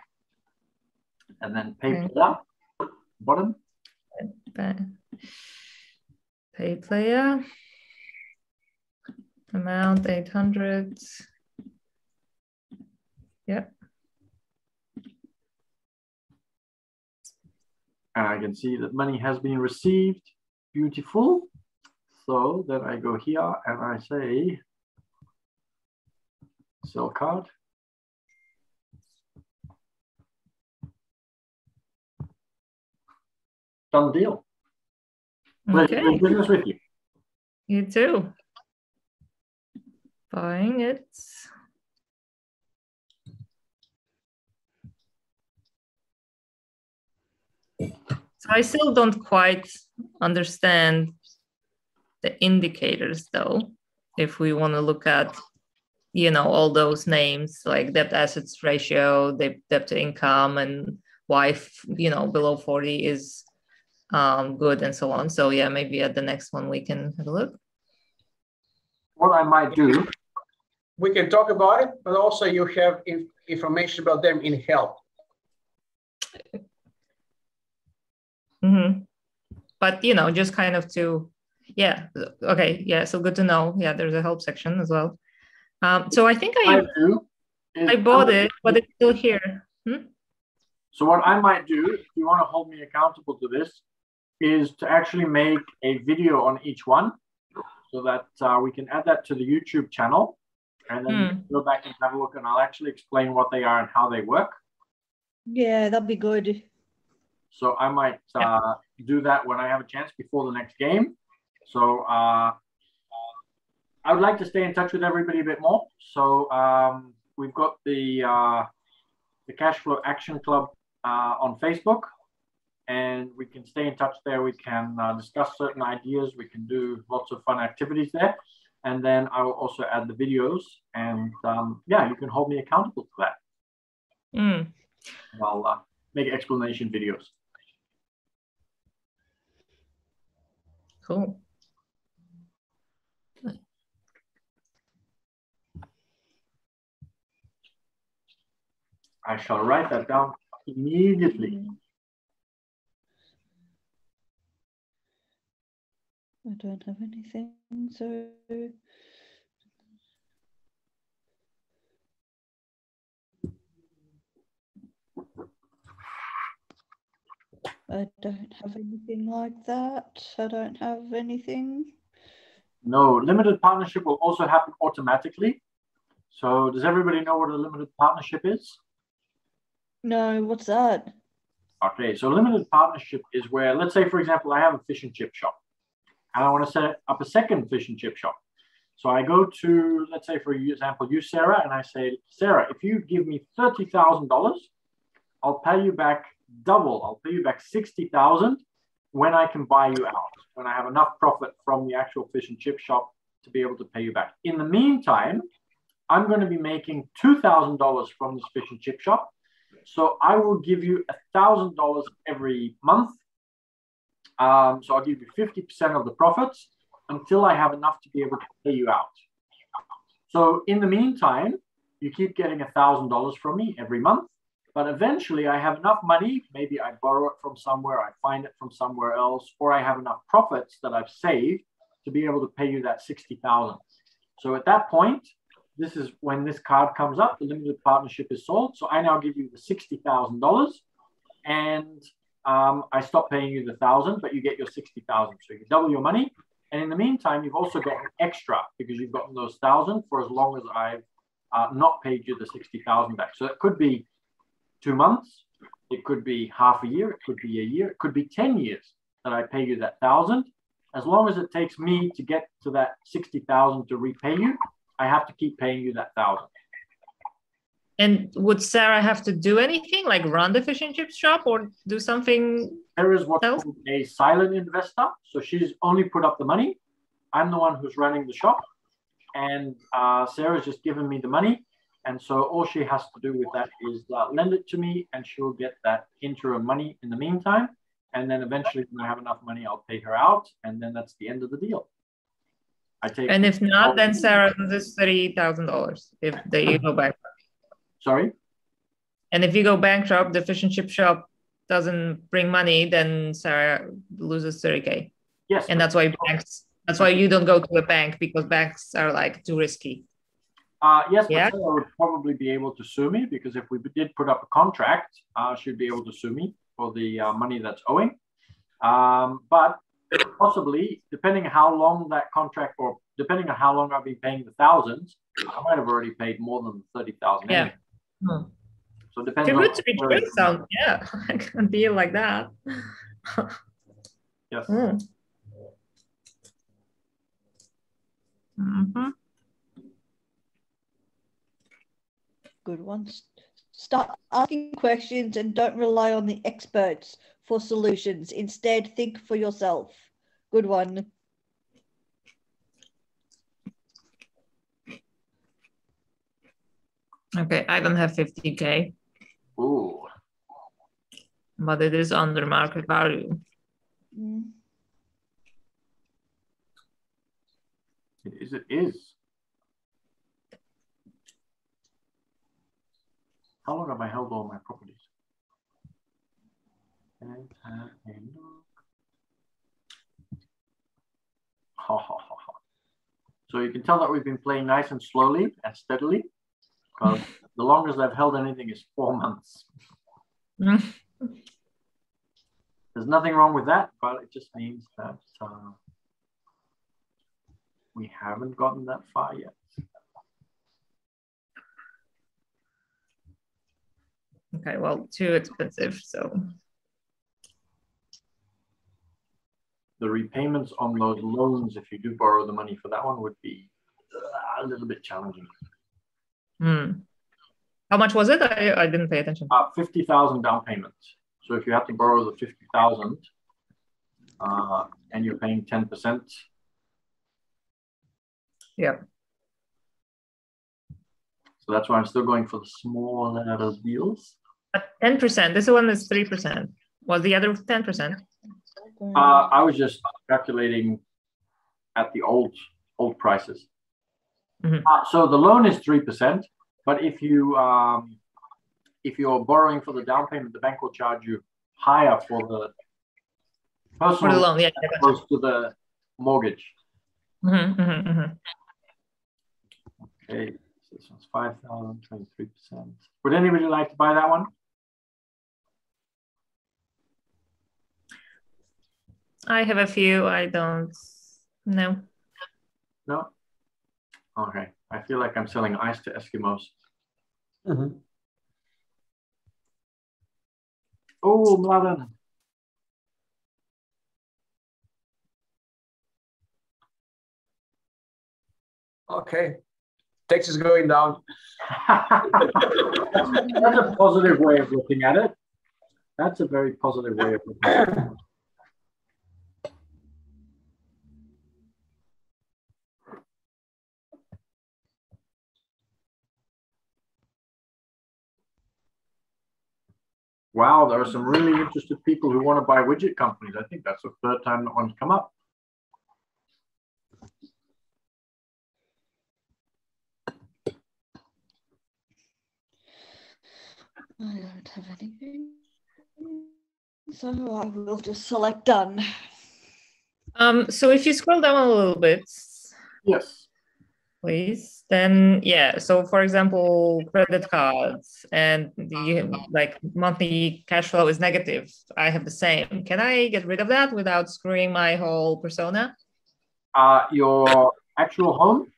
Speaker 1: and then pay player, bottom.
Speaker 2: Pay player. Amount 800. Yep.
Speaker 1: And I can see that money has been received. Beautiful. So then I go here and I say, sell card. Done deal.
Speaker 2: Okay.
Speaker 1: Pleasure doing business with you.
Speaker 2: You too. Buying it. So I still don't quite understand the indicators though. If we want to look at, you know, all those names like debt assets ratio, debt to income, and why, you know, below 40 is good and so on. So yeah, maybe at the next one we can have a look.
Speaker 1: What I might do.
Speaker 4: We can talk about it, but also you have information about them in help.
Speaker 2: Mm-hmm. But, you know, just kind of to, yeah, okay, yeah, so good to know. Yeah, there's a help section as well. So I think I bought it, but it's still here.
Speaker 1: So what I might do, if you want to hold me accountable to this, is to actually make a video on each one so that we can add that to the YouTube channel. And then you can go back and have a look, and I'll actually explain what they are and how they work.
Speaker 3: Yeah, that'd be good.
Speaker 1: So I might do that when I have a chance before the next game. So I would like to stay in touch with everybody a bit more. So we've got the Cash Flow Action Club on Facebook, and we can stay in touch there. We can discuss certain ideas. We can do lots of fun activities there. And then I will also add the videos, and yeah, you can hold me accountable for that. I'll make explanation videos.
Speaker 2: Cool.
Speaker 1: I shall write that down immediately.
Speaker 3: I don't have anything, so I don't have anything like that. I don't have anything.
Speaker 1: No, limited partnership will also happen automatically. So does everybody know what a limited partnership is?
Speaker 3: No, what's that?
Speaker 1: Okay, so limited partnership is where, let's say, for example, I have a fish and chip shop and I want to set up a second fish and chip shop. So I go to, let's say, for example, you, Sarah, and I say, Sarah, if you give me $30,000, I'll pay you back double. I'll pay you back 60,000 when I can buy you out, when I have enough profit from the actual fish and chip shop to be able to pay you back. In the meantime, I'm going to be making $2,000 from this fish and chip shop. So I will give you $1,000 every month. So I'll give you 50% of the profits until I have enough to be able to pay you out. So in the meantime, you keep getting $1,000 from me every month. But eventually I have enough money, maybe I borrow it from somewhere, I find it from somewhere else, or I have enough profits that I've saved to be able to pay you that 60,000. So at that point, this is when this card comes up, the limited partnership is sold. So I now give you the $60,000 and I stop paying you the 1,000, but you get your 60,000. So you double your money. And in the meantime, you've also got an extra because you've gotten those 1,000 for as long as I've not paid you the 60,000 back. So it could be 2 months, it could be half a year, it could be a year, it could be 10 years that I pay you that 1,000. As long as it takes me to get to that 60,000 to repay you, I have to keep paying you that 1,000.
Speaker 2: And would Sarah have to do anything, like run the fish and chips shop or do something?
Speaker 1: There is what's called a silent investor. So she's only put up the money. I'm the one who's running the shop. And Sarah's just given me the money. And so all she has to do with that is lend it to me, and she'll get that interim money in the meantime. And then eventually when I have enough money, I'll pay her out. And then that's the end of the deal.
Speaker 2: And if not, then Sarah loses $30,000 if they go bankrupt.
Speaker 1: Sorry?
Speaker 2: And if you go bankrupt, the fish and chip shop doesn't bring money, then Sarah loses 30K.
Speaker 1: Yes.
Speaker 2: And that's why you don't go to a bank, because banks are like too risky.
Speaker 1: Yes, but Sarah would probably be able to sue me, because if we did put up a contract, she'd be able to sue me for the money that's owing. But possibly, depending on how long that contract, or depending on how long I've been paying the thousands, I might have already paid more than 30,000.
Speaker 2: Yeah.
Speaker 1: Anyway. So it depends.
Speaker 2: Too good to be true. Sound, yeah, I can deal like that.
Speaker 1: Yes.
Speaker 2: Mm-hmm.
Speaker 3: Good ones. Start asking questions and don't rely on the experts for solutions. Instead, think for yourself. Good one.
Speaker 2: Okay, I don't have 50K.
Speaker 1: Ooh.
Speaker 2: But it is under market value.
Speaker 1: It is. How long have I held all my properties? Let's have a look. So you can tell that we've been playing nice and slowly and steadily, because the longest I've held anything is 4 months. There's nothing wrong with that, but it just means that we haven't gotten that far yet.
Speaker 2: Okay, well, too expensive, so.
Speaker 1: The repayments on those loans, if you do borrow the money for that one, would be a little bit challenging.
Speaker 2: How much was it? I didn't pay attention.
Speaker 1: 50,000 down payment. So if you have to borrow the 50,000 and you're paying 10%.
Speaker 2: Yeah.
Speaker 1: So that's why I'm still going for the smaller deals.
Speaker 2: 10%. This one is 3%. Was the other 10%?
Speaker 1: I was just calculating at the old prices. So the loan is 3%, but if you're borrowing for the down payment, the bank will charge you higher for the personal
Speaker 2: loan, yeah,
Speaker 1: as opposed to the mortgage. Okay, so this one's 5,000, 23%. Would anybody like to buy that one?
Speaker 2: I have a few. I don't know.
Speaker 1: No? Okay. I feel like I'm selling ice to Eskimos.
Speaker 4: Mm-hmm.
Speaker 1: Oh, Mladen.
Speaker 4: Okay. Texas going down.
Speaker 1: That's a positive way of looking at it. That's a very positive way of looking at it. Wow, there are some really interested people who want to buy widget companies. I think that's the third time that one's come up.
Speaker 3: I don't have anything, so I will just select done.
Speaker 2: So if you scroll down a little bit,
Speaker 1: yes,
Speaker 2: please, then yeah. So for example, credit cards and the like monthly cash flow is negative. I have the same. Can I get rid of that without screwing my whole persona?
Speaker 1: Your actual home?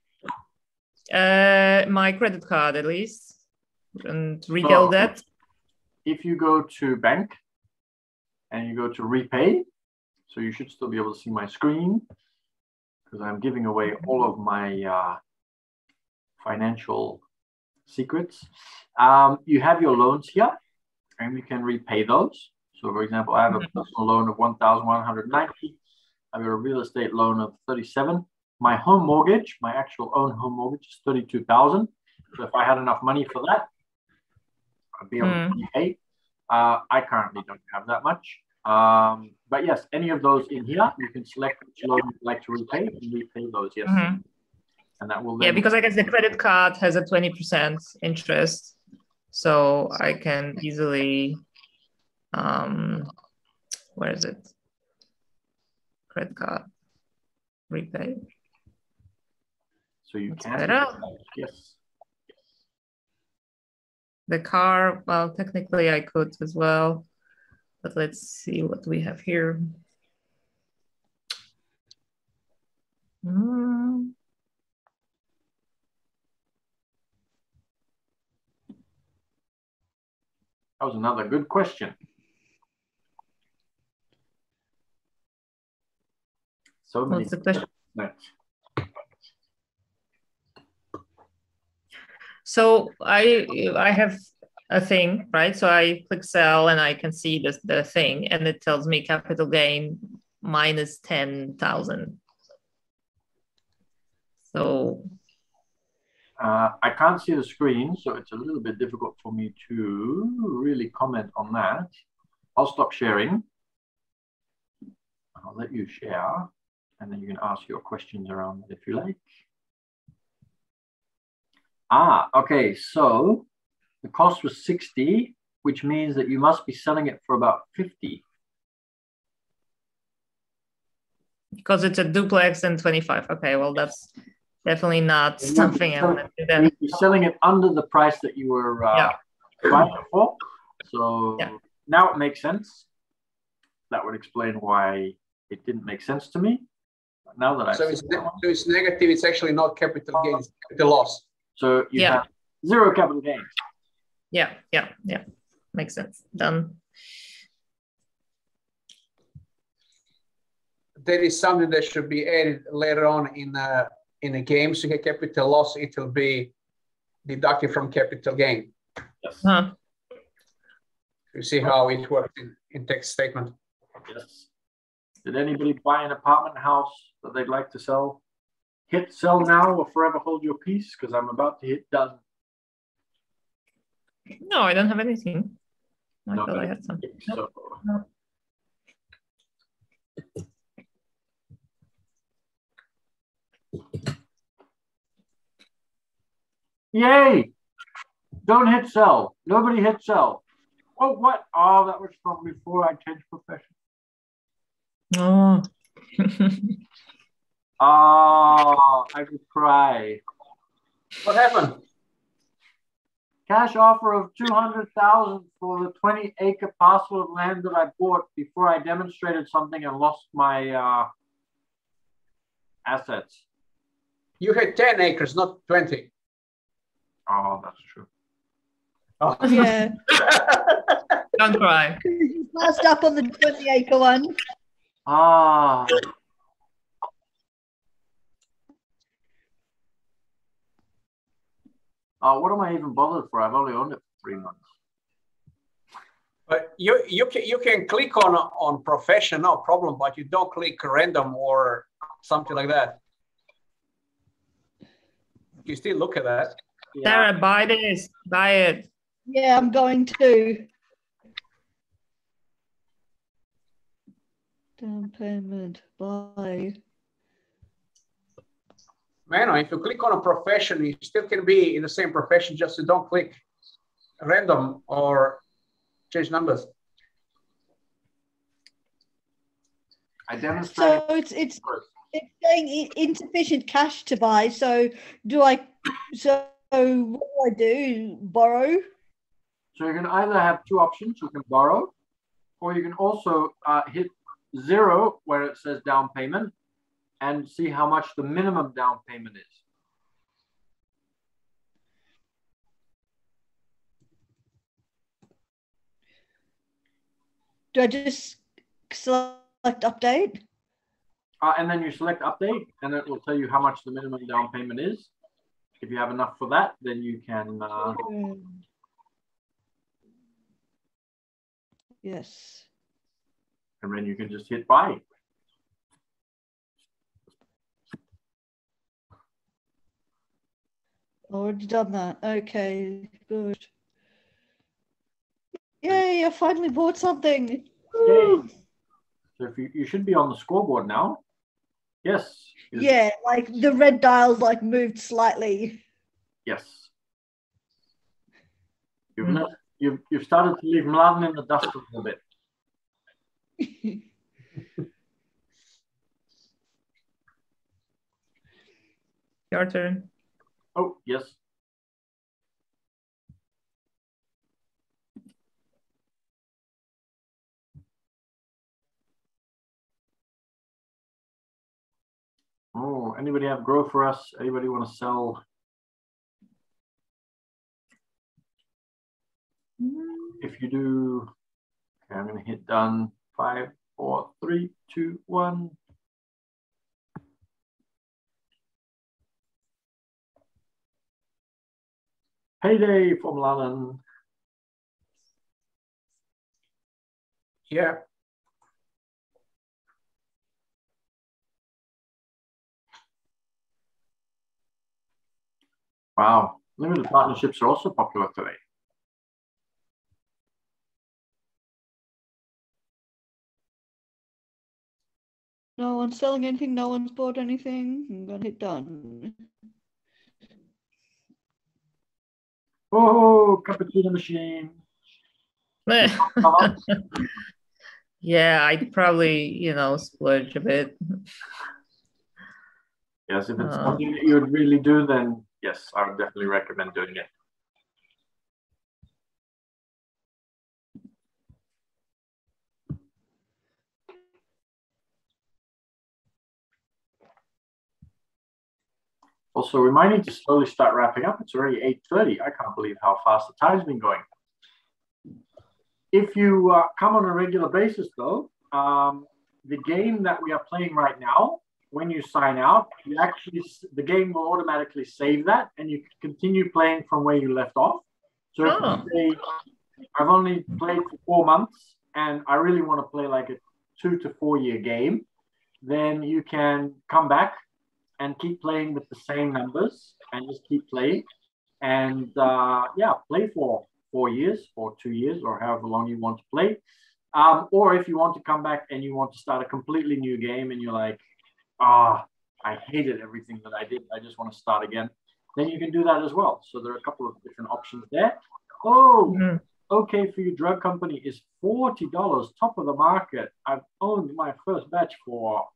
Speaker 2: My credit card at least, and retail debt.
Speaker 1: If you go to bank and you go to repay, so you should still be able to see my screen because I'm giving away all of my financial secrets. You have your loans here and we can repay those. So for example, I have a personal loan of 1,190. I've got a real estate loan of 37. My home mortgage, my actual own home mortgage is 32,000. So if I had enough money for that, I'd be able to repay. I currently don't have that much. But yes, any of those in here, you can select which loan you'd like to repay and repay those, yes. And that will then...
Speaker 2: Yeah, because I guess the credit card has a 20% interest. So I can easily, where is it? Credit card, repay.
Speaker 1: So you
Speaker 2: That's
Speaker 1: can,
Speaker 2: better.
Speaker 1: yes.
Speaker 2: The car, well, technically I could as well, but let's see what we have here. That
Speaker 1: was another good question. So many.
Speaker 2: What's the question?
Speaker 1: Next.
Speaker 2: So I have a thing, right? So I click sell and I can see the thing and it tells me capital gain minus 10,000. So
Speaker 1: I can't see the screen, so it's a little bit difficult for me to really comment on that. I'll stop sharing. I'll let you share, and then you can ask your questions around it if you like. Okay, so the cost was 60, which means that you must be selling it for about 50.
Speaker 2: Because it's a duplex and 25. Okay, well, that's definitely not something I want to do then.
Speaker 1: You're selling it under the price that you were buying it for. So now it makes sense. That would explain why it didn't make sense to me. But now that
Speaker 4: so it's negative, it's actually not capital gain, it's capital loss.
Speaker 1: So you have zero capital gains.
Speaker 2: Yeah. Makes sense. Done.
Speaker 4: There is something that should be added later on in a game. So you get capital loss, it will be deducted from capital gain.
Speaker 1: Yes.
Speaker 4: You see how it works in text statement.
Speaker 1: Yes. Did anybody buy an apartment house that they'd like to sell? Hit sell now or forever hold your peace, because I'm about to hit done.
Speaker 2: No, I don't have anything. I thought I had something.
Speaker 1: So.
Speaker 2: No.
Speaker 1: Yay! Don't hit sell. Nobody hit sell. Oh, what? Oh, that was from before I changed profession.
Speaker 2: Oh.
Speaker 1: I could cry.
Speaker 4: What happened?
Speaker 1: Cash offer of 200,000 for the 20-acre parcel of land that I bought before I demonstrated something and lost my assets.
Speaker 4: You had 10 acres, not 20.
Speaker 1: Oh, that's true.
Speaker 4: Oh.
Speaker 3: Yeah.
Speaker 2: Don't cry.
Speaker 3: Last up on the 20-acre one.
Speaker 1: Ah. What am I even bothered for? I've only owned it for 3 months.
Speaker 4: But you can click on profession, no problem, but you don't click random or something like that. You still look at that.
Speaker 2: Yeah. Sarah, buy this. Buy it.
Speaker 3: Yeah, I'm going to. Down payment, buy.
Speaker 4: Menno, if you click on a profession, you still can be in the same profession, just you don't click random or change numbers.
Speaker 1: I demonstrated.
Speaker 3: So it's saying insufficient cash to buy. So what do I do? Borrow?
Speaker 1: So you can either have two options. You can borrow, or you can also hit 0 where it says down payment and see how much the minimum down payment is.
Speaker 3: Do I just select update?
Speaker 1: And then you select update, and it will tell you how much the minimum down payment is. If you have enough for that, then you can.
Speaker 3: Yes.
Speaker 1: And then you can just hit buy.
Speaker 3: Already done that. Okay, good. Yay, I finally bought something.
Speaker 1: Yay. So if you should be on the scoreboard now. Yes.
Speaker 3: Yeah, like the red dial's like moved slightly.
Speaker 1: Yes. You've started to leave Mladen in the dust a little bit.
Speaker 2: Your turn.
Speaker 1: Oh, yes. Oh, anybody have grow for us? Anybody want to sell? If you do, okay, I'm going to hit done. 5, 4, 3, 2, 1. Payday for Mladen.
Speaker 4: Yeah.
Speaker 1: Wow, limited partnerships are also popular today.
Speaker 3: No one's selling anything, no one's bought anything. I'm gonna hit done.
Speaker 1: Oh, cappuccino machine.
Speaker 2: Yeah, I'd probably, splurge a bit.
Speaker 1: Yes, if it's something that you would really do, then yes, I would definitely recommend doing it. Also, we might need to slowly start wrapping up. It's already 8:30. I can't believe how fast the time's been going. If you come on a regular basis, though, the game that we are playing right now, when you sign out, the game will automatically save that, and you can continue playing from where you left off. So if you say, I've only played for 4 months, and I really want to play like a 2 to 4 year game, then you can come back and keep playing with the same numbers and just keep playing. And play for 4 years or 2 years or however long you want to play. Or if you want to come back and you want to start a completely new game and you're like, I hated everything that I did, I just want to start again, then you can do that as well. So there are a couple of different options there. Okay for You Drug Company is $40, top of the market. I've owned my first batch for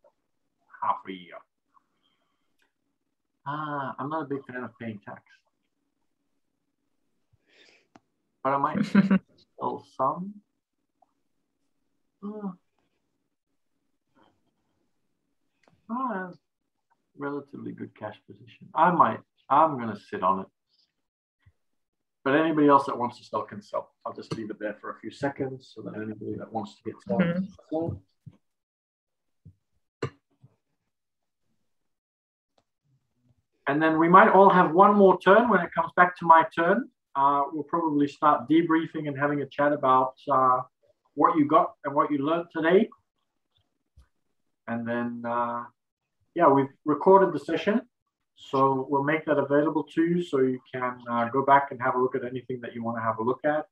Speaker 1: half a year. I'm not a big fan of paying tax. But I might sell some. Relatively good cash position. I'm going to sit on it. But anybody else that wants to sell can sell. I'll just leave it there for a few seconds so that anybody that wants to get sold can sell. And then we might all have one more turn when it comes back to my turn. We'll probably start debriefing and having a chat about what you got and what you learned today. And then, yeah, we've recorded the session. So we'll make that available to you so you can go back and have a look at anything that you want to have a look at,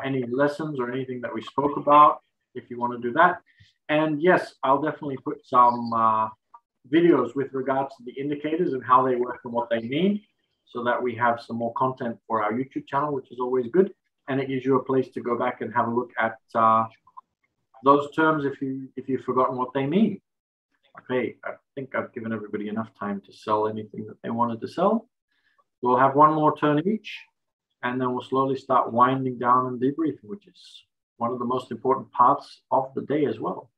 Speaker 1: any lessons or anything that we spoke about, if you want to do that. And yes, I'll definitely put some videos with regards to the indicators and how they work and what they mean so that we have some more content for our YouTube channel, which is always good. And it gives you a place to go back and have a look at those terms if you've forgotten what they mean. Okay, I think I've given everybody enough time to sell anything that they wanted to sell. We'll have one more turn each, and then we'll slowly start winding down and debriefing, which is one of the most important parts of the day as well.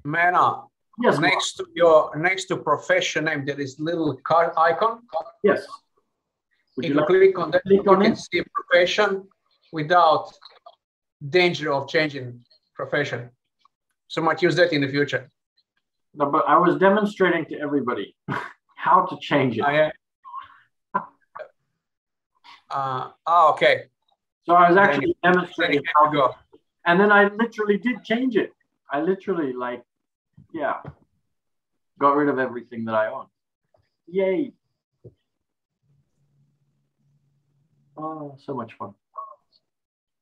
Speaker 4: Menno,
Speaker 1: yes,
Speaker 4: next to profession name, there is little card icon.
Speaker 1: Yes.
Speaker 4: If you click on that, you can see profession without danger of changing profession. So might use that in the future.
Speaker 1: No, but I was demonstrating to everybody how to change it.
Speaker 4: Okay.
Speaker 1: So I was actually demonstrating how to go. And then I literally did change it. I literally got rid of everything that I own. Yay. Oh, so much fun.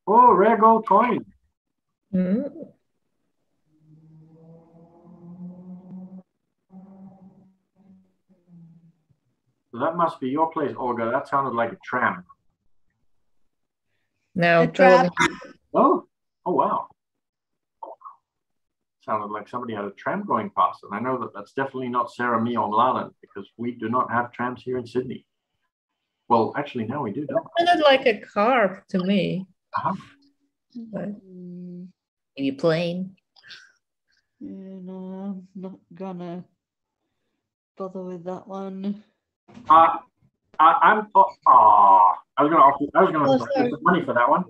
Speaker 1: Oh, rare gold coin.
Speaker 2: Mm-hmm.
Speaker 1: So that must be your place, Olga. That sounded like a tram.
Speaker 2: No,
Speaker 1: Oh, wow. Sounded like somebody had a tram going past. And I know that that's definitely not Sarah, me, or Mladen, because we do not have trams here in Sydney. Well, actually, now we do, don't we?
Speaker 2: It sounded like a car to me.
Speaker 3: Mm.
Speaker 2: Maybe plane.
Speaker 3: Yeah, no, I'm not gonna bother with that one.
Speaker 1: I was gonna offer some money for that one.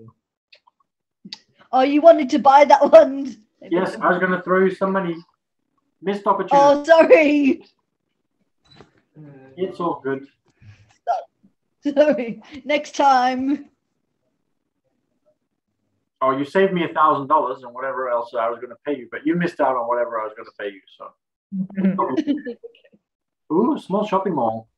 Speaker 3: Oh, you wanted to buy that one?
Speaker 1: Yes, I was gonna throw you some money. Missed opportunity.
Speaker 3: Oh, sorry.
Speaker 1: It's all good.
Speaker 3: Sorry. Next time.
Speaker 1: Oh, you saved me $1,000 and whatever else I was going to pay you, but you missed out on whatever I was going to pay you. So, ooh, small shopping mall.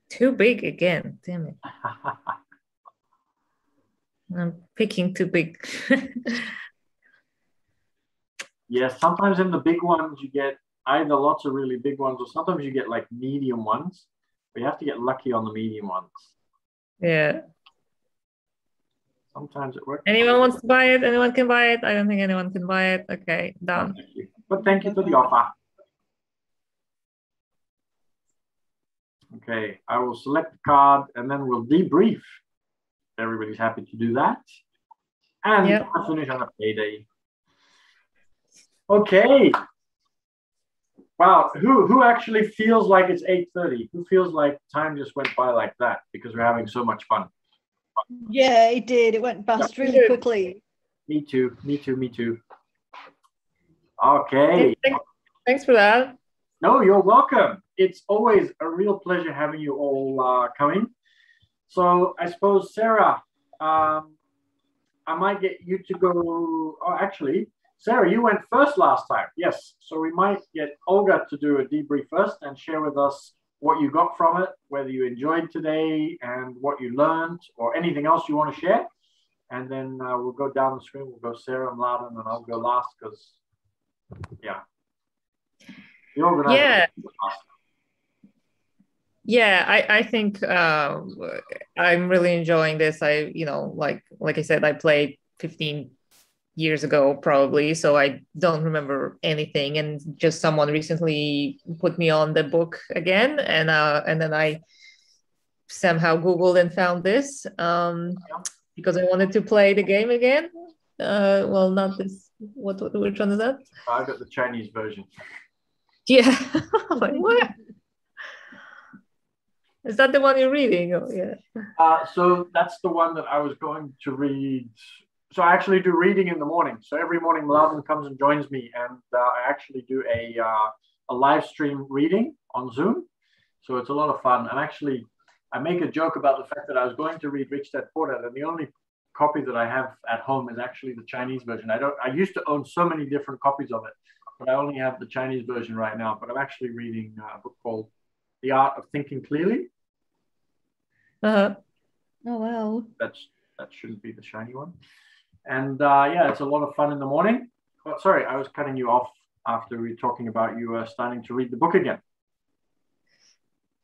Speaker 2: Too big again. Damn it. I'm picking too big.
Speaker 1: Yes, sometimes in the big ones you get either lots of really big ones or sometimes you get like medium ones. But you have to get lucky on the medium ones.
Speaker 2: Yeah.
Speaker 1: Sometimes it works.
Speaker 2: Anyone wants to buy it? Anyone can buy it? I don't think anyone can buy it. Okay, done.
Speaker 1: Thank you. But thank you for the offer. Okay, I will select the card and then we'll debrief. Everybody's happy to do that. And I'll finish on a payday. Okay. Wow, who actually feels like it's 8:30? Who feels like time just went by like that because we're having so much fun?
Speaker 3: Yeah, it did. It went past really quickly.
Speaker 1: Me too, me too, me too. Okay.
Speaker 2: Thanks for that.
Speaker 1: No, you're welcome. It's always a real pleasure having you all coming. So I suppose, Sarah, I might get you to go. Oh, actually, Sarah, you went first last time. Yes. So we might get Olga to do a debrief first and share with us what you got from it, whether you enjoyed today and what you learned or anything else you want to share. And then we'll go down the screen. We'll go Sarah and Mladen, and I'll go last because, yeah. The organizer.
Speaker 2: Yeah, I think I'm really enjoying this. Like I said, I played 15 years ago probably, so I don't remember anything, and just someone recently put me on the book again, and then I somehow Googled and found this because I wanted to play the game again, Well, not this. Which one is that?
Speaker 1: I got the Chinese version.
Speaker 2: Yeah. Like, what? Is that the one you're reading? Oh, yeah.
Speaker 1: So that's the one that I was going to read. So I actually do reading in the morning. So every morning, Mladen comes and joins me, and I actually do a live stream reading on Zoom. So it's a lot of fun. And actually, I make a joke about the fact that I was going to read Rich Dad Poor Dad, and the only copy that I have at home is actually the Chinese version. I used to own so many different copies of it, but I only have the Chinese version right now. But I'm actually reading a book called The Art of Thinking Clearly.
Speaker 2: Uh-huh.
Speaker 3: Oh, wow.
Speaker 1: That shouldn't be the shiny one. And yeah, it's a lot of fun in the morning. Oh, sorry, I was cutting you off after we were talking about you starting to read the book again.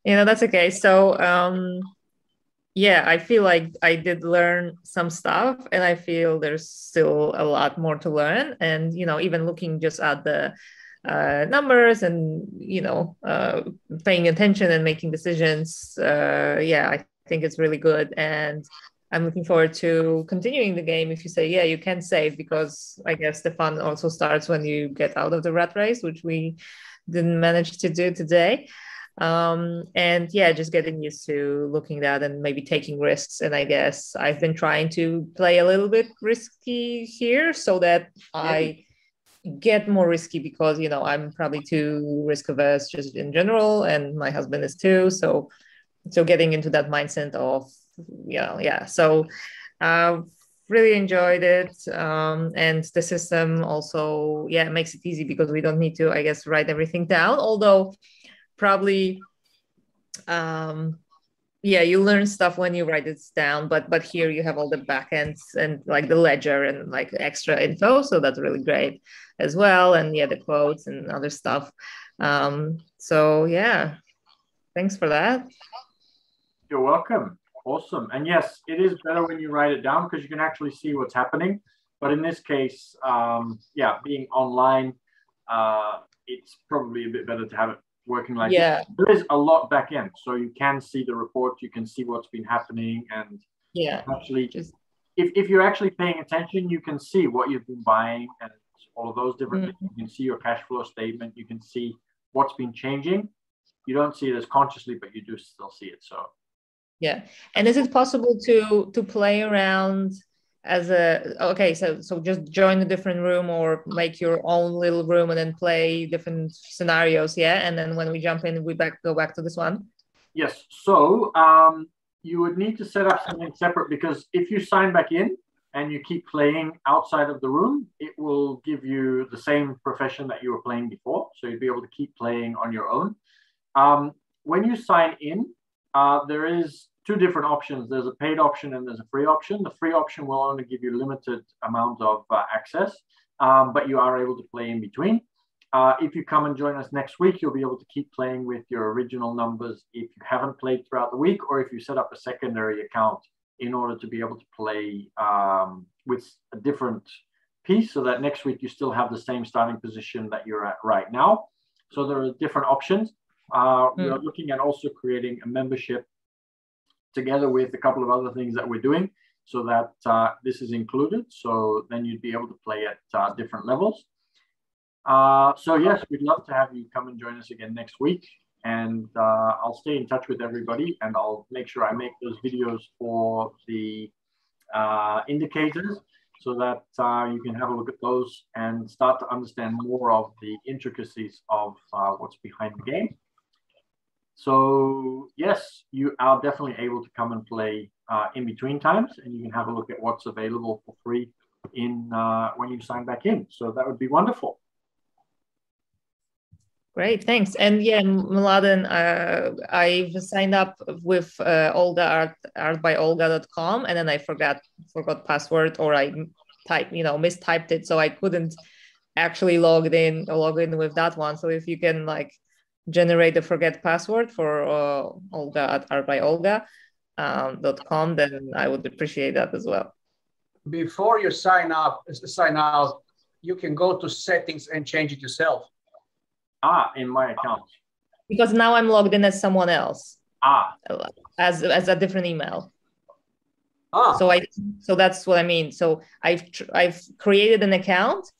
Speaker 2: That's okay. So yeah, I feel like I did learn some stuff, and I feel there's still a lot more to learn. And even looking just at the numbers and paying attention and making decisions, yeah, I think it's really good. And I'm looking forward to continuing the game. If you say, yeah, you can save, because I guess the fun also starts when you get out of the rat race, which we didn't manage to do today. And yeah, just getting used to looking at that and maybe taking risks. And I guess I've been trying to play a little bit risky here so that I get more risky, because I'm probably too risk averse just in general, and my husband is too. So getting into that mindset of yeah. So really enjoyed it, and the system also makes it easy, because we don't need to, I guess, write everything down, although probably you learn stuff when you write it down, but here you have all the backends and like the ledger and like extra info, so that's really great as well. And the quotes and other stuff. So yeah, thanks for that.
Speaker 1: You're welcome. Awesome. And yes, it is better when you write it down, because you can actually see what's happening. But in this case, being online, it's probably a bit better to have it working like this. There is a lot back end, so you can see the report, you can see what's been happening, and actually if you're actually paying attention, you can see what you've been buying and all of those different things. You can see your cash flow statement, you can see what's been changing. You don't see it as consciously, but you do still see it. So
Speaker 2: and is it possible to play around as so just join a different room or make your own little room and then play different scenarios, and then when we jump in, we go back to this one?
Speaker 1: Yes. So you would need to set up something separate, because if you sign back in and you keep playing outside of the room, it will give you the same profession that you were playing before, so you'd be able to keep playing on your own. When you sign in, there is two different options. There's a paid option and there's a free option. The free option will only give you limited amount of access, but you are able to play in between. If you come and join us next week, you'll be able to keep playing with your original numbers if you haven't played throughout the week, or if you set up a secondary account in order to be able to play with a different piece, so that next week you still have the same starting position that you're at right now. So there are different options. We are looking at also creating a membership together with a couple of other things that we're doing, so that this is included. So then you'd be able to play at different levels. So yes, we'd love to have you come and join us again next week. And I'll stay in touch with everybody, and I'll make sure I make those videos for the indicators, so that you can have a look at those and start to understand more of the intricacies of what's behind the game. So yes, you are definitely able to come and play in between times, and you can have a look at what's available for free when you sign back in. So that would be wonderful.
Speaker 2: Great, thanks. And Mladen, I've signed up with Olga artbyolga.com, and then I forgot password, or I mistyped it, so I couldn't actually log in with that one. So if you can generate a forget password for Olga at artbyolga.com, then I would appreciate that as well.
Speaker 4: Before you sign out, you can go to settings and change it yourself.
Speaker 1: In my account.
Speaker 2: Because now I'm logged in as someone else.
Speaker 1: As
Speaker 2: a different email. So that's what I mean. So I've created an account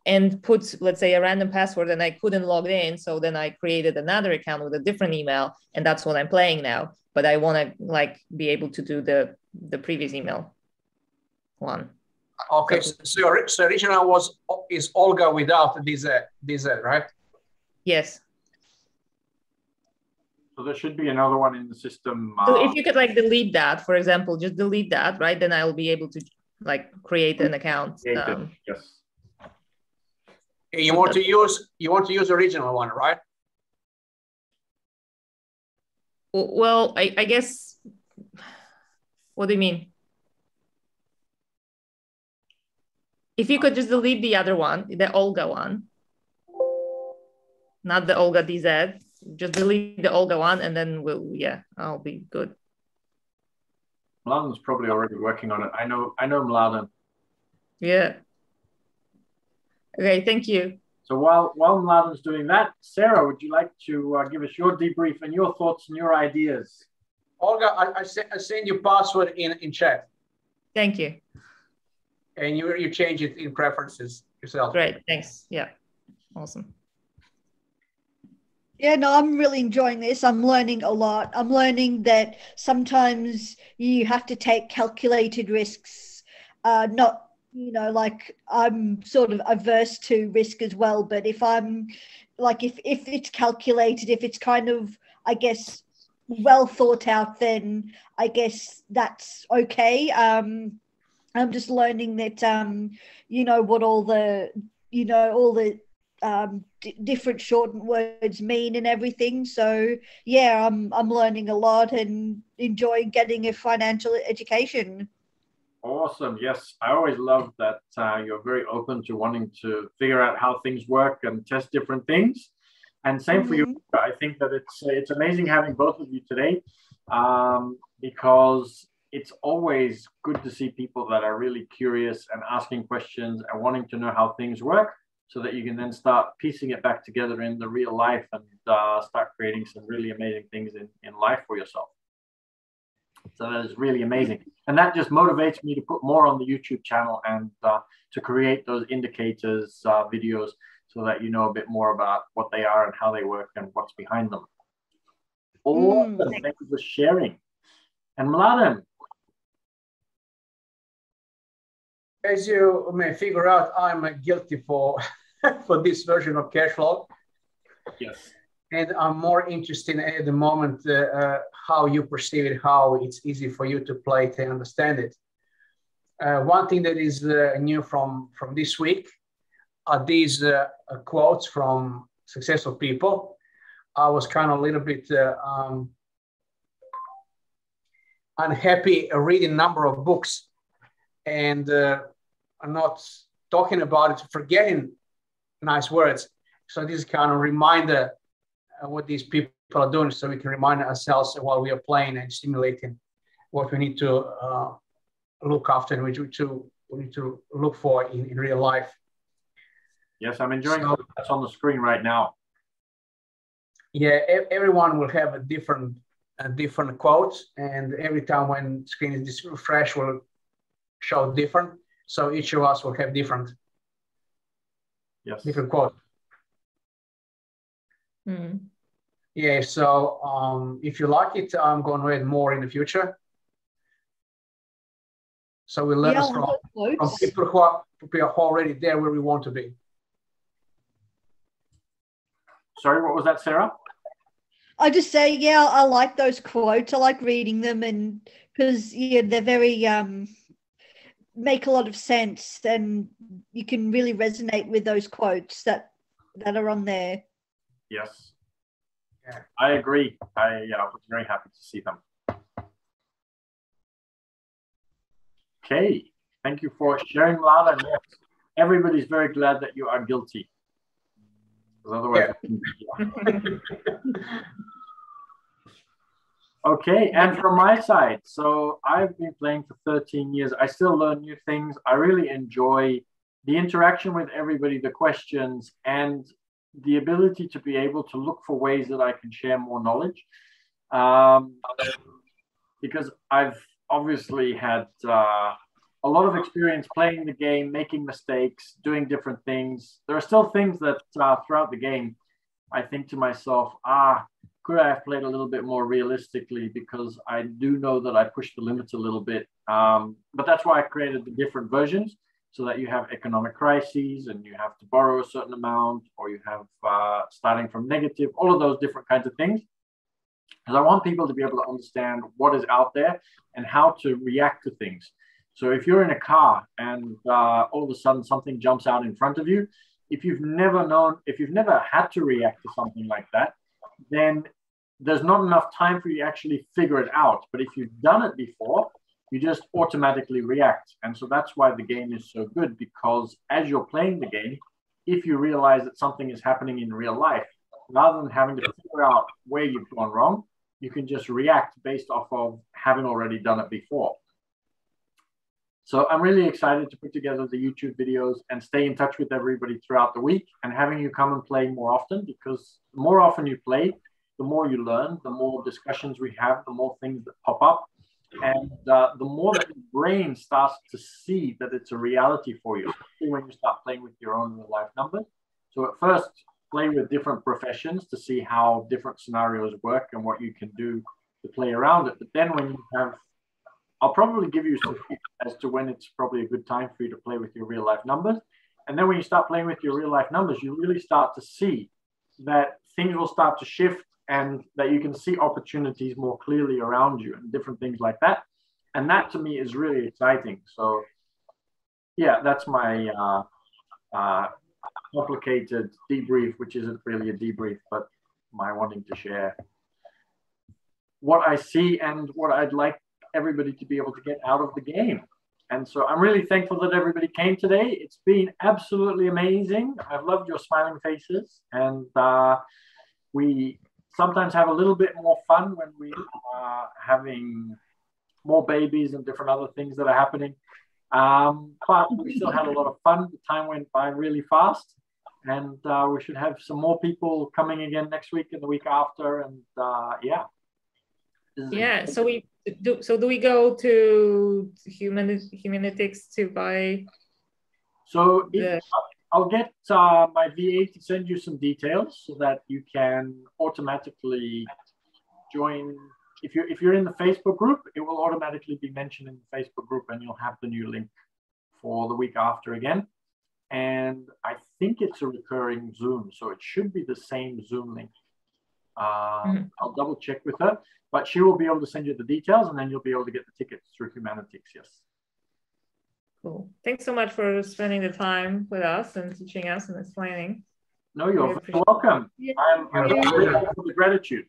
Speaker 2: and put, let's say, a random password, and I couldn't log in. So then I created another account with a different email, and that's what I'm playing now. But I want to like be able to do the previous email one.
Speaker 4: Okay, so original is Olga without this, right?
Speaker 2: Yes.
Speaker 1: So there should be another one in the system.
Speaker 2: So if you could like delete that, for example, just delete that, right? Then I'll be able to like create an account.
Speaker 1: Yes.
Speaker 4: You want to use original one, right?
Speaker 2: Well, I guess. What do you mean? If you could just delete the other one, the Olga one, not the Olga DZ, just delete the Olga one, and then I'll be good.
Speaker 1: Mladen's probably already working on it. I know Mladen.
Speaker 2: Yeah. Okay, thank you.
Speaker 1: So while Mladen's doing that, Sarah, would you like to give us your debrief and your thoughts and your ideas?
Speaker 4: Olga, I send you password in chat.
Speaker 2: Thank you.
Speaker 4: And you change it in preferences yourself.
Speaker 2: Great, thanks. Yeah, awesome.
Speaker 3: Yeah, no, I'm really enjoying this. I'm learning a lot. I'm learning that sometimes you have to take calculated risks. Not, like I'm sort of averse to risk as well. But if I'm like, if it's calculated, if it's kind of, I guess, well thought out, then I guess that's okay. I'm just learning that, what all the different shortened words mean and everything. So yeah, I'm learning a lot and enjoying getting a financial education.
Speaker 1: Awesome. Yes, I always love that you're very open to wanting to figure out how things work and test different things. And same for you. I think that it's amazing having both of you today, because it's always good to see people that are really curious and asking questions and wanting to know how things work, so that you can then start piecing it back together in the real life and start creating some really amazing things in life for yourself. So that is really amazing. And that just motivates me to put more on the YouTube channel and to create those indicators videos, so that you know a bit more about what they are and how they work and what's behind them. Awesome. Thank you for sharing. And Mladen.
Speaker 4: As you may figure out, I'm guilty for this version of Cashflow.
Speaker 1: Yes.
Speaker 4: And I'm more interested at the moment how you perceive it, how it's easy for you to play it and understand it. One thing that is new from this week are these quotes from successful people. I was kind of a little bit unhappy reading a number of books and I'm not talking about it, forgetting nice words. So this is kind of a reminder what these people are doing, so we can remind ourselves while we are playing and stimulating what we need to look after and we need to look for in real life.
Speaker 1: Yes, I'm enjoying that's on the screen right now.
Speaker 4: Yeah, everyone will have a different quotes, and every time when screen is refresh will show different. So each of us will have different quotes. Yeah, so if you like it, I'm going to add more in the future. So we learn from people who are already there where we want to be.
Speaker 1: Sorry, what was that, Sarah?
Speaker 3: I just say, yeah, I like those quotes. I like reading them, and because they're very make a lot of sense, and you can really resonate with those quotes that are on there.
Speaker 1: Yes, yeah, I agree. I was very happy to see them. Okay, thank you for sharing, Lana. And yes, everybody's very glad that you are guilty. Otherwise, okay, and from my side, so I've been playing for 13 years. I still learn new things. I really enjoy the interaction with everybody, the questions, and the ability to be able to look for ways that I can share more knowledge. Because I've obviously had a lot of experience playing the game, making mistakes, doing different things. There are still things that throughout the game, I think to myself, could I have played a little bit more realistically, because I do know that I pushed the limits a little bit. But that's why I created the different versions, so that you have economic crises and you have to borrow a certain amount, or you have starting from negative, all of those different kinds of things. Because I want people to be able to understand what is out there and how to react to things. So if you're in a car and all of a sudden something jumps out in front of you, if you've never had to react to something like that, then there's not enough time for you to actually figure it out. But if you've done it before, you just automatically react. And so that's why the game is so good, because as you're playing the game, if you realize that something is happening in real life, rather than having to figure out where you've gone wrong, you can just react based off of having already done it before. So I'm really excited to put together the YouTube videos and stay in touch with everybody throughout the week, and having you come and play more often, because the more often you play, the more you learn, the more discussions we have, the more things that pop up, and the more that your brain starts to see that it's a reality for you, especially when you start playing with your own real life numbers. So at first, play with different professions to see how different scenarios work and what you can do to play around it. But then when you have, I'll probably give you some tips as to when it's probably a good time for you to play with your real life numbers. And then when you start playing with your real life numbers, you really start to see that things will start to shift, and that you can see opportunities more clearly around you and different things like that. And that to me is really exciting. So yeah, that's my complicated debrief, which isn't really a debrief, but my wanting to share what I see and what I'd like everybody to be able to get out of the game. And so I'm really thankful that everybody came today. It's been absolutely amazing. I've loved your smiling faces, and we sometimes have a little bit more fun when we are having more babies and different other things that are happening. But we still had a lot of fun. The time went by really fast, and we should have some more people coming again next week and the week after. And yeah.
Speaker 2: Yeah. So do we go to Humanitics to buy?
Speaker 1: So I'll get my VA to send you some details so that you can automatically join. If you're in the Facebook group, it will automatically be mentioned in the Facebook group, and you'll have the new link for the week after again. And I think it's a recurring Zoom, so it should be the same Zoom link. I'll double check with her, but she will be able to send you the details, and then you'll be able to get the tickets through Humanitics. Yes.
Speaker 2: Cool. Thanks so much for spending the time with us and teaching us and explaining.
Speaker 1: No, you're welcome. Yeah. I'm grateful for the gratitude.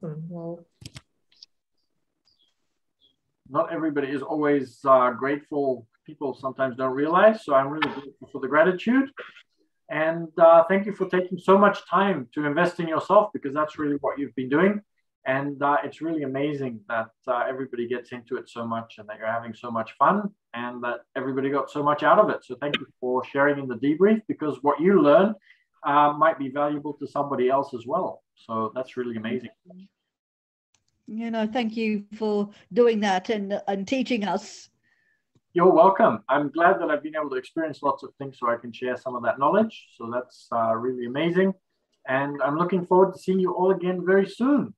Speaker 2: Well,
Speaker 1: not everybody is always grateful. People sometimes don't realize. So I'm really grateful for the gratitude. And thank you for taking so much time to invest in yourself, because that's really what you've been doing. And it's really amazing that everybody gets into it so much, and that you're having so much fun, and that everybody got so much out of it. So thank you for sharing in the debrief, because what you learn might be valuable to somebody else as well. So that's really amazing.
Speaker 3: You know, thank you for doing that and teaching us.
Speaker 1: You're welcome. I'm glad that I've been able to experience lots of things so I can share some of that knowledge. So that's really amazing. And I'm looking forward to seeing you all again very soon.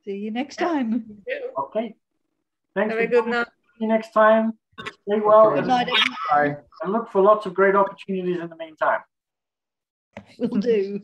Speaker 3: See you next time.
Speaker 1: Okay. Thanks.
Speaker 2: Have a good night.
Speaker 1: See you next time. Stay well.
Speaker 3: Good night,
Speaker 1: and look for lots of great opportunities in the meantime.
Speaker 3: Will do.